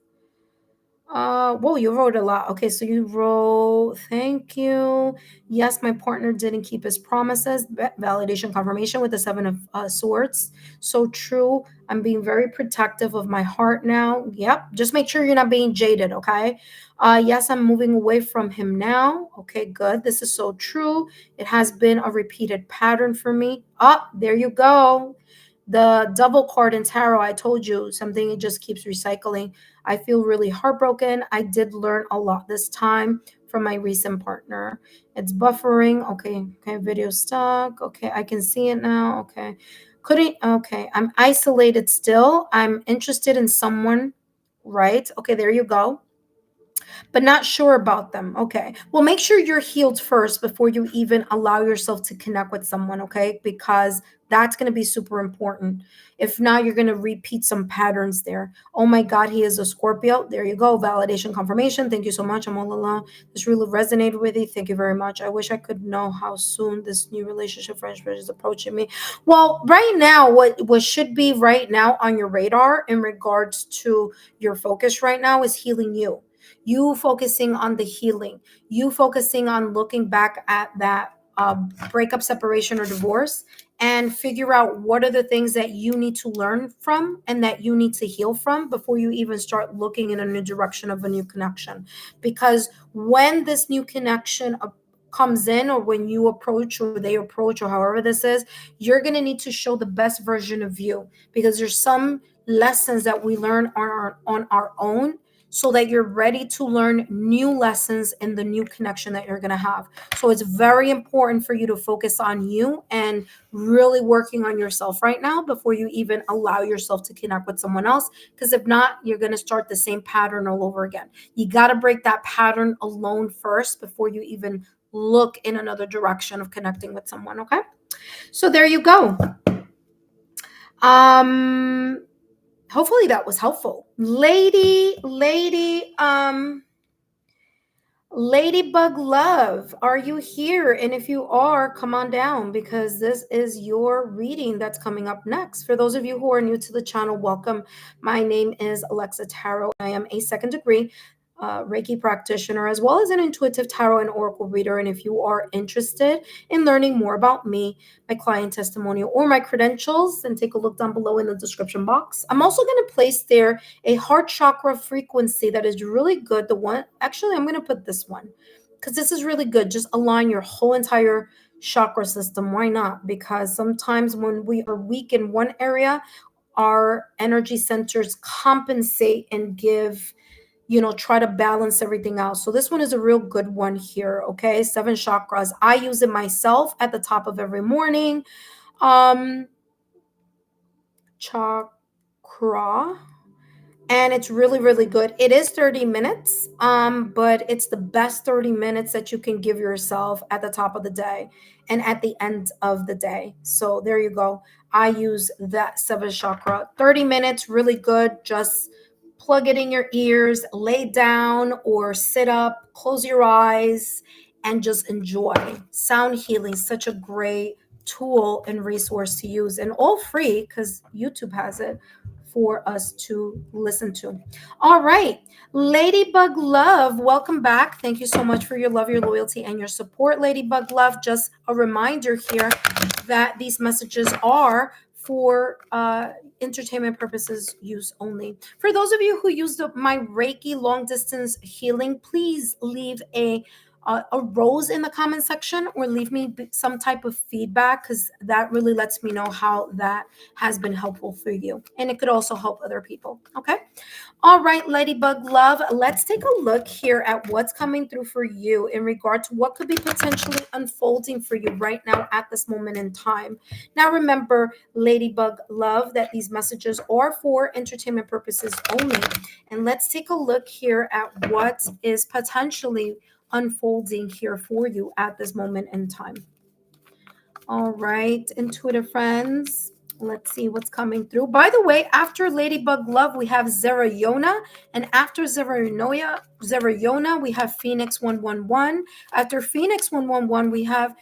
Whoa, you wrote a lot. Okay, so you wrote, thank you. Yes, my partner didn't keep his promises. Validation confirmation with the Seven of Swords. So true. I'm being very protective of my heart now. Yep. Just make sure you're not being jaded, okay? Yes, I'm moving away from him now. Okay, good. This is so true. It has been a repeated pattern for me. There you go. The double card in tarot, I told you something, it just keeps recycling. I feel really heartbroken. I did learn a lot this time from my recent partner. It's buffering. Okay, video stuck. Okay, I can see it now. Okay. Okay, I'm isolated still. I'm interested in someone, right? Okay, there you go. But not sure about them. Okay. Well, make sure you're healed first before you even allow yourself to connect with someone, okay? Because that's going to be super important. If not, you're going to repeat some patterns there. Oh my God, he is a Scorpio. There you go. Validation confirmation. Thank you so much. I'm all alone. This really resonated with you. Thank you very much. I wish I could know how soon this new relationship friendship is approaching me. Well, right now, what should be right now on your radar in regards to your focus right now is healing you. You focusing on the healing, you focusing on looking back at that breakup, separation, or divorce, and figure out what are the things that you need to learn from and that you need to heal from before you even start looking in a new direction of a new connection. Because when this new connection comes in, or when you approach or they approach, or however this is, you're going to need to show the best version of you, because there's some lessons that we learn on our own. so that you're ready to learn new lessons in the new connection that you're going to have. So it's very important for you to focus on you and really working on yourself right now before you even allow yourself to connect with someone else. Because if not, you're going to start the same pattern all over again. You got to break that pattern alone first before you even look in another direction of connecting with someone. Okay. So there you go. Hopefully that was helpful. Ladybug Love, are you here? And if you are, come on down because this is your reading that's coming up next. For those of you who are new to the channel, welcome. My name is Lexa Tarot. I am a second degree Reiki practitioner, as well as an intuitive tarot and oracle reader. And if you are interested in learning more about me, my client testimonial, or my credentials, then take a look down below in the description box. I'm also going to place there a heart chakra frequency that is really good. The one, actually, I'm going to put this one because this is really good. Just align your whole entire chakra system. Why not? Because sometimes when we are weak in one area, our energy centers compensate and give, try to balance everything out. So this one is a real good one here. Okay. 7 chakras. I use it myself at the top of every morning. Chakra. And it's really, really good. It is 30 minutes, but it's the best 30 minutes that you can give yourself at the top of the day and at the end of the day. So there you go. I use that 7 chakra. 30 minutes, really good. Just plug it in your ears, lay down or sit up, close your eyes, and just enjoy. Sound healing, such a great tool and resource to use, and all free because YouTube has it for us to listen to. All right, Ladybug Love, welcome back. Thank you so much for your love, your loyalty, and your support, Ladybug Love. Just a reminder here that these messages are for entertainment purposes use only. For those of you who used my Reiki long distance healing, please leave a rose in the comment section or leave me some type of feedback, because that really lets me know how that has been helpful for you, and it could also help other people. Okay. All right, Ladybug Love, let's take a look here at what's coming through for you in regard to what could be potentially unfolding for you right now at this moment in time. Now, remember, Ladybug Love, that these messages are for entertainment purposes only. And let's take a look here at what is potentially unfolding here for you at this moment in time. All right, intuitive friends, let's see what's coming through. By the way, after Ladybug Love, we have Zerayona, and after Zerayona, we have Phoenix 111. After Phoenix 111, we have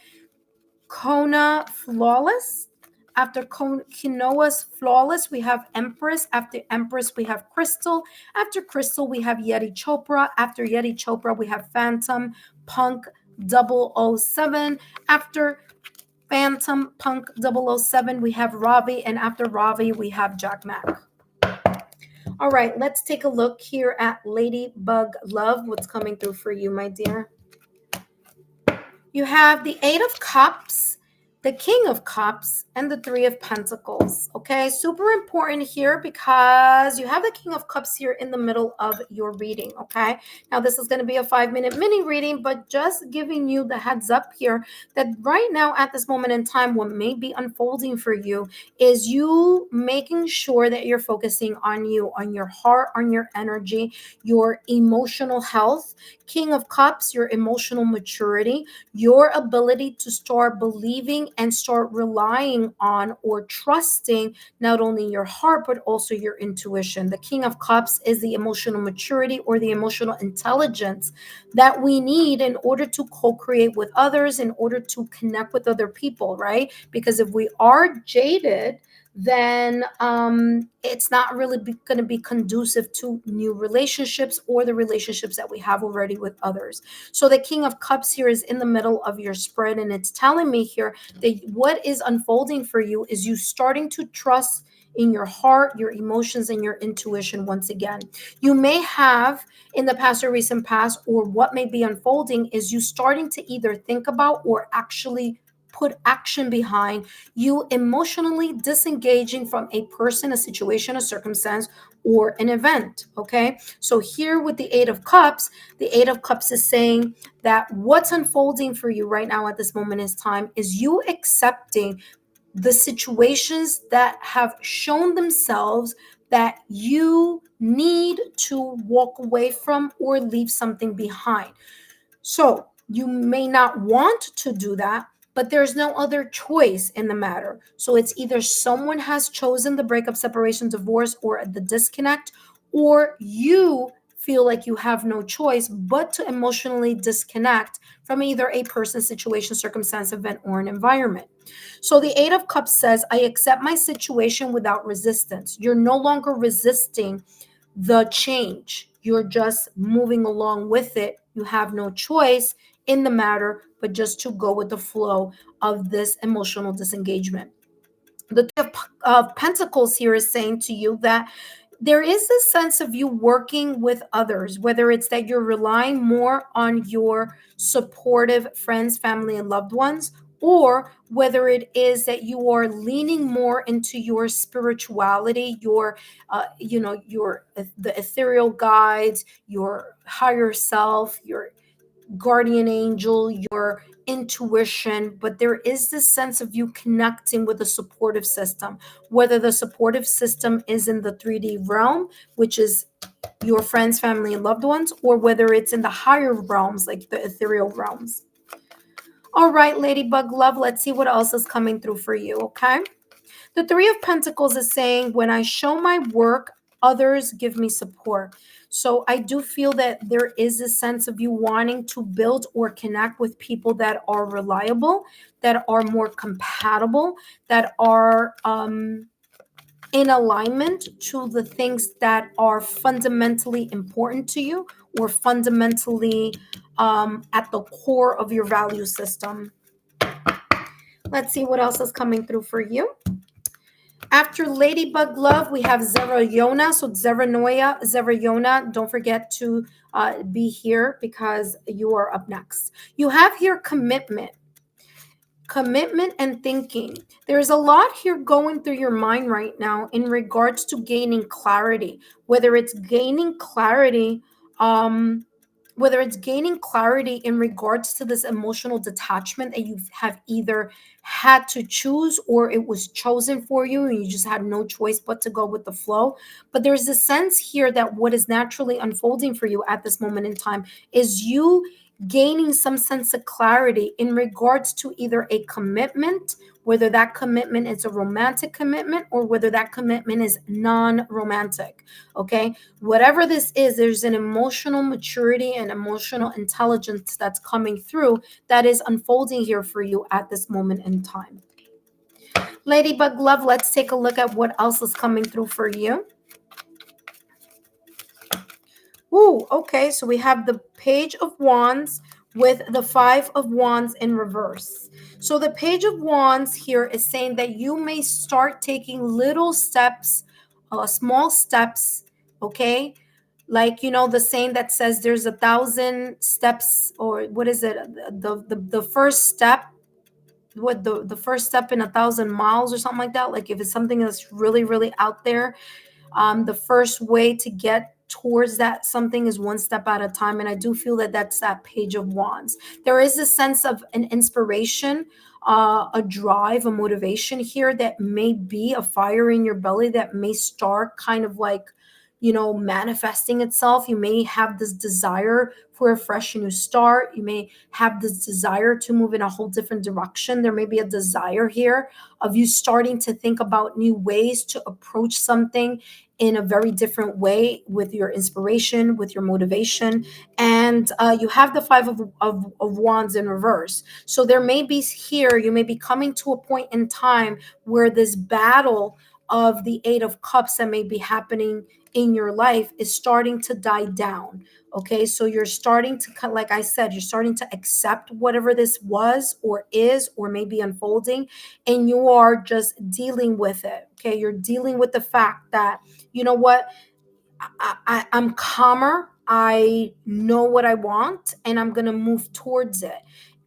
Kona Flawless. After Kinoa's Flawless, we have Empress. After Empress, we have Crystal. After Crystal, we have Yeti Chopra. After Yeti Chopra, we have Phantom Punk 007. After Phantom Punk 007, we have Ravi. And after Ravi, we have Jack Mack. All right, let's take a look here at Ladybug Love. What's coming through for you, my dear? You have the 8 of Cups, the King of Cups, and the 3 of Pentacles. Okay, super important here because you have the King of Cups here in the middle of your reading. Okay, now this is going to be a 5-minute mini reading, but just giving you the heads up here that right now at this moment in time, what may be unfolding for you is you making sure that you're focusing on you, on your heart, on your energy, your emotional health. King of Cups, your emotional maturity, your ability to start believing and start relying on or trusting not only your heart, but also your intuition. The King of Cups is the emotional maturity or the emotional intelligence that we need in order to co-create with others, in order to connect with other people, right? Because if we are jaded, then it's not really going to be conducive to new relationships or the relationships that we have already with others. So the King of Cups here is in the middle of your spread, and it's telling me here that what is unfolding for you is you starting to trust in your heart, your emotions, and your intuition once again. You may have in the past or recent past, or what may be unfolding is you starting to either think about or actually put action behind, you emotionally disengaging from a person, a situation, a circumstance, or an event. Okay, so here with the Eight of Cups, the Eight of Cups is saying that what's unfolding for you right now at this moment in time is you accepting the situations that have shown themselves that you need to walk away from or leave something behind. So you may not want to do that, but there's no other choice in the matter. So it's either someone has chosen the breakup, separation, divorce, or the disconnect, or you feel like you have no choice but to emotionally disconnect from either a person, situation, circumstance, event, or an environment. So the Eight of Cups says, I accept my situation without resistance. You're no longer resisting the change. You're just moving along with it. You have no choice in the matter, but just to go with the flow of this emotional disengagement. The Three of Pentacles here is saying to you that there is a sense of you working with others, whether it's that you're relying more on your supportive friends, family, and loved ones, or whether it is that you are leaning more into your spirituality, your, your the ethereal guides, your higher self, your guardian angel, your intuition, but there is this sense of you connecting with a supportive system, whether the supportive system is in the 3D realm, which is your friends, family, and loved ones, or whether it's in the higher realms, like the ethereal realms. All right, Ladybug Love, let's see what else is coming through for you, okay? The Three of Pentacles is saying, when I show my work, others give me support. So I do feel that there is a sense of you wanting to build or connect with people that are reliable, that are more compatible, that are in alignment to the things that are fundamentally important to you or fundamentally at the core of your value system. Let's see what else is coming through for you. After Ladybug Love, we have Zerayona. So Zerayona, don't forget to be here because you are up next. You have here commitment and thinking. There's a lot here going through your mind right now in regards to gaining clarity, whether it's gaining clarity um whether it's gaining clarity in regards to this emotional detachment that you have either had to choose or it was chosen for you and you just had no choice but to go with the flow. But there's a sense here that what is naturally unfolding for you at this moment in time is you gaining some sense of clarity in regards to either a commitment, whether that commitment is a romantic commitment or whether that commitment is non-romantic. Okay, whatever this is, there's an emotional maturity and emotional intelligence that's coming through that is unfolding here for you at this moment in time. Ladybug Love, let's take a look at what else is coming through for you. Ooh, okay, so we have the Page of Wands with the Five of Wands in reverse. So the Page of Wands here is saying that you may start taking little steps, small steps, okay? Like, you know, the saying that says there's 1,000 steps, or what is it? The first step, what the first step in 1,000 miles or something like that. Like if it's something that's really, really out there, the first way to get towards that something is one step at a time. And I do feel that that's that Page of Wands. There is a sense of an inspiration, a drive, a motivation here that may be a fire in your belly that may start kind of like, you know, manifesting itself. You may have this desire for a fresh new start. You may have this desire to move in a whole different direction. There may be a desire here of you starting to think about new ways to approach something in a very different way with your inspiration, with your motivation. And you have the Five of Wands in reverse. So there may be here, you may be coming to a point in time where this battle of the Eight of Cups that may be happening in your life is starting to die down. Okay, so you're starting to, like I said, you're starting to accept whatever this was or is or may be unfolding, and you are just dealing with it. Okay, you're dealing with the fact that, you know what, I'm calmer. I know what I want, and I'm going to move towards it.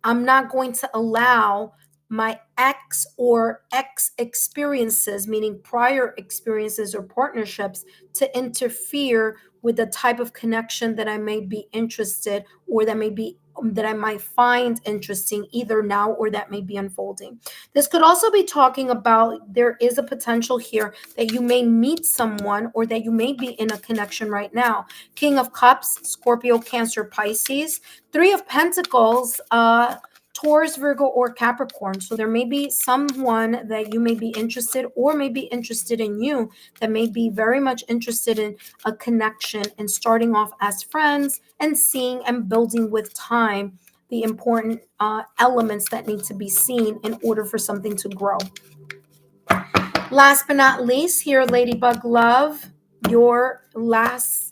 I'm not going to allow my ex or ex experiences, meaning prior experiences or partnerships, to interfere with the type of connection that I may be interested or that I might find interesting either now or that may be unfolding. This could also be talking about there is a potential here that you may meet someone or that you may be in a connection right now. King of Cups, Scorpio, Cancer, Pisces. Three of Pentacles, Taurus, Virgo, or Capricorn. So there may be someone that you may be interested or may be interested in you, that may be very much interested in a connection and starting off as friends and seeing and building with time the important elements that need to be seen in order for something to grow. Last but not least, here, Ladybug Love, your last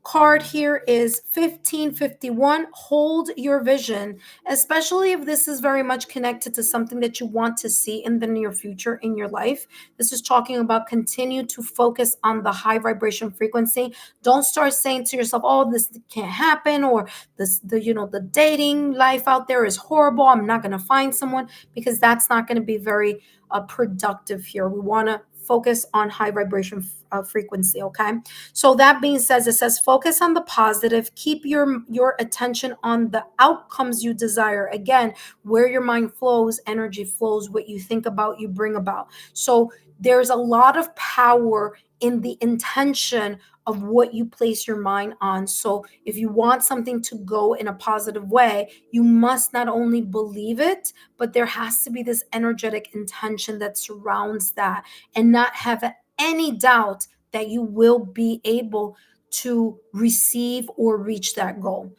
card here is 1551. Hold your vision, especially if this is very much connected to something that you want to see in the near future in your life. This is talking about continue to focus on the high vibration frequency. Don't start saying to yourself, oh, this can't happen, or the dating life out there is horrible, I'm not going to find someone, because that's not going to be very productive here. We want to focus on high vibration frequency. Okay, so that being said, it says focus on the positive, keep your attention on the outcomes you desire. Again, where your mind flows, energy flows. What you think about, you bring about. So there's a lot of power in the intention of what you place your mind on. So if you want something to go in a positive way, you must not only believe it, but there has to be this energetic intention that surrounds that, and not have any doubt that you will be able to receive or reach that goal.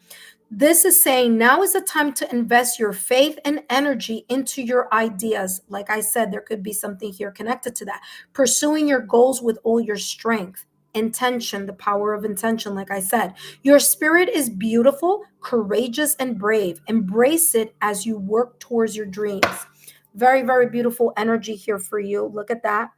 This is saying now is the time to invest your faith and energy into your ideas. Like I said, there could be something here connected to that. Pursuing your goals with all your strength. Intention, the power of intention, like I said. Your spirit is beautiful, courageous, and brave. Embrace it as you work towards your dreams. Very, very beautiful energy here for you. Look at that.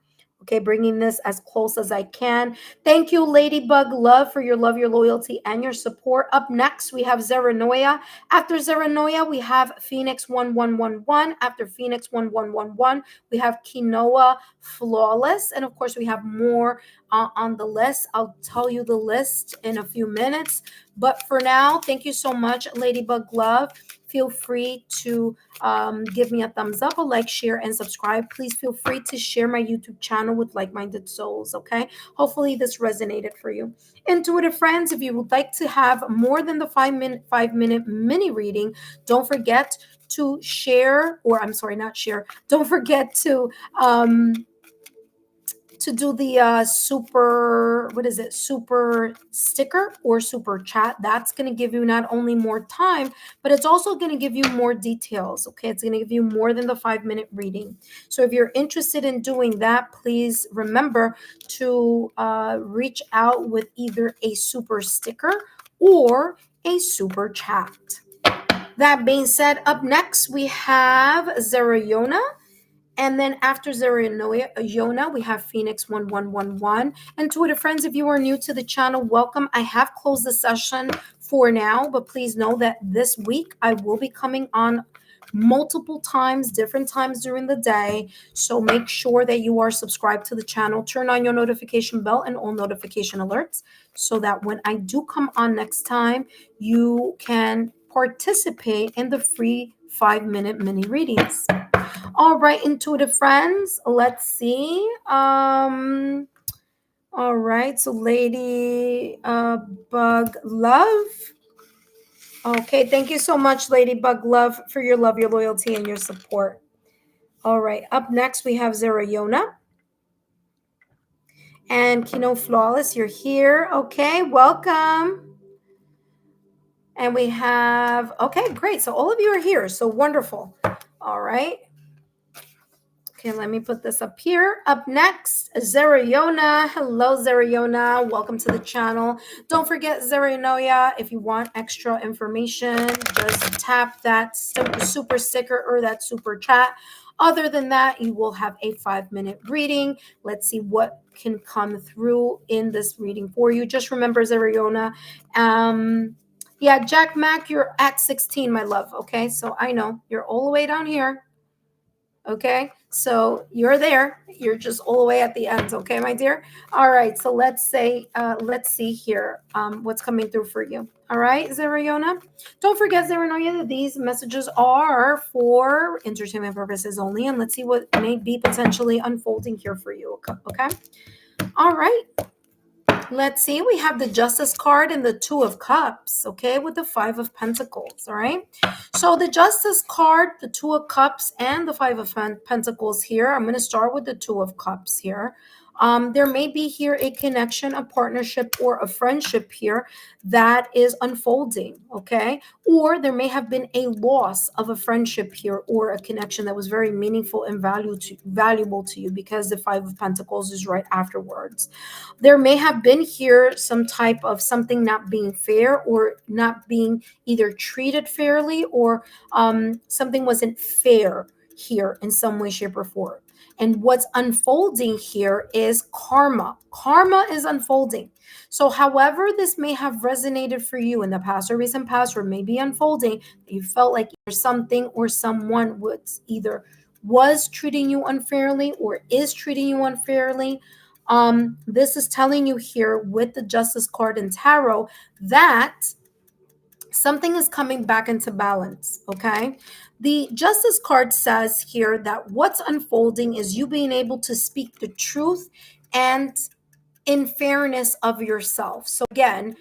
Okay, bringing this as close as I can. Thank you, Ladybug Love, for your love, your loyalty, and your support. Up next, we have Zeranoia. After Zeranoia, we have Phoenix 1111. After Phoenix 1111, we have Quinoa Flawless. And of course, we have more on the list. I'll tell you the list in a few minutes. But for now, thank you so much, Ladybug Love. Feel free to give me a thumbs up, a like, share, and subscribe. Please feel free to share my YouTube channel with like-minded souls, okay? Hopefully this resonated for you. Intuitive friends, if you would like to have more than the 5-minute mini reading, don't forget to share, or I'm sorry, not share. Don't forget to do the super sticker or super chat. That's going to give you not only more time, but it's also going to give you more details. Okay, it's going to give you more than the 5-minute reading. So if you're interested in doing that, please remember to reach out with either a super sticker or a super chat. That being said, up next we have Zerayona. And then after Zerayona, we have Phoenix 1111. Intuitive friends, if you are new to the channel, welcome. I have closed the session for now, but please know that this week I will be coming on multiple times, different times during the day. So make sure that you are subscribed to the channel. Turn on your notification bell and all notification alerts so that when I do come on next time, you can participate in the free 5-minute mini readings. All right, intuitive friends, let's see. All right, so Lady Bug Love. Okay, thank you so much, Ladybug Love, for your love, your loyalty, and your support. All right, up next we have Zerayona. And Kino Flawless, you're here. Okay, welcome. And we have, okay, great. So all of you are here. So wonderful. All right. Okay, let me put this up here. Up next, Zerayona. Hello, Zerayona. Welcome to the channel. Don't forget, Zerayona, if you want extra information, just tap that super sticker or that super chat. Other than that, you will have a 5-minute reading. Let's see what can come through in this reading for you. Just remember, Zerayona. Yeah, Jack Mack, you're at 16, my love. Okay, so I know you're all the way down here. Okay, so you're there. You're just all the way at the end. Okay, my dear. All right. So let's see here. What's coming through for you? All right, Zariona. Don't forget, Zaranoya, that these messages are for entertainment purposes only, and let's see what may be potentially unfolding here for you. Okay. All right. Let's see, we have the Justice card and the Two of Cups, okay, with the Five of Pentacles, all right? So the Justice card, the Two of Cups, and the Five of Pentacles here. I'm going to start with the Two of Cups here. There may be here a connection, a partnership, or a friendship here that is unfolding, okay? Or there may have been a loss of a friendship here or a connection that was very meaningful and valuable to you, because the Five of Pentacles is right afterwards. There may have been here some type of something not being fair or not being either treated fairly, or something wasn't fair here in some way, shape, or form. And what's unfolding here is karma. Karma is unfolding. So, however, this may have resonated for you in the past or recent past, or maybe unfolding, you felt like something or someone was treating you unfairly or is treating you unfairly. This is telling you here with the Justice card and Tarot that something is coming back into balance, okay? The Justice card says here that what's unfolding is you being able to speak the truth and in fairness of yourself. So again,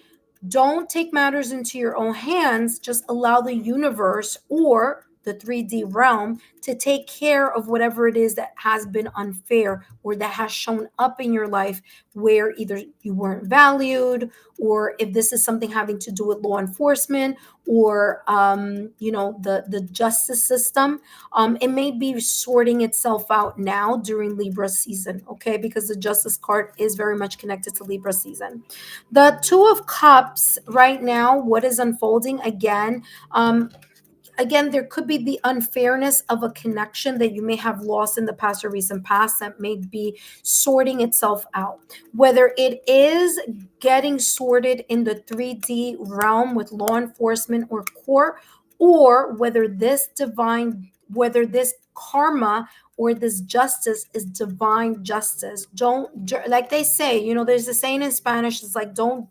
don't take matters into your own hands. Just allow the universe or the 3D realm to take care of whatever it is that has been unfair or that has shown up in your life, where either you weren't valued, or if this is something having to do with law enforcement or the justice system. It may be sorting itself out now during Libra season, okay, because the Justice card is very much connected to Libra season. The Two of Cups right now, what is unfolding again, there could be the unfairness of a connection that you may have lost in the past or recent past that may be sorting itself out. Whether it is getting sorted in the 3D realm with law enforcement or court, or whether this karma or this justice is divine justice. Don't, like they say, there's a saying in Spanish, it's like, don't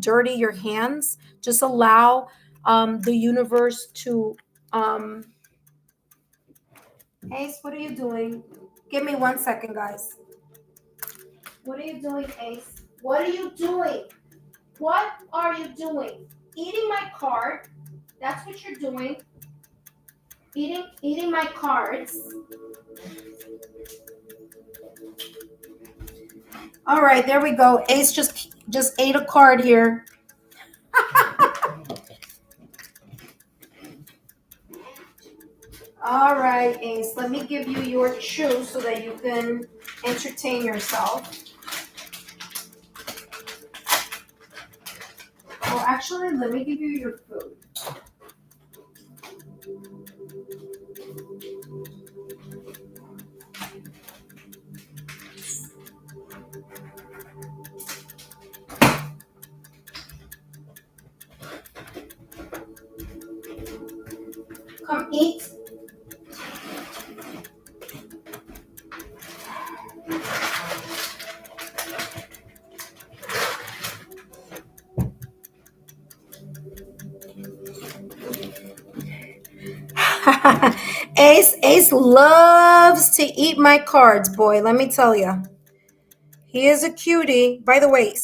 dirty your hands. Just allow the universe to Ace, what are you doing? Give me 1 second, guys. What are you doing, Ace? What are you doing? What are you doing? Eating my card. That's what you're doing. Eating my cards. All right, there we go. Ace just ate a card here. All right, Ace, let me give you your chew so that you can entertain yourself. Well, actually, let me give you your food. Come eat. Ace loves to eat my cards, boy. Let me tell you, he is a cutie. By the way,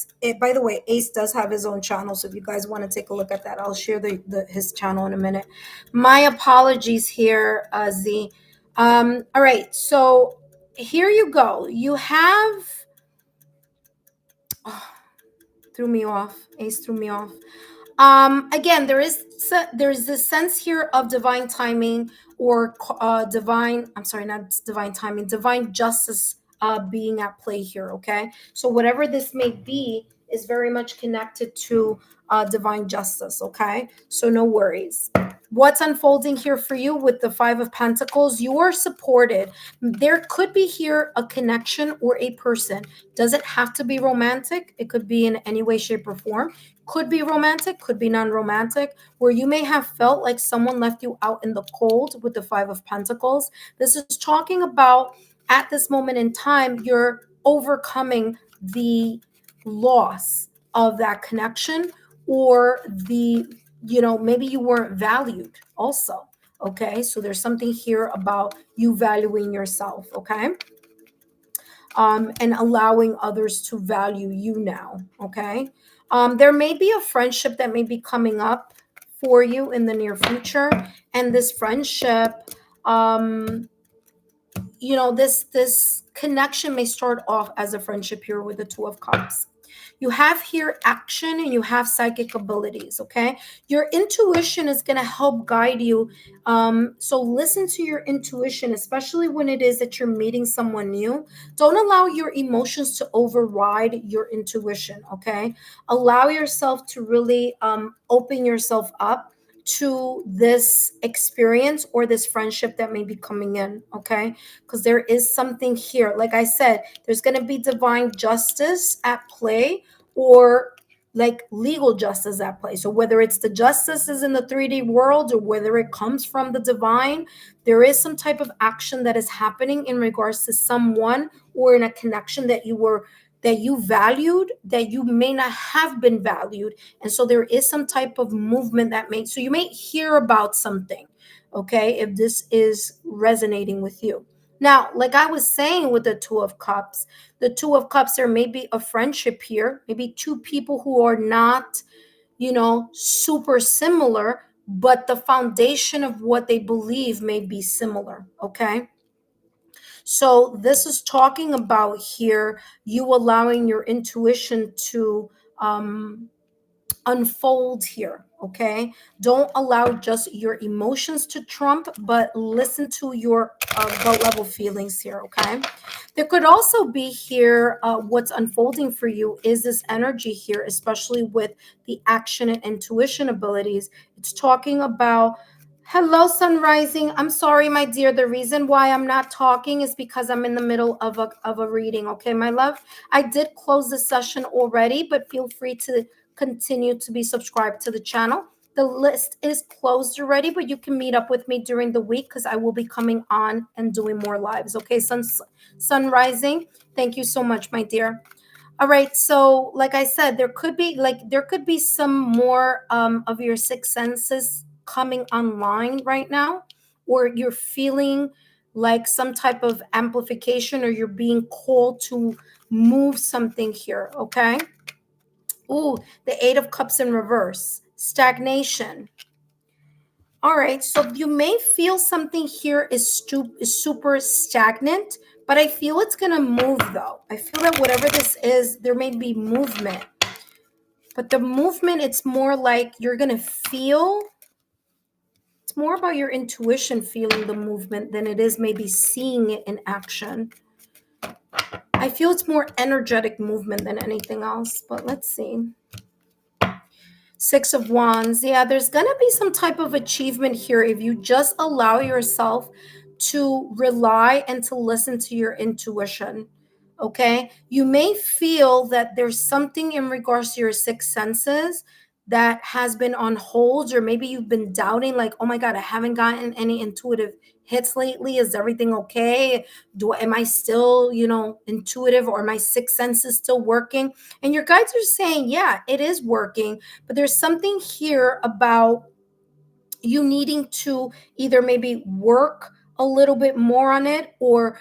Ace does have his own channel, so if you guys want to take a look at that, I'll share his channel in a minute. My apologies here, Z. All right, so here you go. You have threw me off. Ace threw me off. Again, there's this sense here of divine timing or divine justice being at play here. Okay, so whatever this may be is very much connected to divine justice. Okay, so no worries. What's unfolding here for you with the Five of Pentacles? You are supported. There could be here a connection or a person. Doesn't have to be romantic. It could be in any way, shape, or form. Could be romantic, could be non-romantic, where you may have felt like someone left you out in the cold with the Five of Pentacles. This is talking about at this moment in time, you're overcoming the loss of that connection, or the, maybe you weren't valued also. Okay, so there's something here about you valuing yourself. Okay, and allowing others to value you now. Okay, there may be a friendship that may be coming up for you in the near future, and this friendship, um, this connection may start off as a friendship here with the Two of Cups. You have here action and you have psychic abilities. Okay, your intuition is going to help guide you. So listen to your intuition, especially when it is that you're meeting someone new. Don't allow your emotions to override your intuition. Okay, allow yourself to really open yourself up to this experience or this friendship that may be coming in. Okay, because there is something here. Like I said, there's going to be divine justice at play, or like legal justice at play. So whether it's the justice is in the 3D world or whether it comes from the divine, there is some type of action that is happening in regards to someone or in a connection that you valued, that you may not have been valued. And so there is some type of movement that makes, so you may hear about something. Okay, if this is resonating with you. Now, like I was saying with the Two of Cups, there may be a friendship here, maybe two people who are not, super similar, but the foundation of what they believe may be similar. Okay. So this is talking about here you allowing your intuition to unfold here. Okay, don't allow just your emotions to trump, but listen to your gut level feelings here. Okay, there could also be here what's unfolding for you is this energy here, especially with the action and intuition abilities. It's talking about, hello, sun rising. I'm sorry, my dear. The reason why I'm not talking is because I'm in the middle of a reading. Okay, my love. I did close the session already, but feel free to continue to be subscribed to the channel. The list is closed already, but you can meet up with me during the week because I will be coming on and doing more lives. Okay, sun rising. Thank you so much, my dear. All right, so like I said, there could be some more of your six senses coming online right now, or you're feeling like some type of amplification, or you're being called to move something here. Okay. Ooh, the Eight of Cups in reverse. Stagnation. All right, so you may feel something here is super stagnant, but I feel it's going to move though. I feel that whatever this is, there may be movement. But the movement, it's more like you're going to feel, it's more about your intuition feeling the movement than it is maybe seeing it in action. I feel it's more energetic movement than anything else, but let's see. Six of Wands. Yeah, there's going to be some type of achievement here if you just allow yourself to rely and to listen to your intuition. Okay. You may feel that there's something in regards to your six senses that has been on hold, or maybe you've been doubting, like, oh my God, I haven't gotten any intuitive hits lately. Is everything okay? Am I still, intuitive, or my six senses still working? And your guides are saying, yeah, it is working, but there's something here about you needing to either maybe work a little bit more on it, or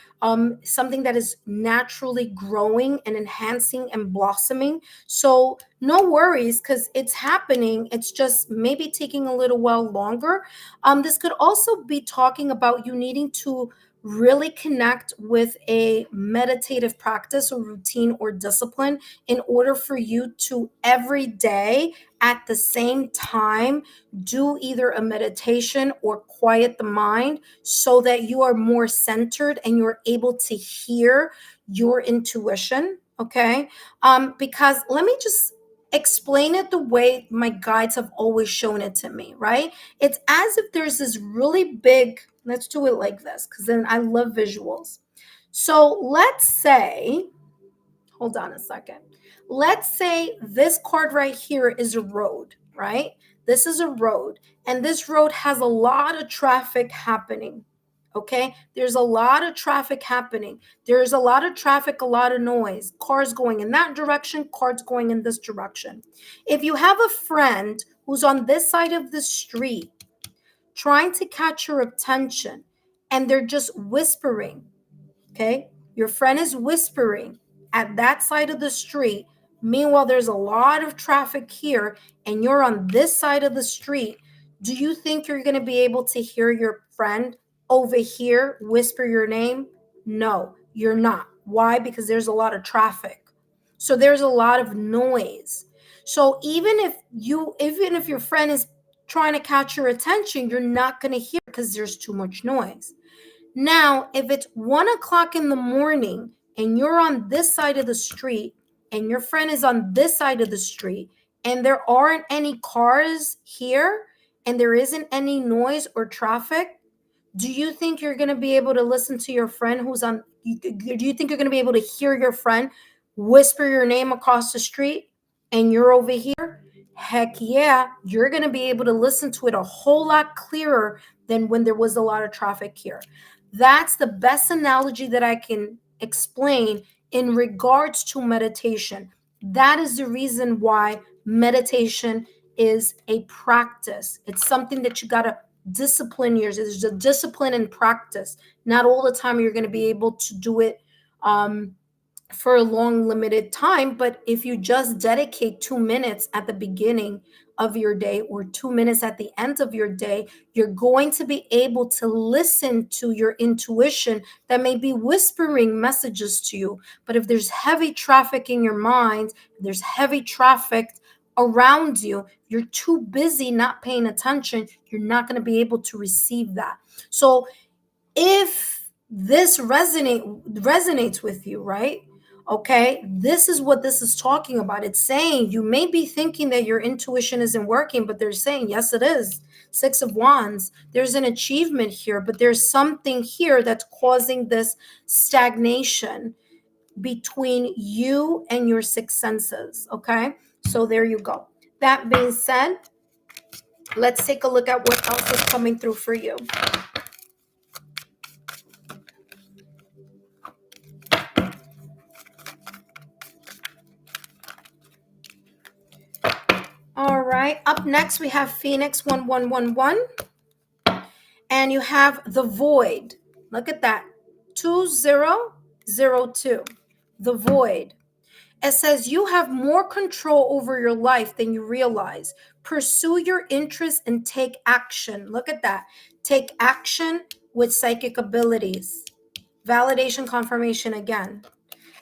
something that is naturally growing and enhancing and blossoming. So no worries, because it's happening. It's just maybe taking a little while longer. This could also be talking about you needing to really connect with a meditative practice or routine or discipline in order for you to every day at the same time do either a meditation or quiet the mind, so that you are more centered and you're able to hear your intuition. Okay. Because let me just explain it the way my guides have always shown it to me, right? It's as if there's this really big, let's do it like this, because then I love visuals. So let's say, hold on a second. Let's say this card right here is a road, right? This is a road, and this road has a lot of traffic happening. Okay, there's a lot of traffic happening. There's a lot of traffic, a lot of noise, cars going in that direction, cars going in this direction. If you have a friend who's on this side of the street trying to catch your attention and they're just whispering, okay? Your friend is whispering at that side of the street. Meanwhile, there's a lot of traffic here and you're on this side of the street. Do you think you're going to be able to hear your friend over here whisper your name? No, you're not. Why? Because there's a lot of traffic. So there's a lot of noise. So even if your friend is trying to catch your attention, you're not going to hear because there's too much noise. Now, if it's 1 o'clock in the morning and you're on this side of the street and your friend is on this side of the street and there aren't any cars here and there isn't any noise or traffic, do you think you're going to be able to listen to your friend do you think you're going to be able to hear your friend whisper your name across the street and you're over here? Heck yeah, you're going to be able to listen to it a whole lot clearer than when there was a lot of traffic here. That's the best analogy that I can explain in regards to meditation. That is the reason why meditation is a practice. It's something that you got to discipline yours. There's a discipline and practice. Not all the time you're going to be able to do it for a long limited time, but if you just dedicate 2 minutes at the beginning of your day or 2 minutes at the end of your day, you're going to be able to listen to your intuition that may be whispering messages to you. But if there's heavy traffic in your mind, there's heavy traffic around you, you're too busy not paying attention, you're not going to be able to receive that. So if this resonates with you, right? Okay, this is what this is talking about. It's saying you may be thinking that your intuition isn't working, but they're saying, yes, it is. Six of Wands. There's an achievement here, but there's something here that's causing this stagnation between you and your six senses. Okay, so there you go. That being said, let's take a look at what else is coming through for you. All right, up next we have Phoenix 1111, and you have the Void. Look at that, 2002, the Void. It says you have more control over your life than you realize. Pursue your interests and take action. Look at that, take action with psychic abilities. Validation, confirmation again.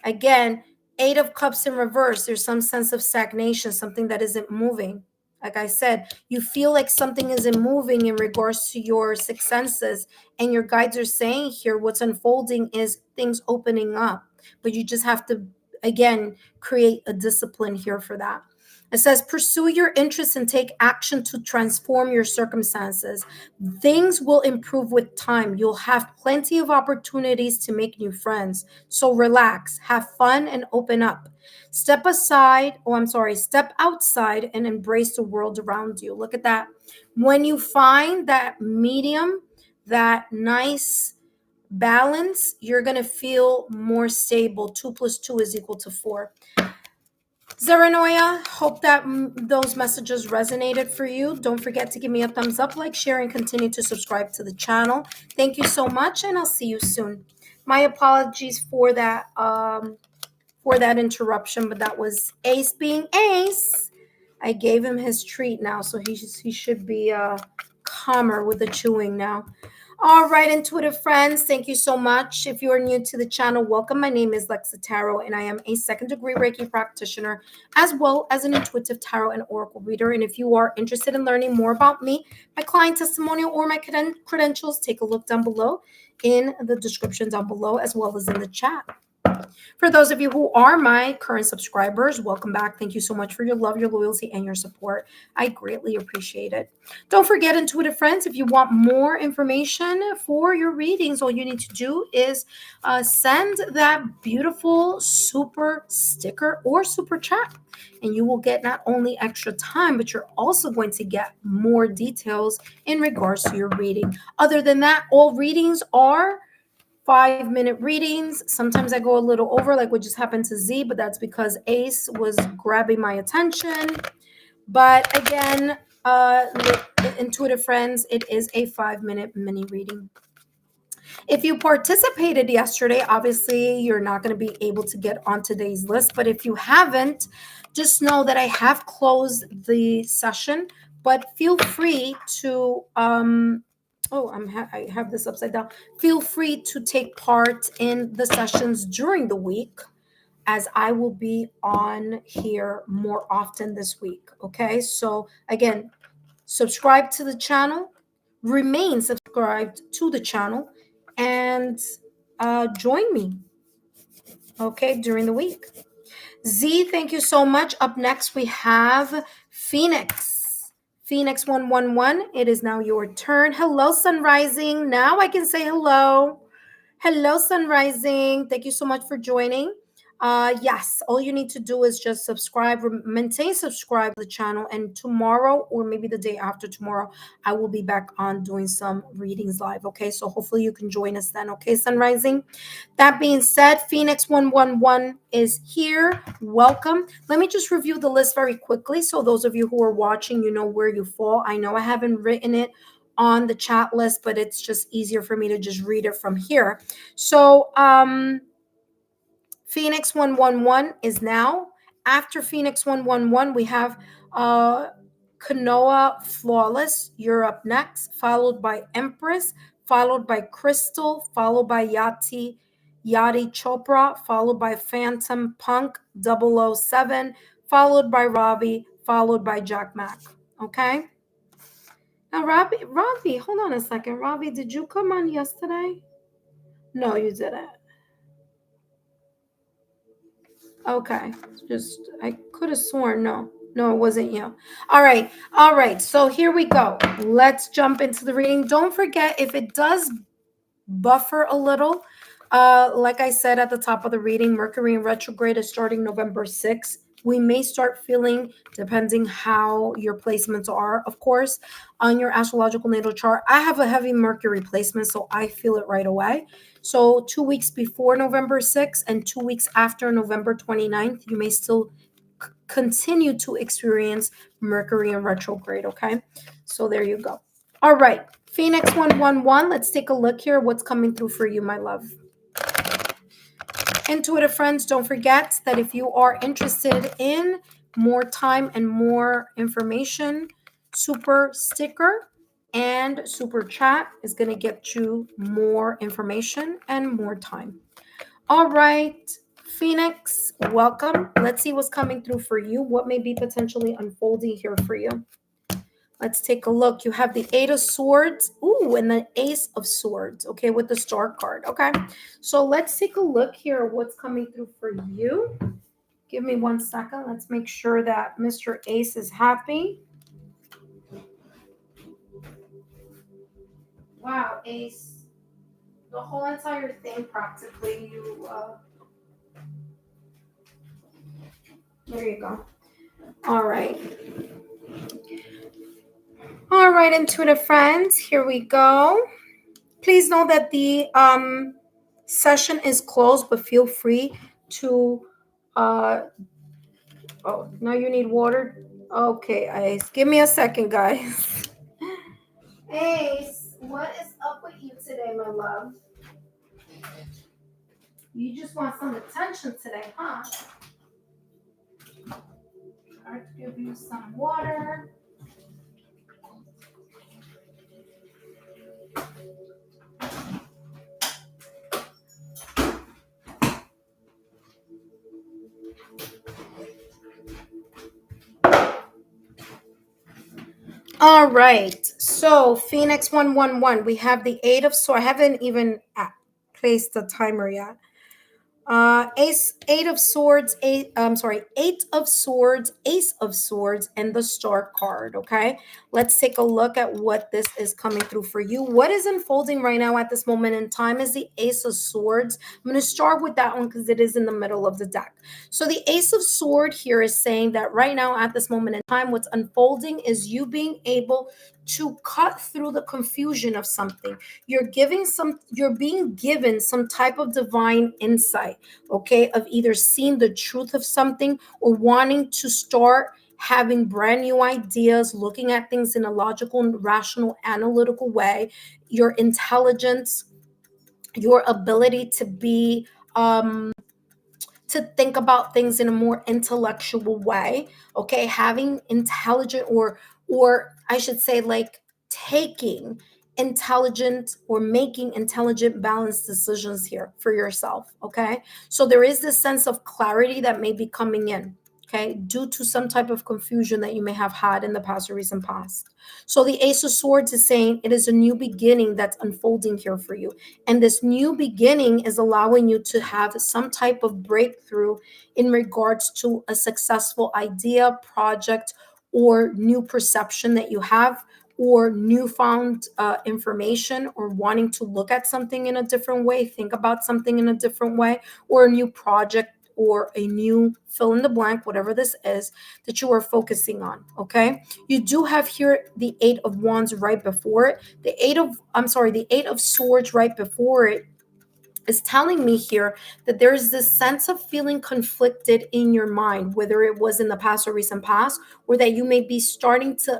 Again, Eight of Cups in reverse. There's some sense of stagnation, something that isn't moving. Like I said, you feel like something isn't moving in regards to your six senses, and your guides are saying here what's unfolding is things opening up, but you just have to, again, create a discipline here for that. It says, pursue your interests and take action to transform your circumstances. Things will improve with time. You'll have plenty of opportunities to make new friends. So relax, have fun, and open up. Step outside and embrace the world around you. Look at that. When you find that medium, that nice balance, you're going to feel more stable. 2 + 2 = 4. Zaranoia, hope that those messages resonated for you. Don't forget to give me a thumbs up, like, share, and continue to subscribe to the channel. Thank you so much, and I'll see you soon. My apologies for that interruption, but that was Ace being Ace. I gave him his treat now, so he should be calmer with the chewing now. All right, intuitive friends, thank you so much. If you are new to the channel, welcome. My name is Lexa Tarot, and I am a second-degree Reiki practitioner, as well as an intuitive tarot and oracle reader. And if you are interested in learning more about me, my client testimonial, or my credentials, take a look down below in the description down below, as well as in the chat. For those of you who are my current subscribers, welcome back. Thank you so much for your love, your loyalty, and your support. I greatly appreciate it. Don't forget, intuitive friends, if you want more information for your readings, all you need to do is send that beautiful super sticker or super chat. And you will get not only extra time, but you're also going to get more details in regards to your reading. Other than that, all readings are 5-minute readings. Sometimes I go a little over, like what just happened to Z, but that's because Ace was grabbing my attention. But again, intuitive friends, it is a 5-minute mini reading. If you participated yesterday, obviously you're not going to be able to get on today's list. But if you haven't, just know that I have closed the session, but feel free to I have this upside down. Feel free to take part in the sessions during the week, as I will be on here more often this week. Okay, so again, subscribe to the channel, remain subscribed to the channel, and join me, okay, during the week. Z, thank you so much. Up next, we have Phoenix. Phoenix 111, it is now your turn. Hello, Sun Rising. Now I can say hello. Hello, Sun Rising. Thank you so much for joining. Yes, all you need to do is just subscribe, maintain subscribe to the channel, and tomorrow or maybe the day after tomorrow, I will be back on doing some readings live. Okay, so hopefully you can join us then. Okay, Sun Rising. That being said, Phoenix 111 is here. Welcome. Let me just review the list very quickly so those of you who are watching, you know where you fall. I know I haven't written it on the chat list, but it's just easier for me to just read it from here. So Phoenix 111 is now. After Phoenix 111, we have Kanoa Flawless. You're up next, followed by Empress, followed by Crystal, followed by Yati Chopra, followed by Phantom Punk 007, followed by Ravi, followed by Jack Mack. Okay? Now, Ravi, hold on a second. Ravi, did you come on yesterday? No, you didn't. Okay, just I could have sworn no, it wasn't you. All right. So here we go. Let's jump into the reading. Don't forget, if it does buffer a little, like I said at the top of the reading, Mercury in retrograde is starting November 6th. We may start feeling, depending how your placements are, of course, on your astrological natal chart. I have a heavy Mercury placement, so I feel it right away. So 2 weeks before November 6th and 2 weeks after November 29th, you may still continue to experience Mercury in retrograde, okay? So there you go. All right, Phoenix 111, let's take a look here. What's coming through for you, my love? Intuitive friends, don't forget that if you are interested in more time and more information, super sticker and super chat is going to get you more information and more time. All right, Phoenix, welcome. Let's see what's coming through for you. What may be potentially unfolding here for you? Let's take a look. You have the Eight of Swords. Ooh, and the Ace of Swords. Okay, with the Star card. Okay, so let's take a look here. What's coming through for you? Give me 1 second. Let's make sure that Mr. Ace is happy. Wow, Ace. The whole entire thing practically. There you go. All right. All right, intuitive friends, here we go. Please know that the session is closed, but feel free to oh, now you need water. Okay, Ace, give me a second, guys. Ace, what is up with you today, my love? You just want some attention today, huh? I'll give you some water. All right, so Phoenix 111, we have the Eight of Swords. I haven't even placed the timer yet. Eight of Swords, Eight of Swords, Ace of Swords, and the Star card. Okay, let's take a look at what this is coming through for you. What is unfolding right now at this moment in time is the Ace of Swords. I'm going to start with that one because it is in the middle of the deck. So the Ace of Sword here is saying that right now at this moment in time, what's unfolding is you being able to cut through the confusion of something. You're being given some type of divine insight, okay, of either seeing the truth of something or wanting to start having brand new ideas, looking at things in a logical, rational, analytical way. Your intelligence, your ability to be to think about things in a more intellectual way, okay, having intelligent, or I should say, like, taking intelligent or making intelligent balanced decisions here for yourself, okay. So there is this sense of clarity that may be coming in, okay, due to some type of confusion that you may have had in the past or recent past. So the Ace of Swords is saying it is a new beginning that's unfolding here for you, and this new beginning is allowing you to have some type of breakthrough in regards to a successful idea, project, or new perception that you have, or newfound information, or wanting to look at something in a different way, think about something in a different way, or a new project, or a new fill in the blank, whatever this is that you are focusing on. Okay. You do have here the Eight of Wands right before it. The Eight of Swords right before it is telling me here that there's this sense of feeling conflicted in your mind, whether it was in the past or recent past, or that you may be starting to,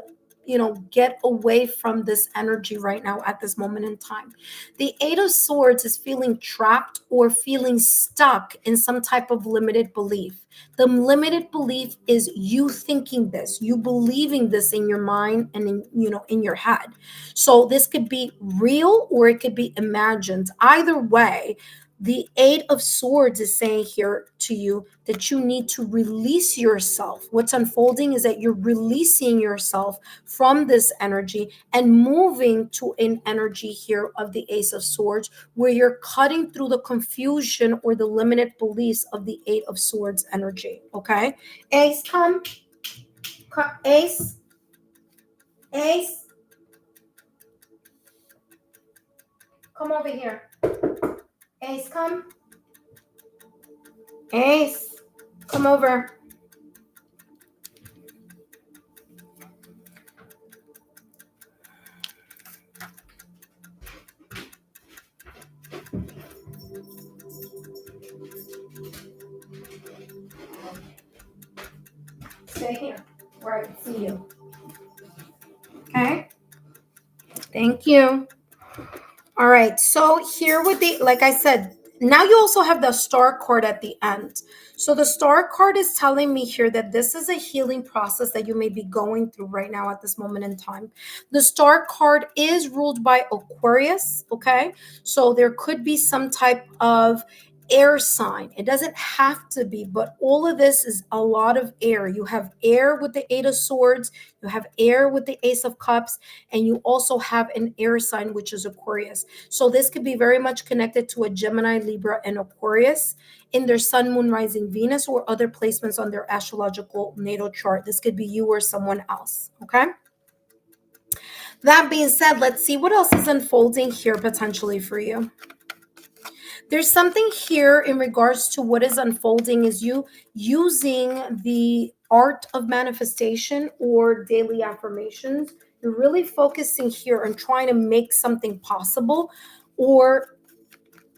get away from this energy right now at this moment in time. The Eight of Swords is feeling trapped or feeling stuck in some type of limited belief. The limited belief is you thinking this, you believing this in your mind and in your head. So this could be real or it could be imagined. Either way, the Eight of Swords is saying here to you that you need to release yourself. What's unfolding is that you're releasing yourself from this energy and moving to an energy here of the Ace of Swords, where you're cutting through the confusion or the limited beliefs of the Eight of Swords energy. Okay, Ace, come. Ace, Ace, come over here. Ace, come. Ace, come over. Stay here where I can see you. Okay. Thank you. All right. So here with the, like I said, now you also have the Star card at the end. So the Star card is telling me here that this is a healing process that you may be going through right now at this moment in time. The Star card is ruled by Aquarius. Okay. So there could be some type of air sign. It doesn't have to be, but all of this is a lot of air. You have air with the Eight of Swords, you have air with the Ace of Cups, and you also have an air sign, which is Aquarius. So this could be very much connected to a Gemini, Libra, and Aquarius in their Sun, Moon, Rising, Venus, or other placements on their astrological natal chart. This could be you or someone else. Okay. That being said, let's see what else is unfolding here potentially for you. There's something here in regards to what is unfolding is you using the art of manifestation or daily affirmations. You're really focusing here on trying to make something possible, or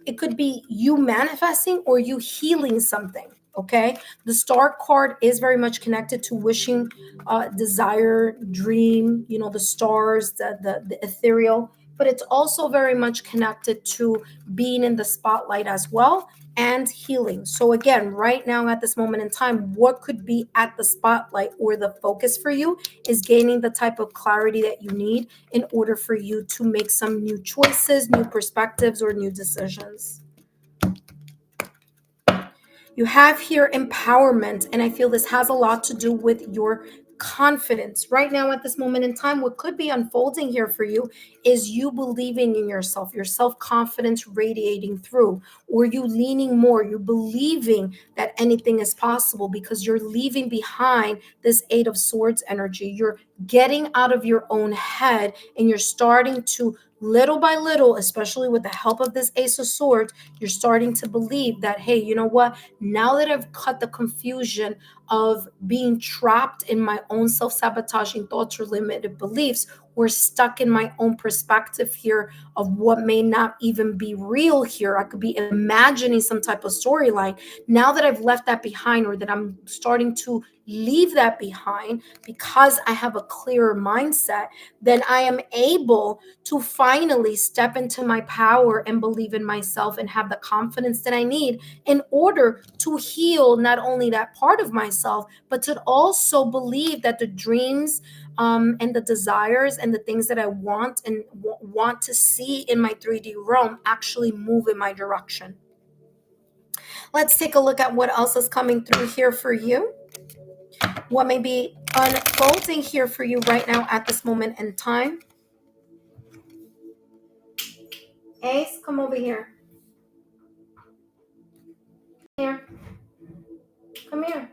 it could be you manifesting or you healing something. Okay, the Star card is very much connected to wishing, desire, dream, the stars, the ethereal, but it's also very much connected to being in the spotlight as well, and healing. So again, right now at this moment in time, what could be at the spotlight or the focus for you is gaining the type of clarity that you need in order for you to make some new choices, new perspectives, or new decisions. You have here empowerment, and I feel this has a lot to do with your confidence. Right now, at this moment in time, what could be unfolding here for you is you believing in yourself, your self-confidence radiating through, or you leaning more, you believing that anything is possible because you're leaving behind this Eight of Swords energy. You're getting out of your own head and you're starting to, little by little, especially with the help of this Ace of Swords, you're starting to believe that, hey, you know what? Now that I've cut the confusion of being trapped in my own self-sabotaging thoughts or limited beliefs, or stuck in my own perspective here of what may not even be real here. I could be imagining some type of storyline. Now that I've left that behind, or that I'm starting to leave that behind because I have a clearer mindset, then I am able to finally step into my power and believe in myself and have the confidence that I need in order to heal not only that part of myself, but to also believe that the dreams and the desires and the things that I want and want to see in my 3D realm actually move in my direction. Let's take a look at what else is coming through here for you. What may be unfolding here for you right now at this moment in time. Ace, come over here. Here. Come here.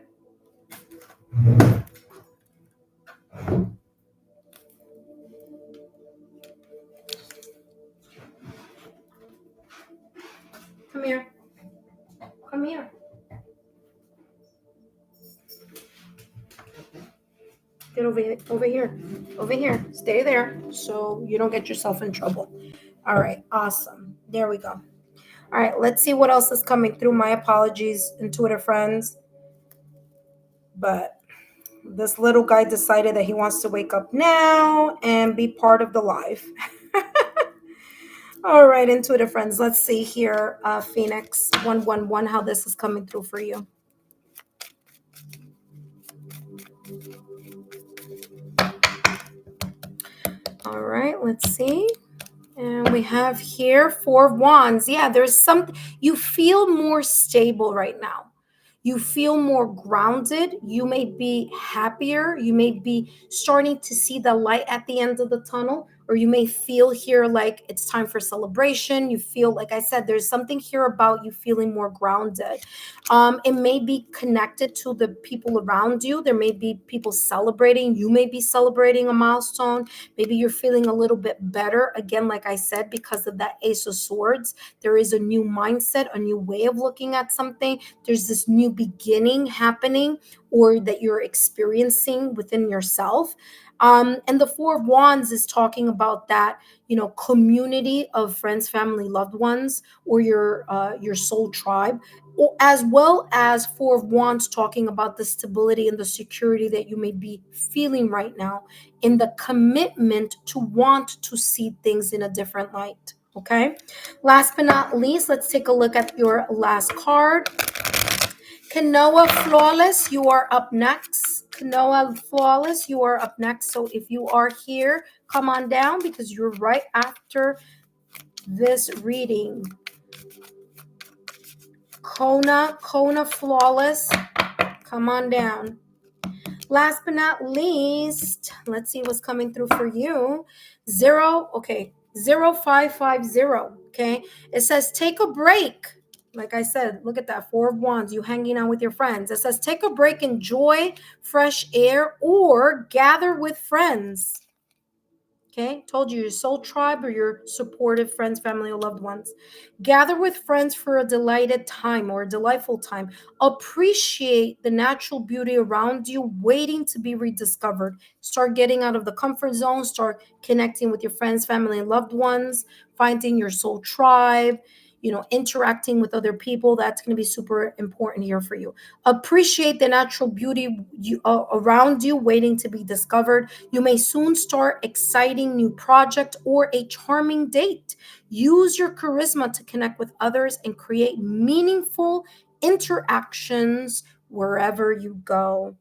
Come here. Come here. Get over here. Over here. Over here. Stay there so you don't get yourself in trouble. All right. Awesome. There we go. All right. Let's see what else is coming through. My apologies, intuitive friends. But this little guy decided that he wants to wake up now and be part of the live. All right, intuitive friends. Let's see here, Phoenix 111, how this is coming through for you. All right, let's see. And we have here 4 of Wands. Yeah, there's something, you feel more stable right now. You feel more grounded. You may be happier. You may be starting to see the light at the end of the tunnel, or you may feel here like it's time for celebration. You feel, like I said, there's something here about you feeling more grounded. It may be connected to the people around you. There may be people celebrating. You may be celebrating a milestone. Maybe you're feeling a little bit better. Again, like I said, because of that Ace of Swords, there is a new mindset, a new way of looking at something. There's this new beginning happening, or that you're experiencing within yourself. And the 4 of Wands is talking about that, community of friends, family, loved ones, or your soul tribe, or as well as 4 of Wands talking about the stability and the security that you may be feeling right now, in the commitment to want to see things in a different light. Okay. Last but not least, let's take a look at your last card. Kanoa Flawless, you are up next. Kanoa Flawless, you are up next. So if you are here, come on down because you're right after this reading. Kona Flawless, come on down. Last but not least, let's see what's coming through for you. 0550. Okay. It says take a break. Like I said, look at that 4 of Wands, you hanging out with your friends. It says take a break, enjoy fresh air, or gather with friends. Okay, told you, your soul tribe or your supportive friends, family, or loved ones. Gather with friends for a delighted time or a delightful time. Appreciate the natural beauty around you, waiting to be rediscovered. Start getting out of the comfort zone. Start connecting with your friends, family, and loved ones. Finding your soul tribe. Interacting with other people. That's going to be super important here for you. Appreciate the natural beauty around you, waiting to be discovered. You may soon start exciting new project or a charming date. Use your charisma to connect with others and create meaningful interactions wherever you go.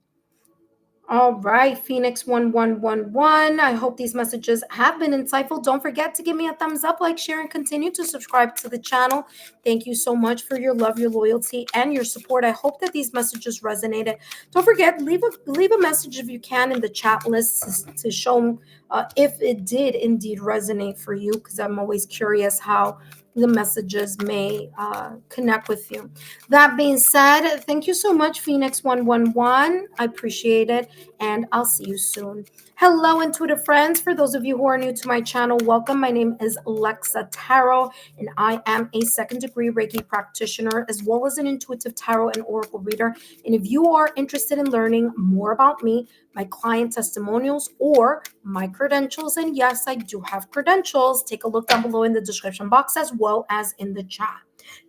All right, Phoenix 1111. I hope these messages have been insightful. Don't forget to give me a thumbs up, like, share, and continue to subscribe to the channel. Thank you so much for your love, your loyalty, and your support. I hope that these messages resonated. Don't forget, leave a message if you can in the chat list to show if it did indeed resonate for you, because I'm always curious how the messages may connect with you. That being said, thank you so much, Phoenix 111. I appreciate it, and I'll see you soon. Hello, intuitive friends. For those of you who are new to my channel, welcome. My name is Lexa Tarot, and I am a second-degree Reiki practitioner, as well as an intuitive tarot and oracle reader. And if you are interested in learning more about me, my client testimonials, or my credentials, and yes, I do have credentials, take a look down below in the description box as well as in the chat.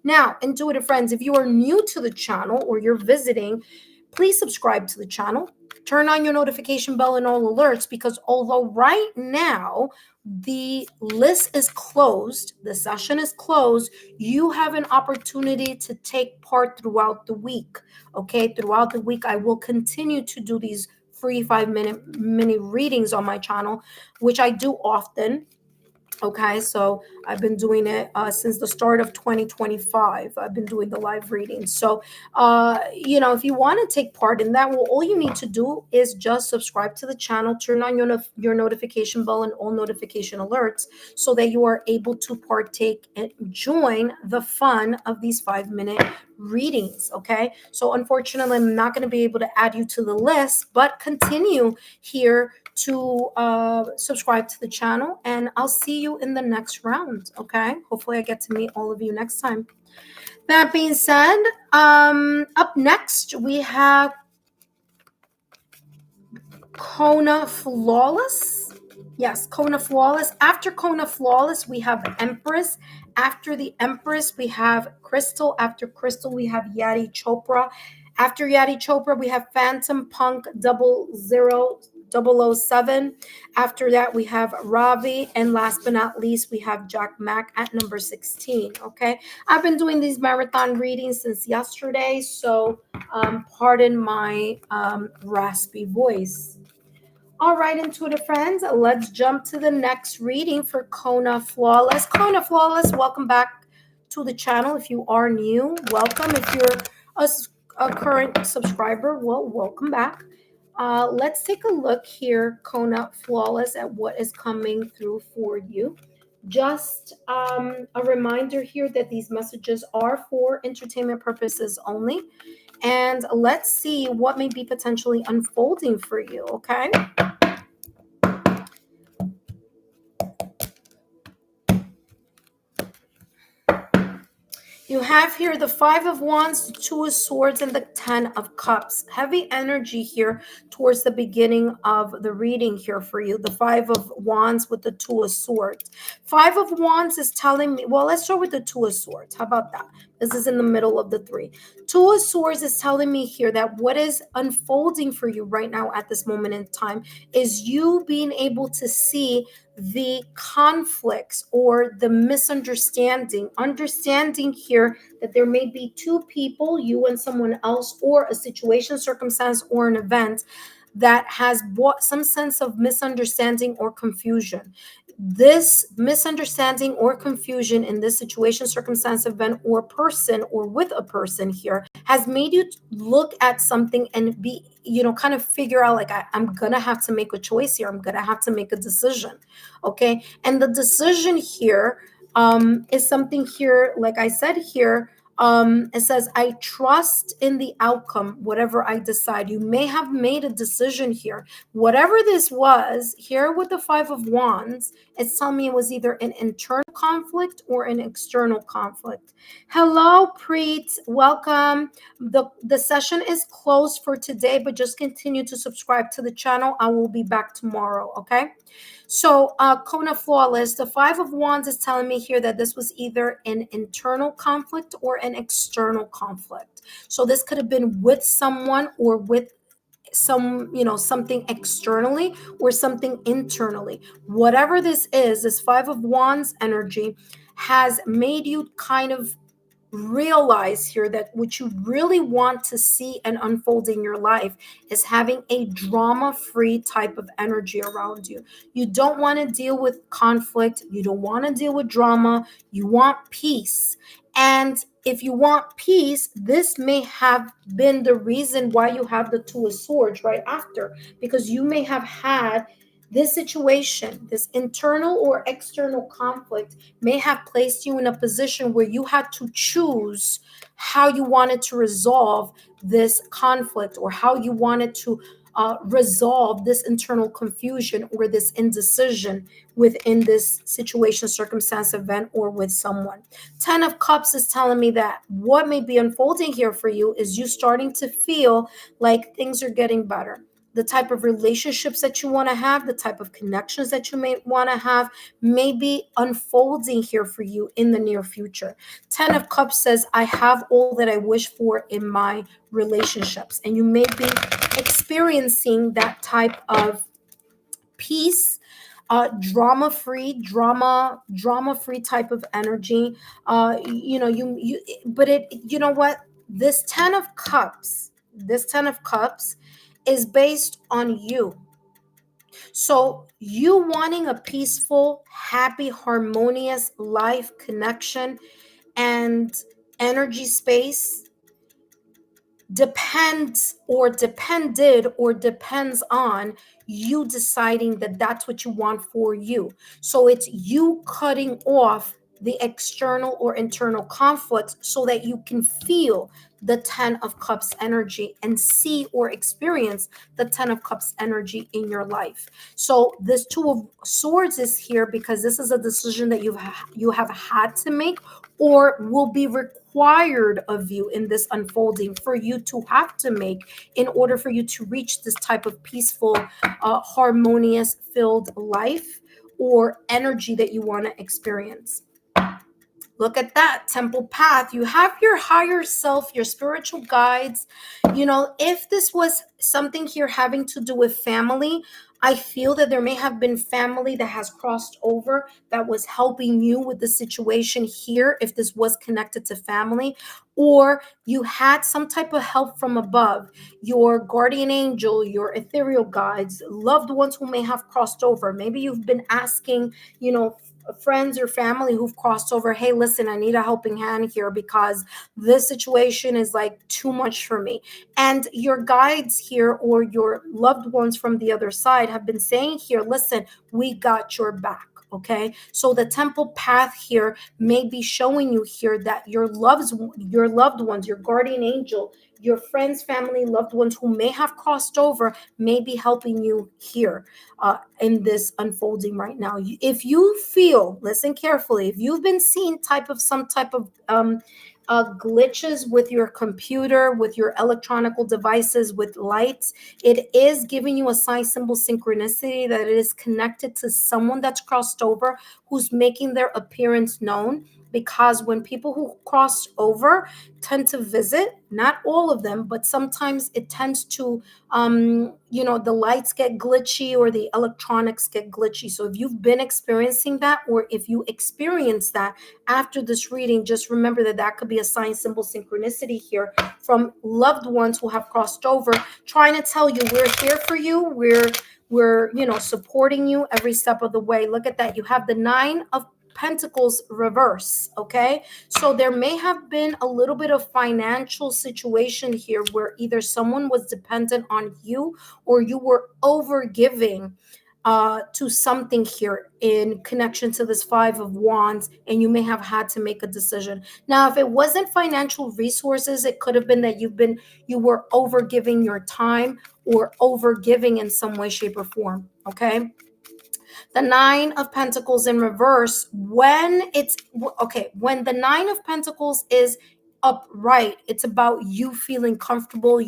Now, intuitive friends, if you are new to the channel or you're visiting, please subscribe to the channel. Turn on your notification bell and all alerts, because although right now the list is closed, the session is closed, you have an opportunity to take part throughout the week. Okay, throughout the week, I will continue to do these free 5-minute mini readings on my channel, which I do often. Okay, so I've been doing it since the start of 2025. I've been doing the live readings. So, if you want to take part in that, well, all you need to do is just subscribe to the channel, turn on your notification bell and all notification alerts, so that you are able to partake and join the fun of these 5-minute readings. Okay, so unfortunately, I'm not going to be able to add you to the list, but continue here to subscribe to the channel, and I'll see you in the next round. Okay, hopefully I get to meet all of you next time. That being said, up next we have Kona Flawless. Yes, Kona Flawless. After Kona Flawless, we have Empress. After the Empress, we have Crystal. After Crystal, we have Yadi Chopra. After Yadi Chopra, we have Phantom Punk 007. After that, we have Ravi. And last but not least, we have Jack Mack at number 16. Okay. I've been doing these marathon readings since yesterday, so pardon my raspy voice. All right, intuitive friends, let's jump to the next reading for Kona Flawless. Kona Flawless, welcome back to the channel. If you are new, welcome. If you're a current subscriber, well, welcome back. Let's take a look here, Kona Flawless, at what is coming through for you. Just a reminder here that these messages are for entertainment purposes only. And let's see what may be potentially unfolding for you, okay? You have here the Five of Wands, the Two of Swords, and the Ten of Cups. Heavy energy here towards the beginning of the reading here for you. The Five of Wands with the Two of Swords. Five of Wands is telling me, well, let's start with the Two of Swords. How about that? This is in the middle of the three. Two of Swords is telling me here that what is unfolding for you right now at this moment in time is you being able to see the conflicts or the misunderstanding, understanding here that there may be two people, you and someone else, or a situation, circumstance, or an event that has brought some sense of misunderstanding or confusion. This misunderstanding or confusion in this situation, circumstance, event, or person, or with a person here has made you look at something and be, kind of figure out like, I'm gonna have to make a choice here. I'm gonna have to make a decision. Okay. And the decision here is something here, like I said here, it says, I trust in the outcome, whatever I decide. You may have made a decision here. Whatever this was, here with the Five of Wands, it's telling me it was either an internal conflict or an external conflict. Hello, Preet. Welcome. The session is closed for today, but just continue to subscribe to the channel. I will be back tomorrow, okay? So, Kona Flawless, the Five of Wands is telling me here that this was either an internal conflict or an external conflict. So this could have been with someone or with something externally or something internally. Whatever this is, this Five of Wands energy has made you kind of realize here that what you really want to see and unfold in your life is having a drama-free type of energy around you. You don't want to deal with conflict. You don't want to deal with drama. You want peace. And if you want peace, this may have been the reason why you have the Two of Swords right after, because you may have had this situation, this internal or external conflict may have placed you in a position where you had to choose how you wanted to resolve this conflict, or how you wanted to resolve this internal confusion or this indecision within this situation, circumstance, event, or with someone. 10 of Cups is telling me that what may be unfolding here for you is you starting to feel like things are getting better. The type of relationships that you want to have, the type of connections that you may want to have, may be unfolding here for you in the near future. 10 of Cups says, I have all that I wish for in my relationships. And you may be experiencing that type of peace, drama free type of energy. But it, you know what, this 10 of cups is based on you. So you wanting a peaceful, happy, harmonious life, connection, and energy space depends on you deciding that that's what you want for you. So it's you cutting off the external or internal conflicts so that you can feel the 10 of Cups energy and see or experience the 10 of Cups energy in your life. So this Two of Swords is here because this is a decision that you have had to make, or will be required of you in this unfolding for you to have to make in order for you to reach this type of peaceful, harmonious, filled life or energy that you want to experience. Look at that temple path. You have your higher self, your spiritual guides. If this was something here having to do with family, I feel that there may have been family that has crossed over that was helping you with the situation here, if this was connected to family, or you had some type of help from above, your guardian angel, your ethereal guides, loved ones who may have crossed over. Maybe you've been asking, friends or family who've crossed over, hey, listen, I need a helping hand here because this situation is like too much for me. And your guides here or your loved ones from the other side have been saying here, listen, we got your back. Okay, so the temple path here may be showing you here that your loved ones, your guardian angel, your friends, family, loved ones who may have crossed over may be helping you here in this unfolding right now. If you feel, listen carefully, if you've been seeing some type of glitches with your computer, with your electronical devices, with lights, it is giving you a sign, symbol, synchronicity that it is connected to someone that's crossed over who's making their appearance known. Because when people who cross over tend to visit, not all of them, but sometimes it tends to, the lights get glitchy or the electronics get glitchy. So if you've been experiencing that, or if you experience that after this reading, just remember that that could be a sign, symbol, synchronicity here from loved ones who have crossed over, trying to tell you, we're here for you. We're supporting you every step of the way. Look at that. You have the 9 of Pentacles reverse. Okay, so there may have been a little bit of financial situation here where either someone was dependent on you or you were over giving to something here in connection to this 5 of Wands, and you may have had to make a decision. Now, if it wasn't financial resources, it could have been that you were over giving your time or over giving in some way, shape, or form. Okay, the 9 of Pentacles in reverse, when the 9 of Pentacles is upright, it's about you feeling comfortable,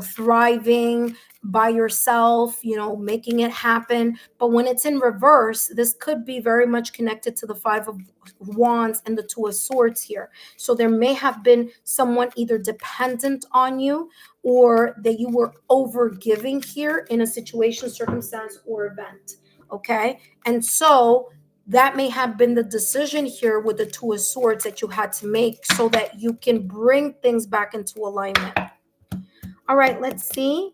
thriving by yourself, making it happen. But when it's in reverse, this could be very much connected to the 5 of Wands and the 2 of Swords here. So there may have been someone either dependent on you, or that you were over giving here in a situation, circumstance, or event. Okay, and so that may have been the decision here with the Two of Swords that you had to make so that you can bring things back into alignment. All right, let's see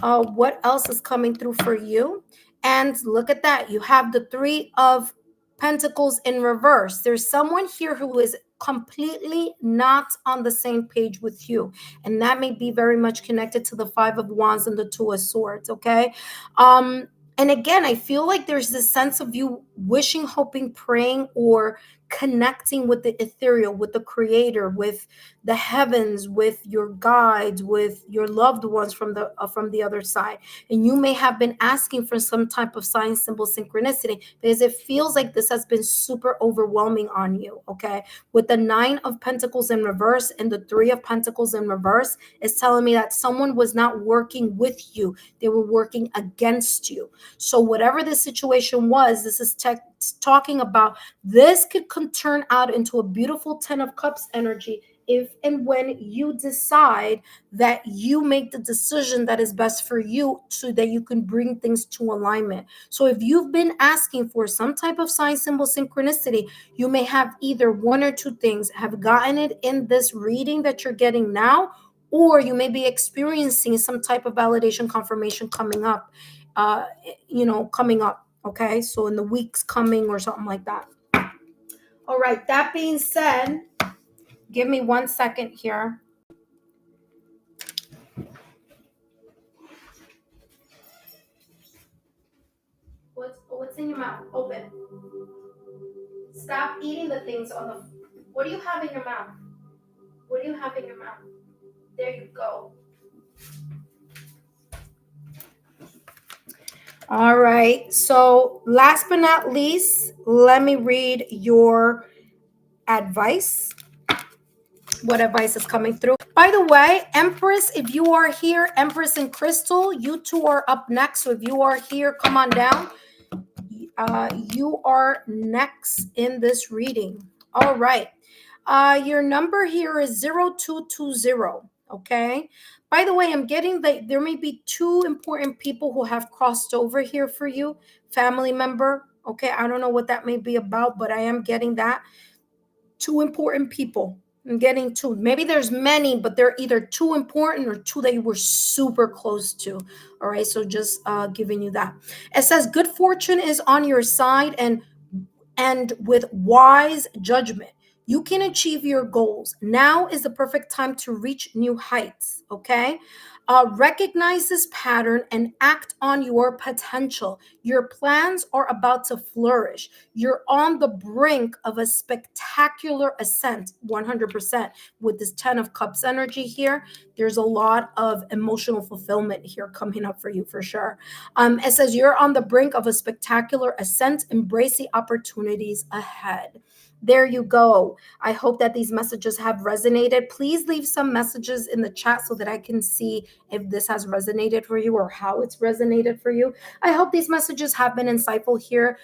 what else is coming through for you. And look at that. You have the Three of Pentacles in reverse. There's someone here who is completely not on the same page with you. And that may be very much connected to the Five of Wands and the Two of Swords, okay? And again, I feel like there's this sense of you wishing, hoping, praying, or connecting with the ethereal, with the creator, with the heavens, with your guides, with your loved ones from the other side. And you may have been asking for some type of sign, symbol, synchronicity, because it feels like this has been super overwhelming on you. Okay, with the Nine of Pentacles in reverse and the Three of Pentacles in reverse, it's telling me that someone was not working with you, they were working against you. So whatever the situation was, this is talking about this could turn out into a beautiful Ten of Cups energy if and when you decide that you make the decision that is best for you so that you can bring things to alignment. So if you've been asking for some type of sign, symbol, synchronicity, you may have either one or two things, have gotten it in this reading that you're getting now, or you may be experiencing some type of validation confirmation coming up, coming up. Okay, so in the weeks coming or something like that. All right, that being said, give me 1 second here. What's in your mouth? Open. Stop eating the things on the. What do you have in your mouth? What do you have in your mouth? There you go. All right. So last but not least, let me read your advice. What advice is coming through? By the way, Empress, if you are here, Empress and Crystal, you two are up next. So if you are here, come on down. You are next in this reading. All right. Your number here is 0220. Okay. By the way, I'm getting that there may be two important people who have crossed over here for you, family member. Okay. I don't know what that may be about, but I am getting that. Two important people. I'm getting two. Maybe there's many, but they're either too important or two that you were super close to. All right. So just giving you that. It says good fortune is on your side, and with wise judgment, you can achieve your goals. Now is the perfect time to reach new heights. Okay. Recognize this pattern and act on your potential. Your plans are about to flourish. You're on the brink of a spectacular ascent, 100%. With this 10 of Cups energy here, there's a lot of emotional fulfillment here coming up for you for sure. It says you're on the brink of a spectacular ascent. Embrace the opportunities ahead. There you go. I hope that these messages have resonated. Please leave some messages in the chat so that I can see if this has resonated for you or how it's resonated for you. I hope these messages have been insightful here,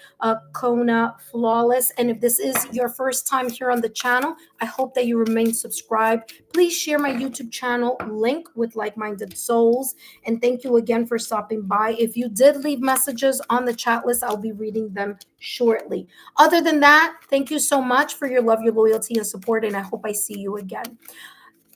Kona Flawless. And if this is your first time here on the channel, I hope that you remain subscribed. Please share my YouTube channel link with like-minded souls. And thank you again for stopping by. If you did leave messages on the chat list, I'll be reading them shortly. Other than that, thank you so much for your love, your loyalty, and support, and I hope I see you again.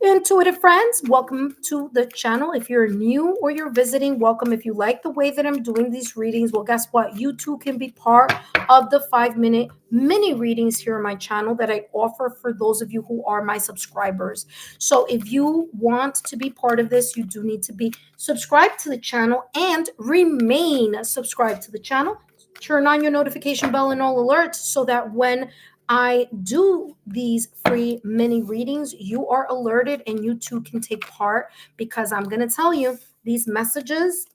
Intuitive friends, welcome to the channel. If you're new or you're visiting, welcome. If you like the way that I'm doing these readings, well, guess what? You too can be part of the 5-minute mini readings here on my channel that I offer for those of you who are my subscribers. So if you want to be part of this, you do need to be subscribed to the channel and remain subscribed to the channel. Turn on your notification bell and all alerts so that when I do these free mini readings, you are alerted and you too can take part, because I'm going to tell you these messages,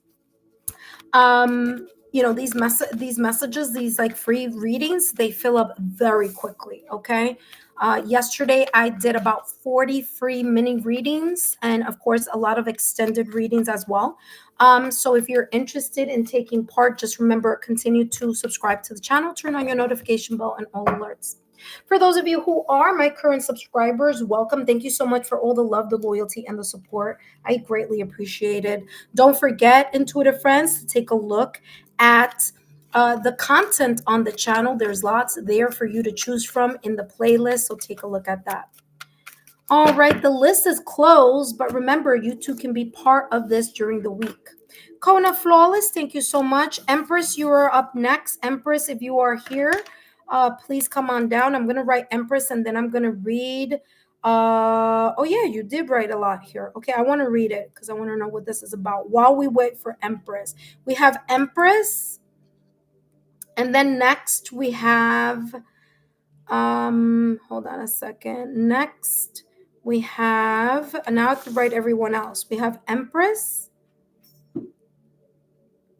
these messages, these like free readings, they fill up very quickly. Okay. Yesterday I did about 40 free mini readings, and of course a lot of extended readings as well. So if you're interested in taking part, just remember, continue to subscribe to the channel, turn on your notification bell and all alerts. For those of you who are my current subscribers, welcome. Thank you so much for all the love, the loyalty, and the support. I greatly appreciate it. Don't forget, intuitive friends, to take a look at the content on the channel. There's lots there for you to choose from in the playlist, so take a look at that. All right, the list is closed, but remember, you too can be part of this during the week. Kona Flawless, thank you so much. Empress, you are up next. Empress, if you are here, please come on down. I'm going to write Empress, and then I'm going to read. Oh, yeah, you did write a lot here. Okay, I want to read it because I want to know what this is about. While we wait for Empress, we have Empress, and then next we have, hold on a second. Next, we have, and now I have to write everyone else. We have Empress.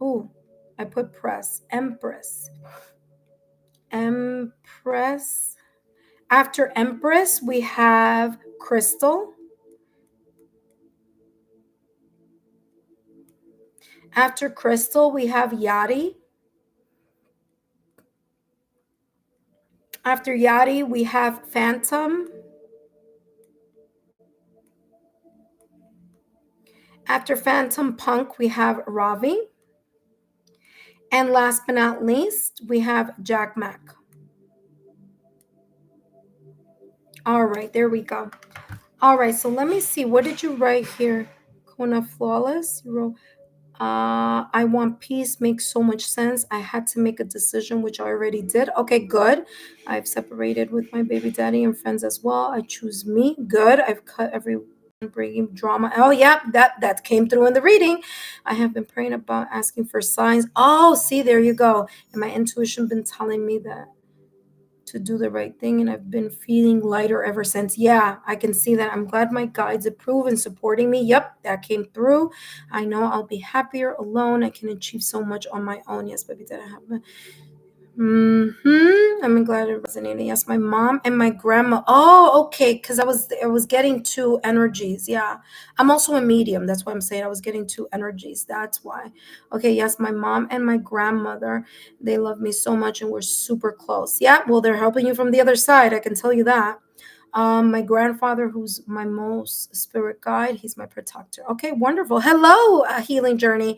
Oh, I put press. Empress. Empress. After Empress, we have Crystal. After Crystal, we have Yadi. After Yadi, we have Phantom. After Phantom Punk, we have Ravi. And last but not least, we have Jack Mac. All right, there we go. All right, so let me see. What did you write here? Kona Flawless. You wrote, I want peace. Makes so much sense. I had to make a decision, which I already did. Okay, good. I've separated with my baby daddy and friends as well. I choose me. Good. I've cut everyone bringing drama. Oh, yeah, that came through in the reading. I have been praying about asking for signs. Oh, see, there you go. And my intuition been telling me that to do the right thing, and I've been feeling lighter ever since. Yeah, I can see that. I'm glad my guides approve and supporting me. Yep, that came through. I know I'll be happier alone. I can achieve so much on my own. Yes, baby, that happened. I'm glad it resonated. Yes, my mom and my grandma. Oh, okay, because I was getting two energies. Yeah, I'm also a medium. That's why I'm saying I was getting two energies. That's why. Okay, yes, my mom and my grandmother, they love me so much and we're super close. Yeah, well, they're helping you from the other side. I can tell you that. My grandfather, who's my most spirit guide, he's my protector. Okay, wonderful. Hello, Healing Journey.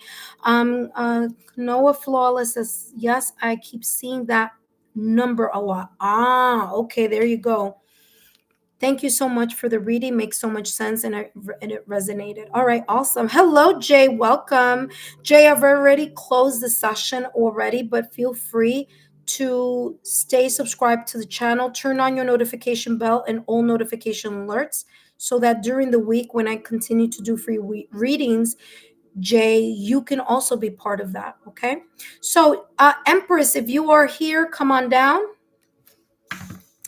Noah Flawless says, yes, I keep seeing that number a lot. Okay, there you go. Thank you so much for the reading. Makes so much sense, and it resonated. All right, awesome. Hello, Jay. Welcome. Jay, I've already closed the session already, but feel free to stay subscribed to the channel. Turn on your notification bell and all notification alerts so that during the week when I continue to do free readings, Jay, you can also be part of that, okay? So, Empress, if you are here, come on down.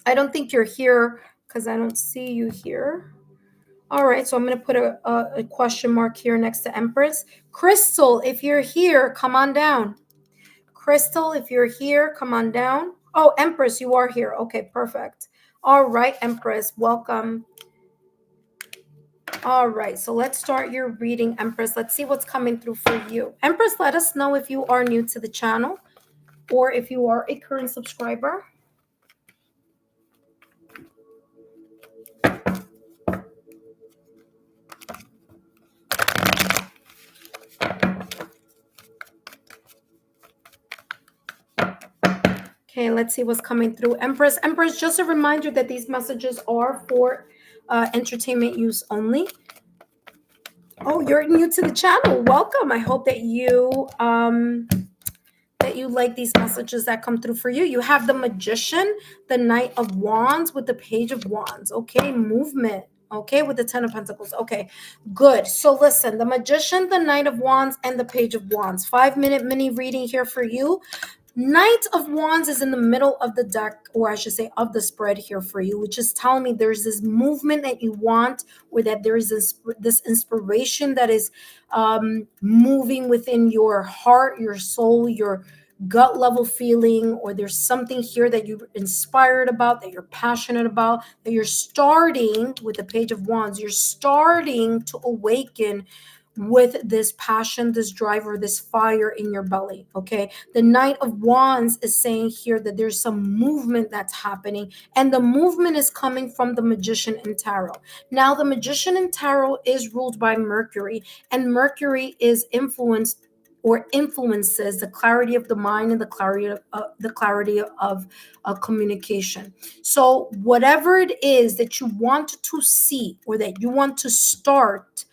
I don't think you're here because I don't see you here. All right, so I'm going to put a question mark here next to Empress. Crystal, if you're here, come on down. Crystal, if you're here, come on down. Oh, Empress, you are here. Okay, perfect. All right, Empress, welcome. All right, so let's start your reading, Empress. Let's see what's coming through for you. Empress, let us know if you are new to the channel or if you are a current subscriber. Okay, let's see what's coming through. Empress, just a reminder that these messages are for entertainment use only. Oh, you're new to the channel. Welcome. I hope that you like these messages that come through for you. You have the Magician, the Knight of Wands with the Page of Wands. Okay, movement. Okay, with the Ten of Pentacles. Okay, good. So listen, the Magician, the Knight of Wands, and the Page of Wands. 5-minute mini reading here for you. Knight of Wands is in the middle of the deck, or I should say of the spread here for you, which is telling me there's this movement that you want, or that there is this inspiration that is moving within your heart, your soul, your gut level feeling, or there's something here that you're inspired about, that you're passionate about, that you're starting with the Page of Wands. You're starting to awaken with this passion, this drive, or this fire in your belly. Okay, the Knight of Wands is saying here that there's some movement that's happening, and the movement is coming from the Magician in Tarot. Now, the Magician in Tarot is ruled by Mercury, and Mercury is influenced or influences the clarity of the mind and the clarity of communication. So whatever it is that you want to see or that you want to start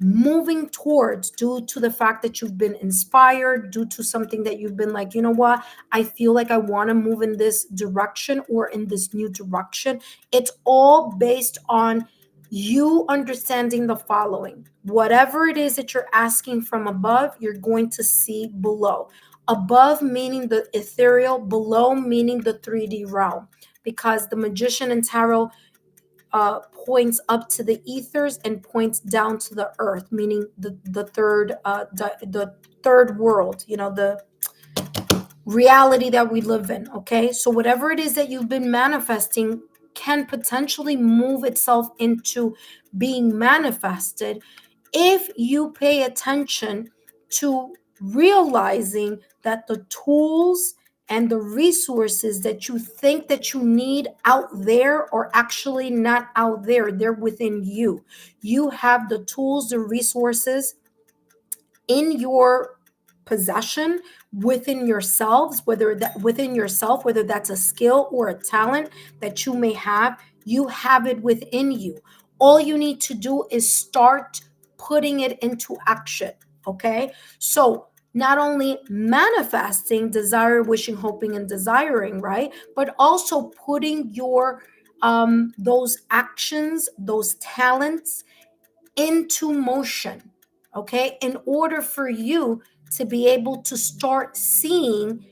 moving towards, due to the fact that you've been inspired, due to something that you've been like, you know what, I feel like I want to move in this direction or in this new direction. It's all based on you understanding the following: whatever it is that you're asking from above, you're going to see below. Above meaning the ethereal, below meaning the 3D realm, because the magician and tarot points up to the ethers and points down to the earth, meaning the third world, the reality that we live in. Okay, so whatever it is that you've been manifesting can potentially move itself into being manifested if you pay attention to realizing that the tools and the resources that you think that you need out there are actually not out there. They're within you. You have the tools, the resources in your possession, within yourselves, whether that's a skill or a talent that you may have. You have it within you. All you need to do is start putting it into action. Okay, so not only manifesting, desire, wishing, hoping, and desiring, right, but also putting your those actions, those talents into motion, okay, in order for you to be able to start seeing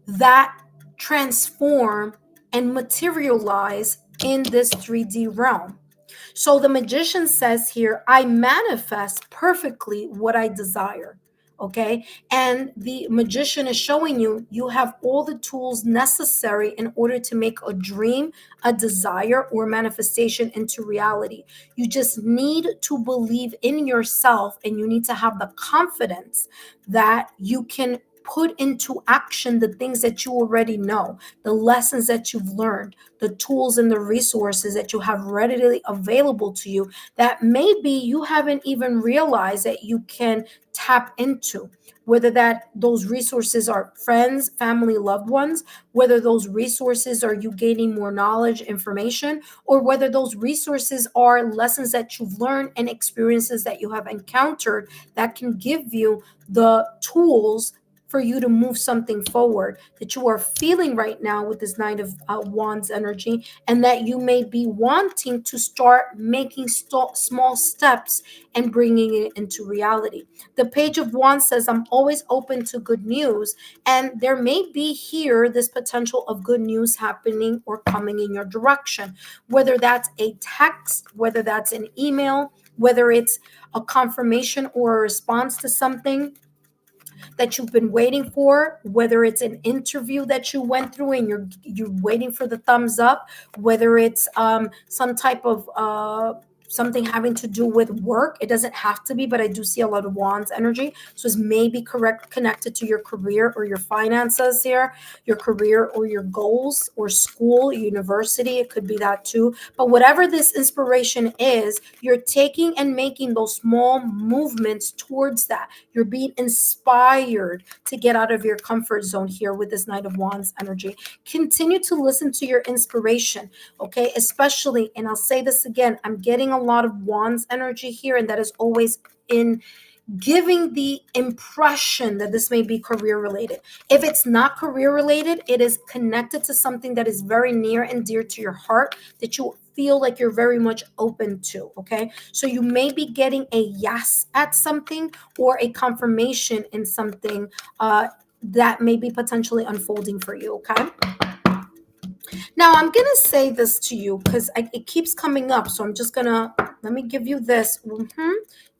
that transform and materialize in this 3D realm. So the magician says here, I manifest perfectly what I desire. Okay. And the magician is showing you, you have all the tools necessary in order to make a dream, a desire, or manifestation into reality. You just need to believe in yourself, and you need to have the confidence that you can put into action the things that you already know, the lessons that you've learned, the tools and the resources that you have readily available to you that maybe you haven't even realized that you can tap into. Whether that those resources are friends, family, loved ones, whether those resources are you gaining more knowledge, information, or whether those resources are lessons that you've learned and experiences that you have encountered that can give you the tools for you to move something forward that you are feeling right now with this Knight of Wands energy, and that you may be wanting to start making small steps and bringing it into reality. The Page of Wands says, I'm always open to good news, and there may be here this potential of good news happening or coming in your direction, whether that's a text, whether that's an email, whether it's a confirmation or a response to something that you've been waiting for, whether it's an interview that you went through and you're waiting for the thumbs up, whether it's some type of something having to do with work. It doesn't have to be, but I do see a lot of wands energy. So it's maybe connected to your career or your finances here, your career or your goals or school, university. It could be that too. But whatever this inspiration is, you're taking and making those small movements towards that. You're being inspired to get out of your comfort zone here with this Knight of Wands energy. Continue to listen to your inspiration, okay? Especially, and I'll say this again, I'm getting a lot of Wands energy here, and that is always in giving the impression that this may be career related. If it's not career related, it is connected to something that is very near and dear to your heart that you feel like you're very much open to. Okay, so you may be getting a yes at something or a confirmation in something that may be potentially unfolding for you. Okay, now I'm gonna say this to you because it keeps coming up, so I'm just gonna let me give you this.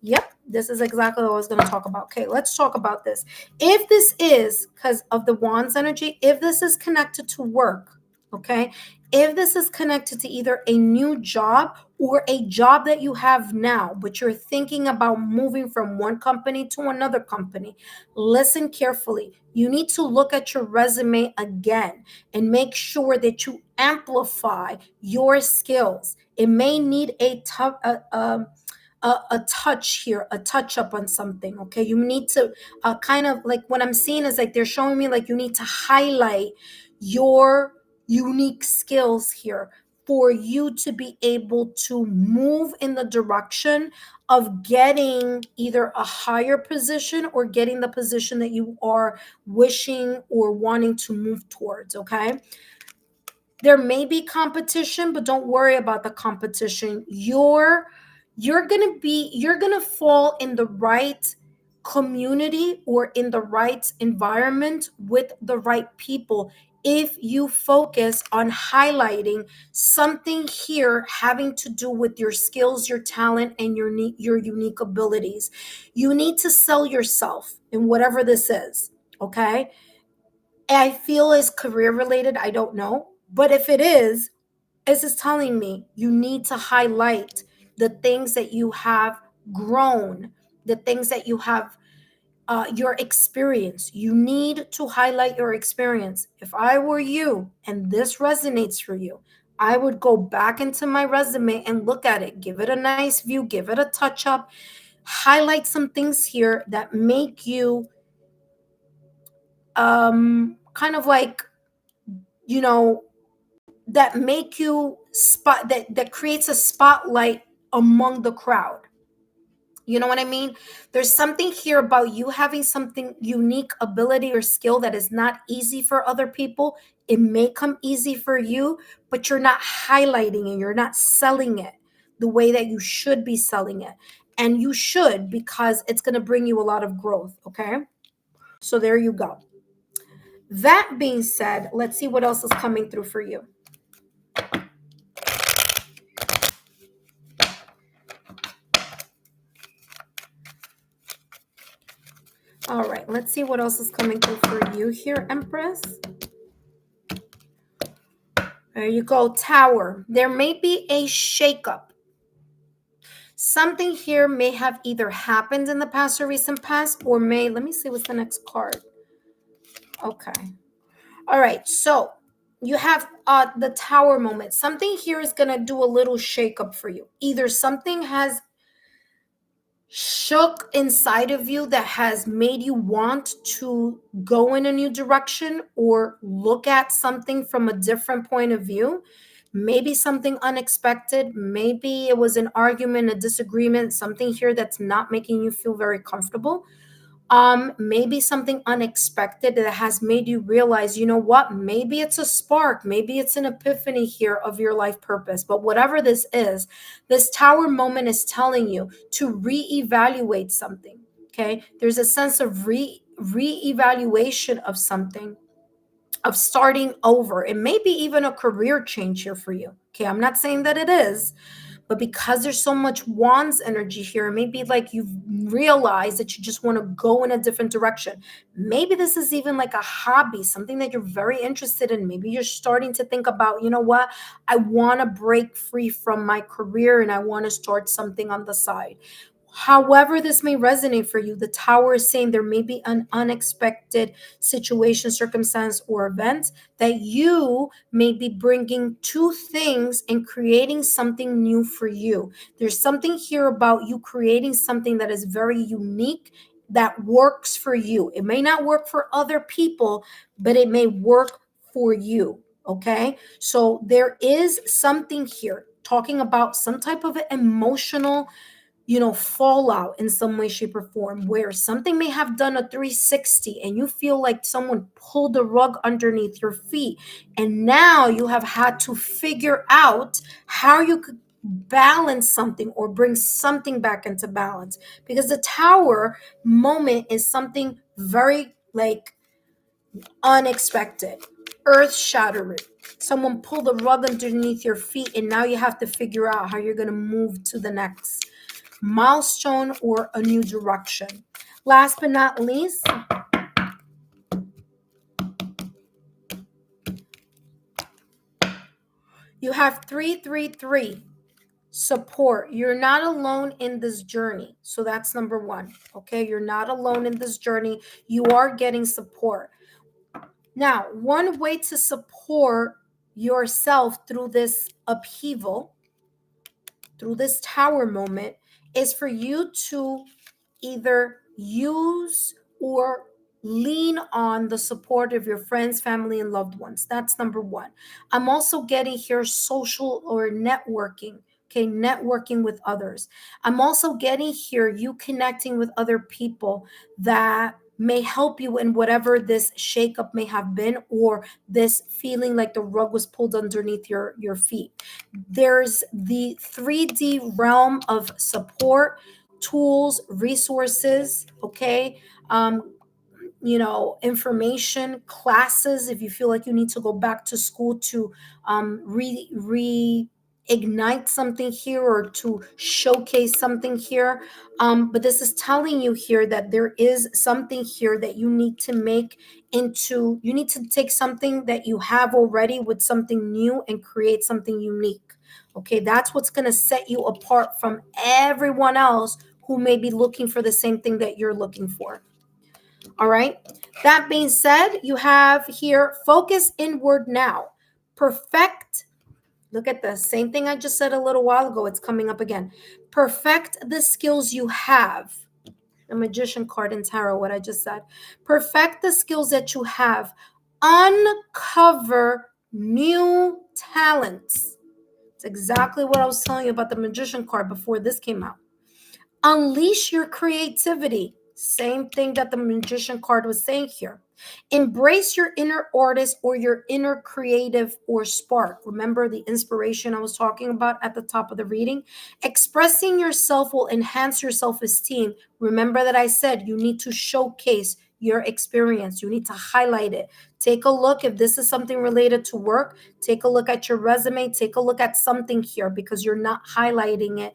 Yep, this is exactly what I was gonna talk about. Okay, let's talk about this. If this is because of the Wands energy, if this is connected to work, okay, if this is connected to either a new job or a job that you have now, but you're thinking about moving from one company to another company, listen carefully. You need to look at your resume again and make sure that you amplify your skills. It may need a touch here, a touch up on something. Okay, you need to kind of like what I'm seeing is like they're showing me like you need to highlight your unique skills here for you to be able to move in the direction of getting either a higher position or getting the position that you are wishing or wanting to move towards. Okay, there may be competition, but don't worry about the competition. You're gonna fall in the right community or in the right environment with the right people if you focus on highlighting something here having to do with your skills, your talent, and your unique abilities. You need to sell yourself in whatever this is. Okay, I feel is career related. I don't know. But if it is, this is telling me you need to highlight the things that you have grown, the things that you have, your experience. You need to highlight your experience. If I were you and this resonates for you, I would go back into my resume and look at it, give it a nice view, give it a touch up, highlight some things here that make you kind of like, you know, that make you spot that creates a spotlight among the crowd. You know what I mean? There's something here about you having something unique ability or skill that is not easy for other people. It may come easy for you, but you're not highlighting it, you're not selling it the way that you should be selling it. And you should, because it's going to bring you a lot of growth. Okay, so there you go. That being said, let's see what else is coming through for you. All right, let's see what else is coming through for you here, Empress. There you go, Tower. There may be a shakeup. Something here may have either happened in the past or recent past, or may, let me see what's the next card. Okay. All right, so you have the Tower moment. Something here is going to do a little shakeup for you. Either something has shook inside of you that has made you want to go in a new direction or look at something from a different point of view. Maybe something unexpected. Maybe it was an argument, a disagreement, something here that's not making you feel very comfortable. Maybe something unexpected that has made you realize, you know what, maybe it's a spark, maybe it's an epiphany here of your life purpose. But whatever this is, this Tower moment is telling you to reevaluate something. Okay, there's a sense of reevaluation of something, of starting over. It may be even a career change here for you. Okay, I'm not saying that it is, but because there's so much wands energy here, maybe like you've realized that you just want to go in a different direction. Maybe this is even like a hobby, something that you're very interested in. Maybe you're starting to think about, you know what, I want to break free from my career and I want to start something on the side. However, this may resonate for you, the Tower is saying there may be an unexpected situation, circumstance, or event that you may be bringing to things and creating something new for you. There's something here about you creating something that is very unique that works for you. It may not work for other people, but it may work for you. Okay. So there is something here talking about some type of emotional, fallout in some way, shape, or form, where something may have done a 360 and you feel like someone pulled the rug underneath your feet. And now you have had to figure out how you could balance something or bring something back into balance. Because the Tower moment is something very like unexpected, earth shattering. Someone pulled the rug underneath your feet, and now you have to figure out how you're going to move to the next milestone or a new direction. Last but not least, you have 333 support. You're not alone in this journey. So that's number one. Okay, you're not alone in this journey. You are getting support. Now, one way to support yourself through this upheaval, through this Tower moment, is for you to either use or lean on the support of your friends, family, and loved ones. That's number one. I'm also getting here social or networking. Okay, networking with others. I'm also getting here you connecting with other people that may help you in whatever this shakeup may have been, or this feeling like the rug was pulled underneath your feet. There's the 3D realm of support, tools, resources, okay? Information, classes, if you feel like you need to go back to school to reignite something here, or to showcase something here. But this is telling you here that there is something here that you need to you need to take something that you have already with something new and create something unique. Okay, that's what's going to set you apart from everyone else who may be looking for the same thing that you're looking for. All right. That being said, you have here focus inward now. Perfect. Look at the same thing I just said a little while ago. It's coming up again. Perfect the skills you have. The Magician card in Tarot, what I just said. Perfect the skills that you have. Uncover new talents. It's exactly what I was telling you about the Magician card before this came out. Unleash your creativity. Same thing that the Magician card was saying here. Embrace your inner artist or your inner creative or spark. Remember the inspiration I was talking about at the top of the reading? Expressing yourself will enhance your self-esteem. Remember that I said you need to showcase your experience. You need to highlight it. Take a look if this is something related to work. Take a look at your resume. Take a look at something here, because you're not highlighting it.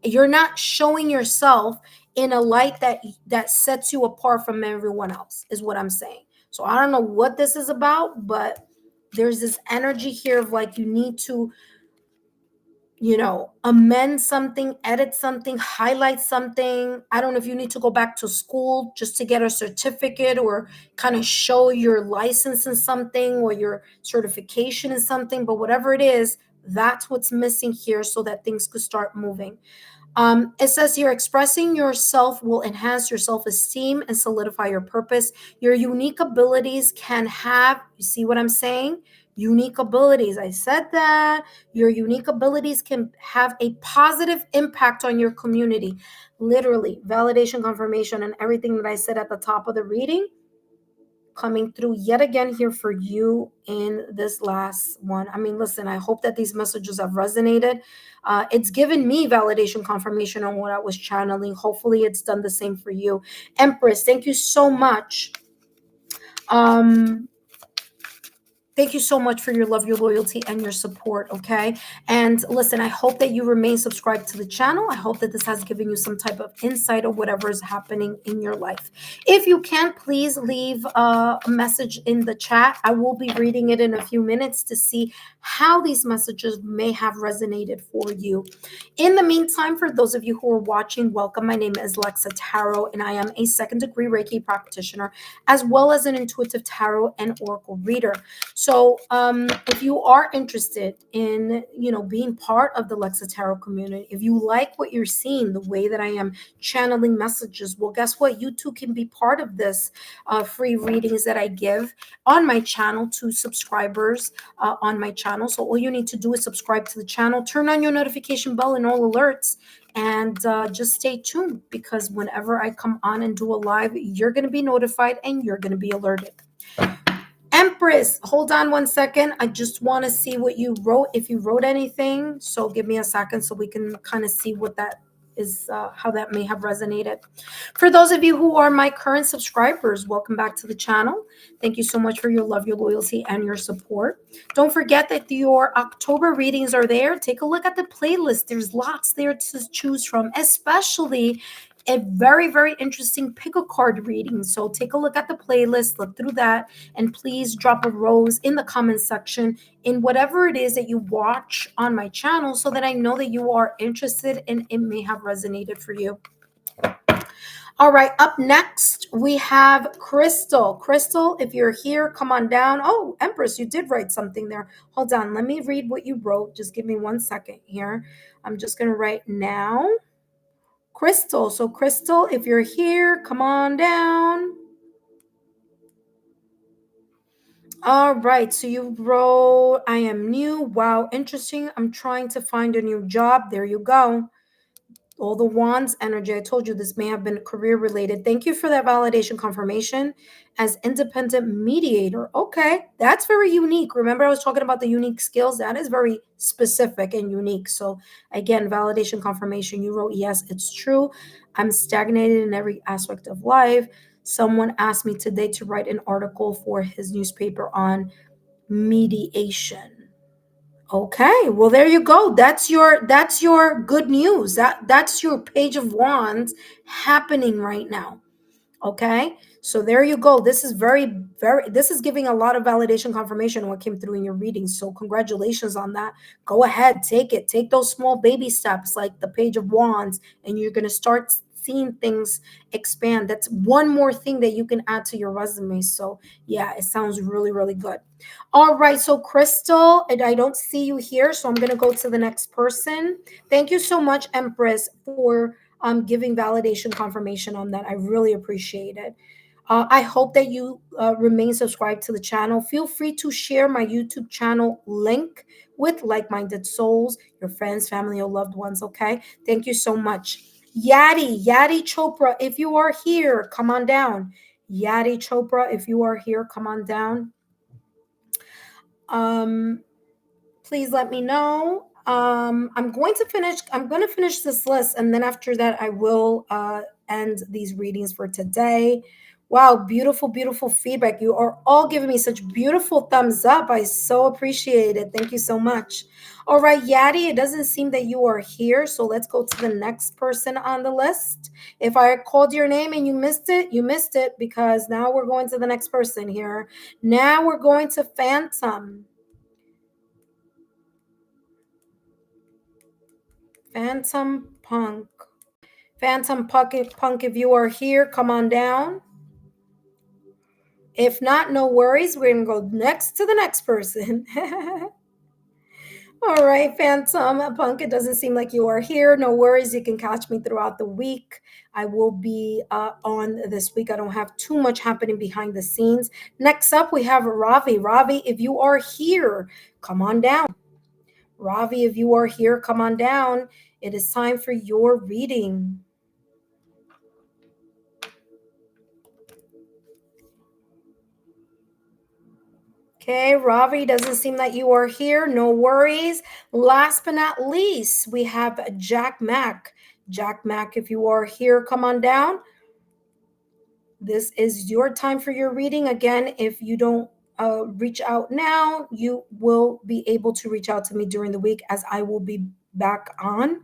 You're not showing yourself in a light that sets you apart from everyone else, is what I'm saying. So I don't know what this is about, but there's this energy here of like you need to amend something, edit something, highlight something. I don't know if you need to go back to school just to get a certificate, or kind of show your license in something, or your certification in something, but whatever it is, that's what's missing here so that things could start moving. It says here, expressing yourself will enhance your self-esteem and solidify your purpose. Your unique abilities can have, you see what I'm saying? Unique abilities. I said that. Your unique abilities can have a positive impact on your community. Literally, validation, confirmation, and everything that I said at the top of the reading coming through yet again here for you in this last one. I mean, listen, I hope that these messages have resonated. It's given me validation, confirmation on what I was channeling. Hopefully it's done the same for you. Empress, thank you so much. Thank you so much for your love, your loyalty, and your support, okay? And listen, I hope that you remain subscribed to the channel. I hope that this has given you some type of insight of whatever is happening in your life. If you can, please leave a message in the chat. I will be reading it in a few minutes to see how these messages may have resonated for you. In the meantime, for those of you who are watching, welcome. My name is Lexa Tarot, and I am a second-degree Reiki practitioner, as well as an intuitive tarot and oracle reader. So if you are interested in, being part of the Lexa Tarot community, if you like what you're seeing, the way that I am channeling messages, well, guess what? You too can be part of this free readings that I give on my channel to subscribers on my channel. So all you need to do is subscribe to the channel, turn on your notification bell and all alerts, and just stay tuned, because whenever I come on and do a live, you're going to be notified and you're going to be alerted. Empress, hold on one second. I just want to see what you wrote, if you wrote anything. So give me a second so we can kind of see what that is, how that may have resonated. For those of you who are my current subscribers, welcome back to the channel. Thank you so much for your love, your loyalty, and your support. Don't forget that your October readings are there. Take a look at the playlist. There's lots there to choose from, especially a very, very interesting pick a card reading. So take a look at the playlist, look through that, and please drop a rose in the comment section in whatever it is that you watch on my channel, so that I know that you are interested and it may have resonated for you. All right, up next, we have Crystal. Crystal, if you're here, come on down. Oh, Empress, you did write something there. Hold on, let me read what you wrote. Just give me 1 second here. I'm just going to write now. Crystal. So Crystal, if you're here, come on down. All right, so you wrote, I am new. Wow, interesting. I'm trying to find a new job. There you go. All the wands energy. I told you this may have been career related. Thank you for that validation confirmation as independent mediator. Okay, that's very unique. Remember, I was talking about the unique skills. That is very specific and unique. So, again, validation confirmation. You wrote, yes, it's true. I'm stagnated in every aspect of life. Someone asked me today to write an article for his newspaper on mediation. Okay, well there you go. That's your good news. That's your page of wands happening right now. Okay, so there you go. This is this is giving a lot of validation confirmation on what came through in your reading. So congratulations on that. Go ahead, take it. Take those small baby steps like the page of wands, and you're going to start seeing things expand. That's one more thing that you can add to your resume. So yeah, it sounds really, really good. All right, so Crystal, and I don't see you here, so I'm going to go to the next person. Thank you so much, Empress, for giving validation confirmation on that. I really appreciate it. I hope that you remain subscribed to the channel. Feel free to share my YouTube channel link with like-minded souls, your friends, family, or loved ones. Okay. Thank you so much. Yadi Chopra, if you are here, come on down. Yadi Chopra, if you are here, come on down. Please let me know. I'm going to finish this list, and then after that I will end these readings for today. Wow, beautiful, beautiful feedback. You are all giving me such beautiful thumbs up. I so appreciate it. Thank you so much. All right, Yadi, it doesn't seem that you are here, so let's go to the next person on the list. If I called your name and you missed it, you missed it, because now we're going to the next person here. Now we're going to Phantom. Phantom Punk. Phantom Punk, if you are here, come on down. If not, no worries. We're going to go next to the next person. All right, Phantom Punk, it doesn't seem like you are here. No worries. You can catch me throughout the week. I will be on this week. I don't have too much happening behind the scenes. Next up, we have Ravi. Ravi, if you are here, come on down. Ravi, if you are here, come on down. It is time for your reading. Okay, Ravi, doesn't seem that you are here. No worries. Last but not least, we have Jack Mack. Jack Mack, if you are here, come on down. This is your time for your reading. Again, if you don't reach out now, you will be able to reach out to me during the week, as I will be back on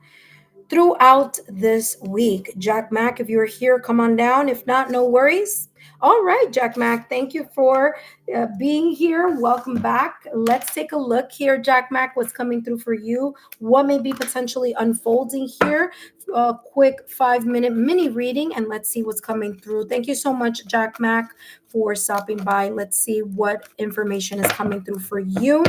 throughout this week. Jack Mack, if you're here, come on down. If not, no worries. All right, Jack Mack, thank you for being here. Welcome back. Let's take a look here, Jack Mack, what's coming through for you. What may be potentially unfolding here. A quick 5-minute mini reading, and let's see what's coming through. Thank you so much, Jack Mack, for stopping by. Let's see what information is coming through for you.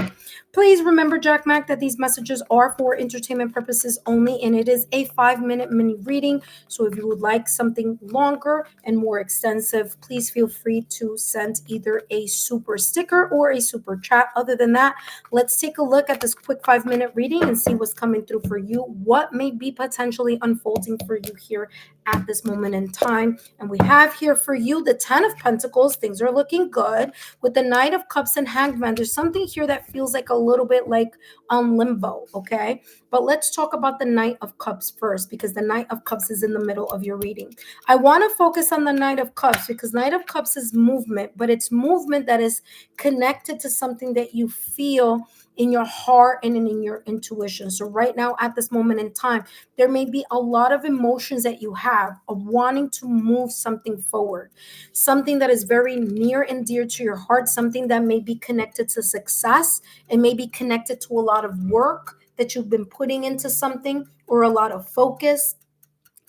Please remember, Jack Mack, that these messages are for entertainment purposes only, and it is a 5-minute mini reading. So if you would like something longer and more extensive, please feel free to send either a super sticker or a super chat. Other than that, let's take a look at this quick 5-minute reading and see what's coming through for you. What may be potentially unfolding for you here at this moment in time. And we have here for you the 10 of Pentacles. Things are looking good. With the Knight of Cups and Hanged Man, there's something here that feels like a little bit like limbo, okay? But let's talk about the Knight of Cups first, because the Knight of Cups is in the middle of your reading. I want to focus on the Knight of Cups because Knight of Cups is movement, but it's movement that is connected to something that you feel in your heart and in your intuition. So right now, at this moment in time, there may be a lot of emotions that you have of wanting to move something forward, something that is very near and dear to your heart, something that may be connected to success and may be connected to a lot of work that you've been putting into something, or a lot of focus.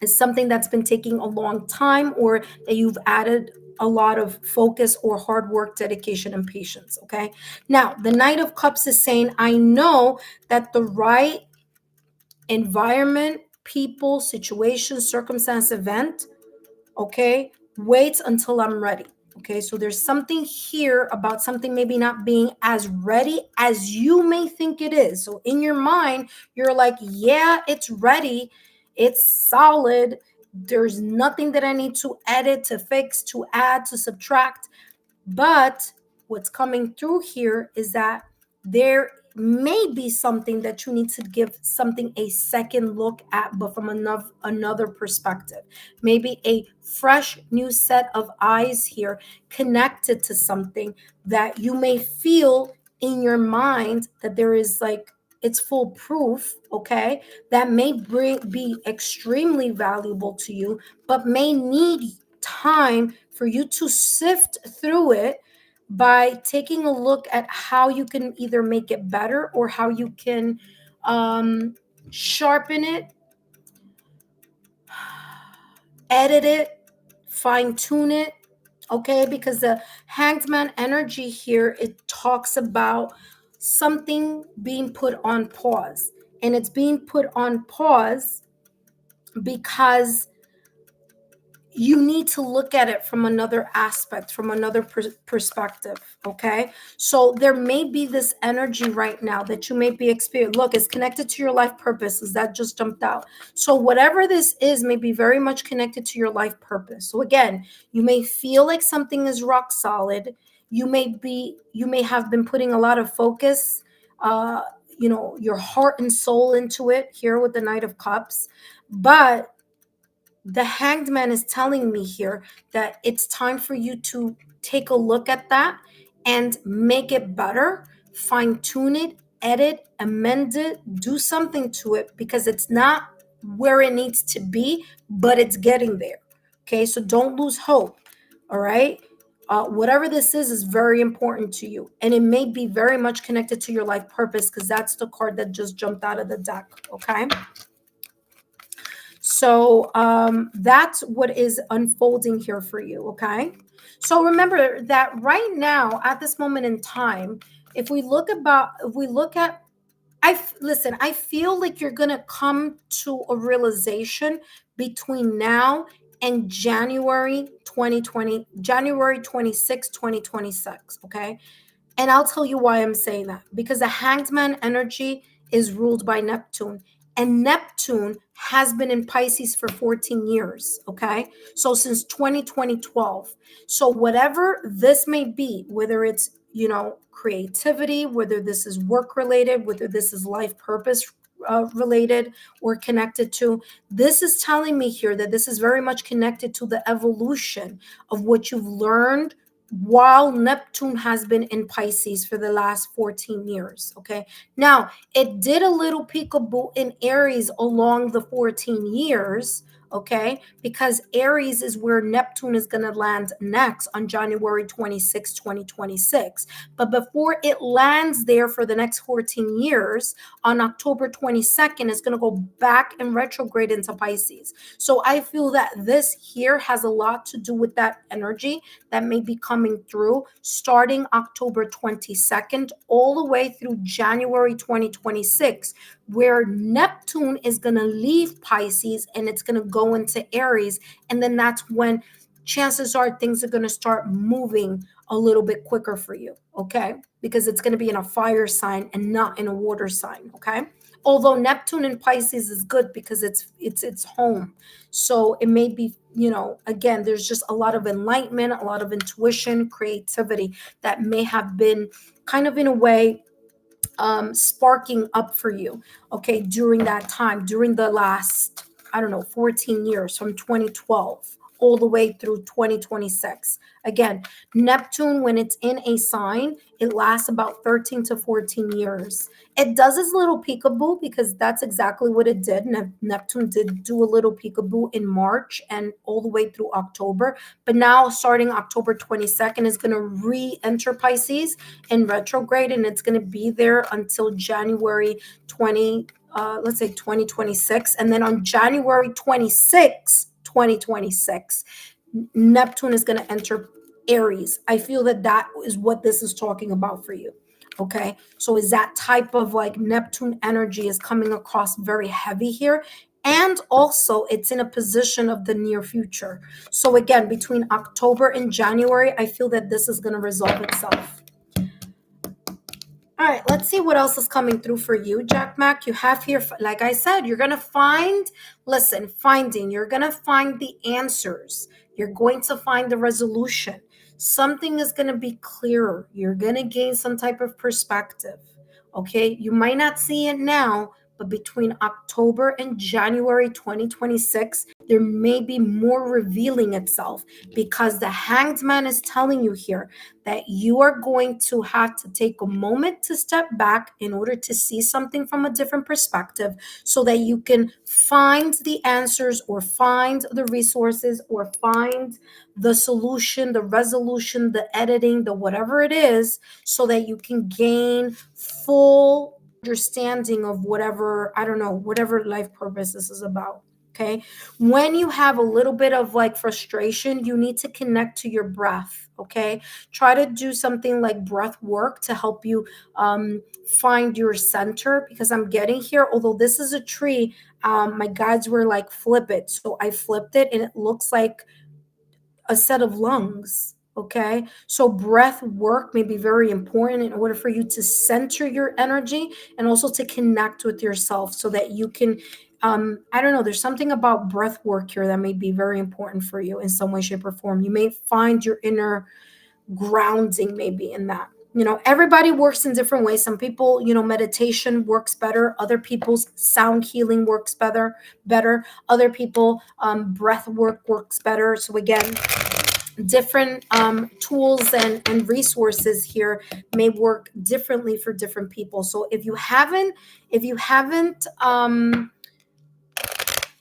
Is something that's been taking a long time, or that you've added a lot of focus or hard work, dedication, and patience. Okay. Now, the Knight of Cups is saying, I know that the right environment people, situation, circumstance, event, okay, wait until I'm ready. Okay, so there's something here about something maybe not being as ready as you may think it is. So in your mind, you're like, yeah, it's ready, it's solid. There's nothing that I need to edit, to fix, to add, to subtract. But what's coming through here is that there may be something that you need to give something a second look at, but from another perspective. Maybe a fresh new set of eyes here connected to something that you may feel in your mind that there is like it's foolproof, okay? That may be extremely valuable to you, but may need time for you to sift through it by taking a look at how you can either make it better or how you can sharpen it, edit it, fine tune it. Okay, because the Hanged Man energy here, it talks about something being put on pause, and it's being put on pause because you need to look at it from another aspect, from another perspective. Okay, so there may be this energy right now that you may be experiencing. Look, it's connected to your life purpose, because that just jumped out. So whatever this is may be very much connected to your life purpose. So again, you may feel like something is rock solid. You may have been putting a lot of focus, your heart and soul into it here with the Knight of Cups. But the Hanged Man is telling me here that it's time for you to take a look at that and make it better, fine tune it, edit, amend it, do something to it, because it's not where it needs to be, but it's getting there. Okay, so don't lose hope. All right. Whatever this is very important to you, and it may be very much connected to your life purpose, because that's the card that just jumped out of the deck. Okay. So that's what is unfolding here for you. Okay. So remember that right now, at this moment in time, if we look at, listen, I feel like you're going to come to a realization between now and January 2020, January 26, 2026. Okay. And I'll tell you why I'm saying that. Because the Hanged Man energy is ruled by Neptune. And Neptune has been in Pisces for 14 years. Okay. So since 2012. So whatever this may be, whether it's, creativity, whether this is work related, whether this is life purpose related or connected to, this is telling me here that this is very much connected to the evolution of what you've learned while Neptune has been in Pisces for the last 14 years. Okay. Now, it did a little peekaboo in Aries along the 14 years. Okay. Because Aries is where Neptune is going to land next on January 26, 2026. But before it lands there for the next 14 years, on October 22nd, it's going to go back and retrograde into Pisces. So I feel that this here has a lot to do with that energy that may be coming through starting October 22nd all the way through January 2026, where Neptune is going to leave Pisces and it's going to go into Aries. And then that's when chances are things are going to start moving a little bit quicker for you. Okay. Because it's going to be in a fire sign and not in a water sign. Okay. Although Neptune in Pisces is good because it's home. So it may be, again, there's just a lot of enlightenment, a lot of intuition, creativity that may have been kind of in a way sparking up for you, okay, during that time, during the last, 14 years, from 2012 all the way through 2026. Again, Neptune, when it's in a sign, it lasts about 13 to 14 years. It does its little peekaboo because that's exactly what it did. Neptune did do a little peekaboo in March and all the way through October. But now, starting October 22nd, is going to re-enter Pisces in retrograde, and it's going to be there until January 2026. And then on January 26, 2026, Neptune is going to enter Aries. I feel that is what this is talking about for you. Okay. So is that type of like Neptune energy is coming across very heavy here. And also, it's in a position of the near future. So again, between October and January, I feel that this is going to resolve itself. All right, let's see what else is coming through for you, Jack Mac. You have here, like I said, you're going to find, listen, finding, you're going to find the answers. You're going to find the resolution. Something is going to be clearer. You're going to gain some type of perspective. Okay, you might not see it now, but between October and January 2026, there may be more revealing itself, because the Hanged Man is telling you here that you are going to have to take a moment to step back in order to see something from a different perspective, so that you can find the answers, or find the resources, or find the solution, the resolution, the editing, the whatever it is, so that you can gain full understanding of whatever, I don't know, whatever life purpose this is about. Okay. When you have a little bit of like frustration, you need to connect to your breath. Okay. Try to do something like breath work to help you find your center, because I'm getting here, although this is a tree, my guides were like, flip it. So I flipped it and it looks like a set of lungs. Okay. So breath work may be very important in order for you to center your energy, and also to connect with yourself, so that you can, I don't know, there's something about breath work here that may be very important for you in some way, shape, or form. You may find your inner grounding maybe in that. Everybody works in different ways. Some people, meditation works better. Other people's sound healing works better. Other people, breath work works better. So again, different tools and resources here may work differently for different people. So if you haven't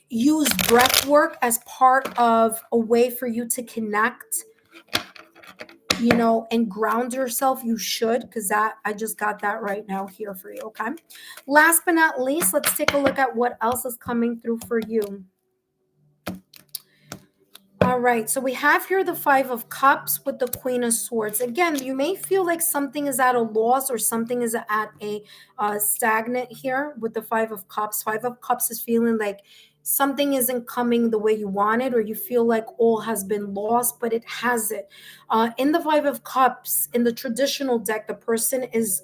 used breath work as part of a way for you to connect, and ground yourself, you should, because that, I just got that right now here for you. Okay. Last but not least, let's take a look at what else is coming through for you. All right, so we have here the Five of Cups with the Queen of Swords. Again, you may feel like something is at a loss, or something is at a stagnant here with the Five of Cups. Five of Cups is feeling like something isn't coming the way you wanted, or you feel like all has been lost, but it hasn't. In the Five of Cups, in the traditional deck, the person is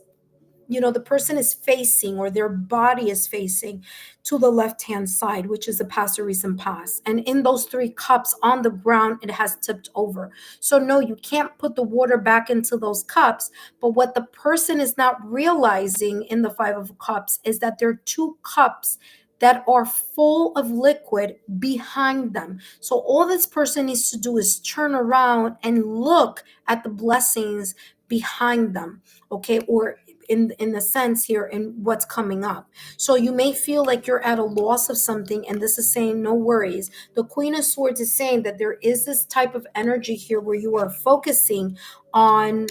facing, or their body is facing to the left hand side, which is the past or recent past. And in those three cups on the ground, it has tipped over. So no, you can't put the water back into those cups. But what the person is not realizing in the Five of Cups is that there are two cups that are full of liquid behind them. So all this person needs to do is turn around and look at the blessings behind them. Okay. Or in the sense here, in what's coming up. So you may feel like you're at a loss of something, and this is saying no worries. The Queen of Swords is saying that there is this type of energy here where you are focusing on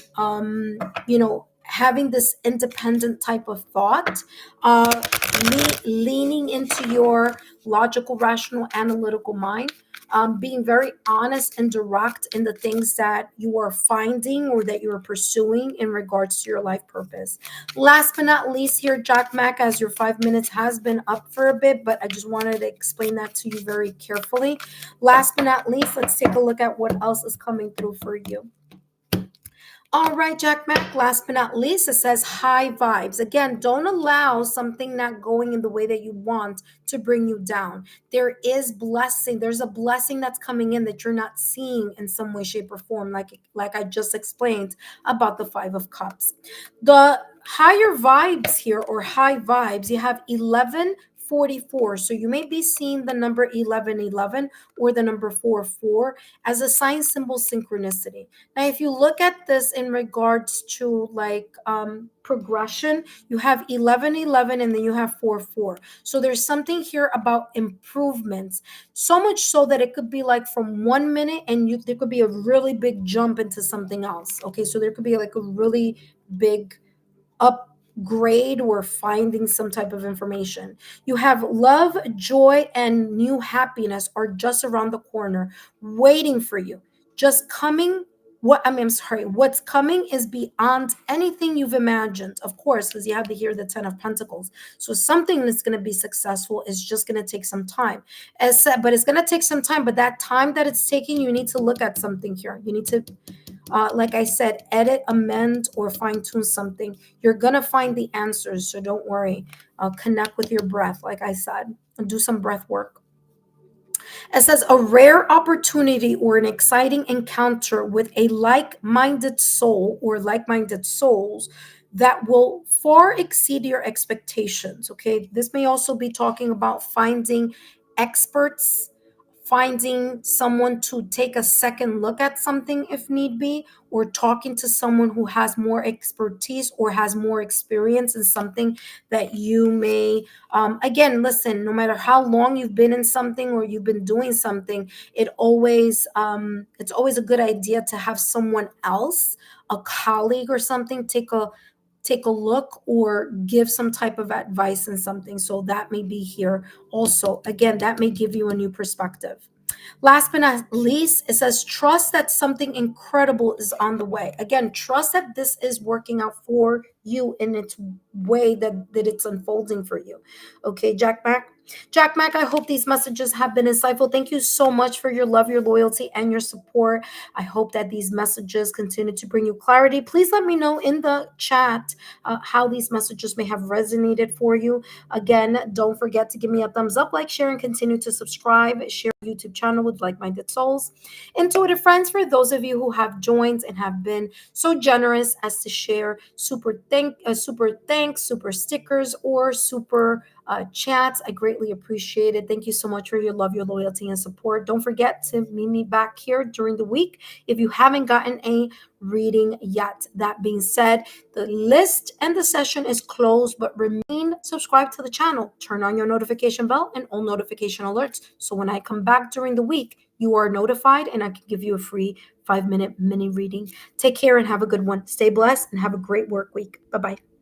having this independent type of thought, leaning into your logical, rational, analytical mind, being very honest and direct in the things that you are finding or that you are pursuing in regards to your life purpose. Last but not least here, Jack Mac, as your 5 minutes has been up for a bit, but I just wanted to explain that to you very carefully. Last but not least, let's take a look at what else is coming through for you. All right, Jack Mac, last but not least, it says high vibes. Again, don't allow something not going in the way that you want to bring you down. There is blessing. There's a blessing that's coming in that you're not seeing in some way, shape, or form, like I just explained about the Five of Cups. The higher vibes here, or high vibes, you have 1144. So you may be seeing the number 1111 or the number 44 as a sign symbol synchronicity. Now, if you look at this in regards to like progression, you have 1111 and then you have 44. So there's something here about improvements, so much so that it could be like from 1 minute and there could be a really big jump into something else. Okay, so there could be like a really big upgrade or finding some type of information. You have love, joy, and new happiness are just around the corner, waiting for you, just coming I'm sorry, what's coming is beyond anything you've imagined, of course, because you have to hear the 10 of Pentacles. So something that's going to be successful is just going to take some time. As said, but it's going to take some time. But that time that it's taking, you need to look at something here. You need to, like I said, edit, amend, or fine tune something. You're going to find the answers. So don't worry. Connect with your breath, like I said, and do some breath work. It says a rare opportunity or an exciting encounter with a like minded soul or like minded souls that will far exceed your expectations. Okay. This may also be talking about finding experts, finding someone to take a second look at something if need be, or talking to someone who has more expertise or has more experience in something that you may again, listen, no matter how long you've been in something or you've been doing something, it's always a good idea to have someone else, a colleague or something, take a look or give some type of advice in something. So that may be here also. Again, that may give you a new perspective. Last but not least, it says trust that something incredible is on the way. Again, trust that this is working out for you in its way that it's unfolding for you. Okay, Jack Mac. Jack Mac, I hope these messages have been insightful. Thank you so much for your love, your loyalty, and your support. I hope that these messages continue to bring you clarity. Please let me know in the chat how these messages may have resonated for you. Again, don't forget to give me a thumbs up, like, share, and continue to subscribe. Share YouTube channel with like-minded souls. Intuitive friends, for those of you who have joined and have been so generous as to share super thanks, super stickers, or super chats, I greatly appreciate it. Thank you so much for your love, your loyalty, and support. Don't forget to meet me back here during the week if you haven't gotten a reading yet. That being said, the list and the session is closed, but remain subscribed to the channel. Turn on your notification bell and all notification alerts. So when I come back during the week, you are notified and I can give you a free 5-minute mini reading. Take care and have a good one. Stay blessed and have a great work week. Bye bye.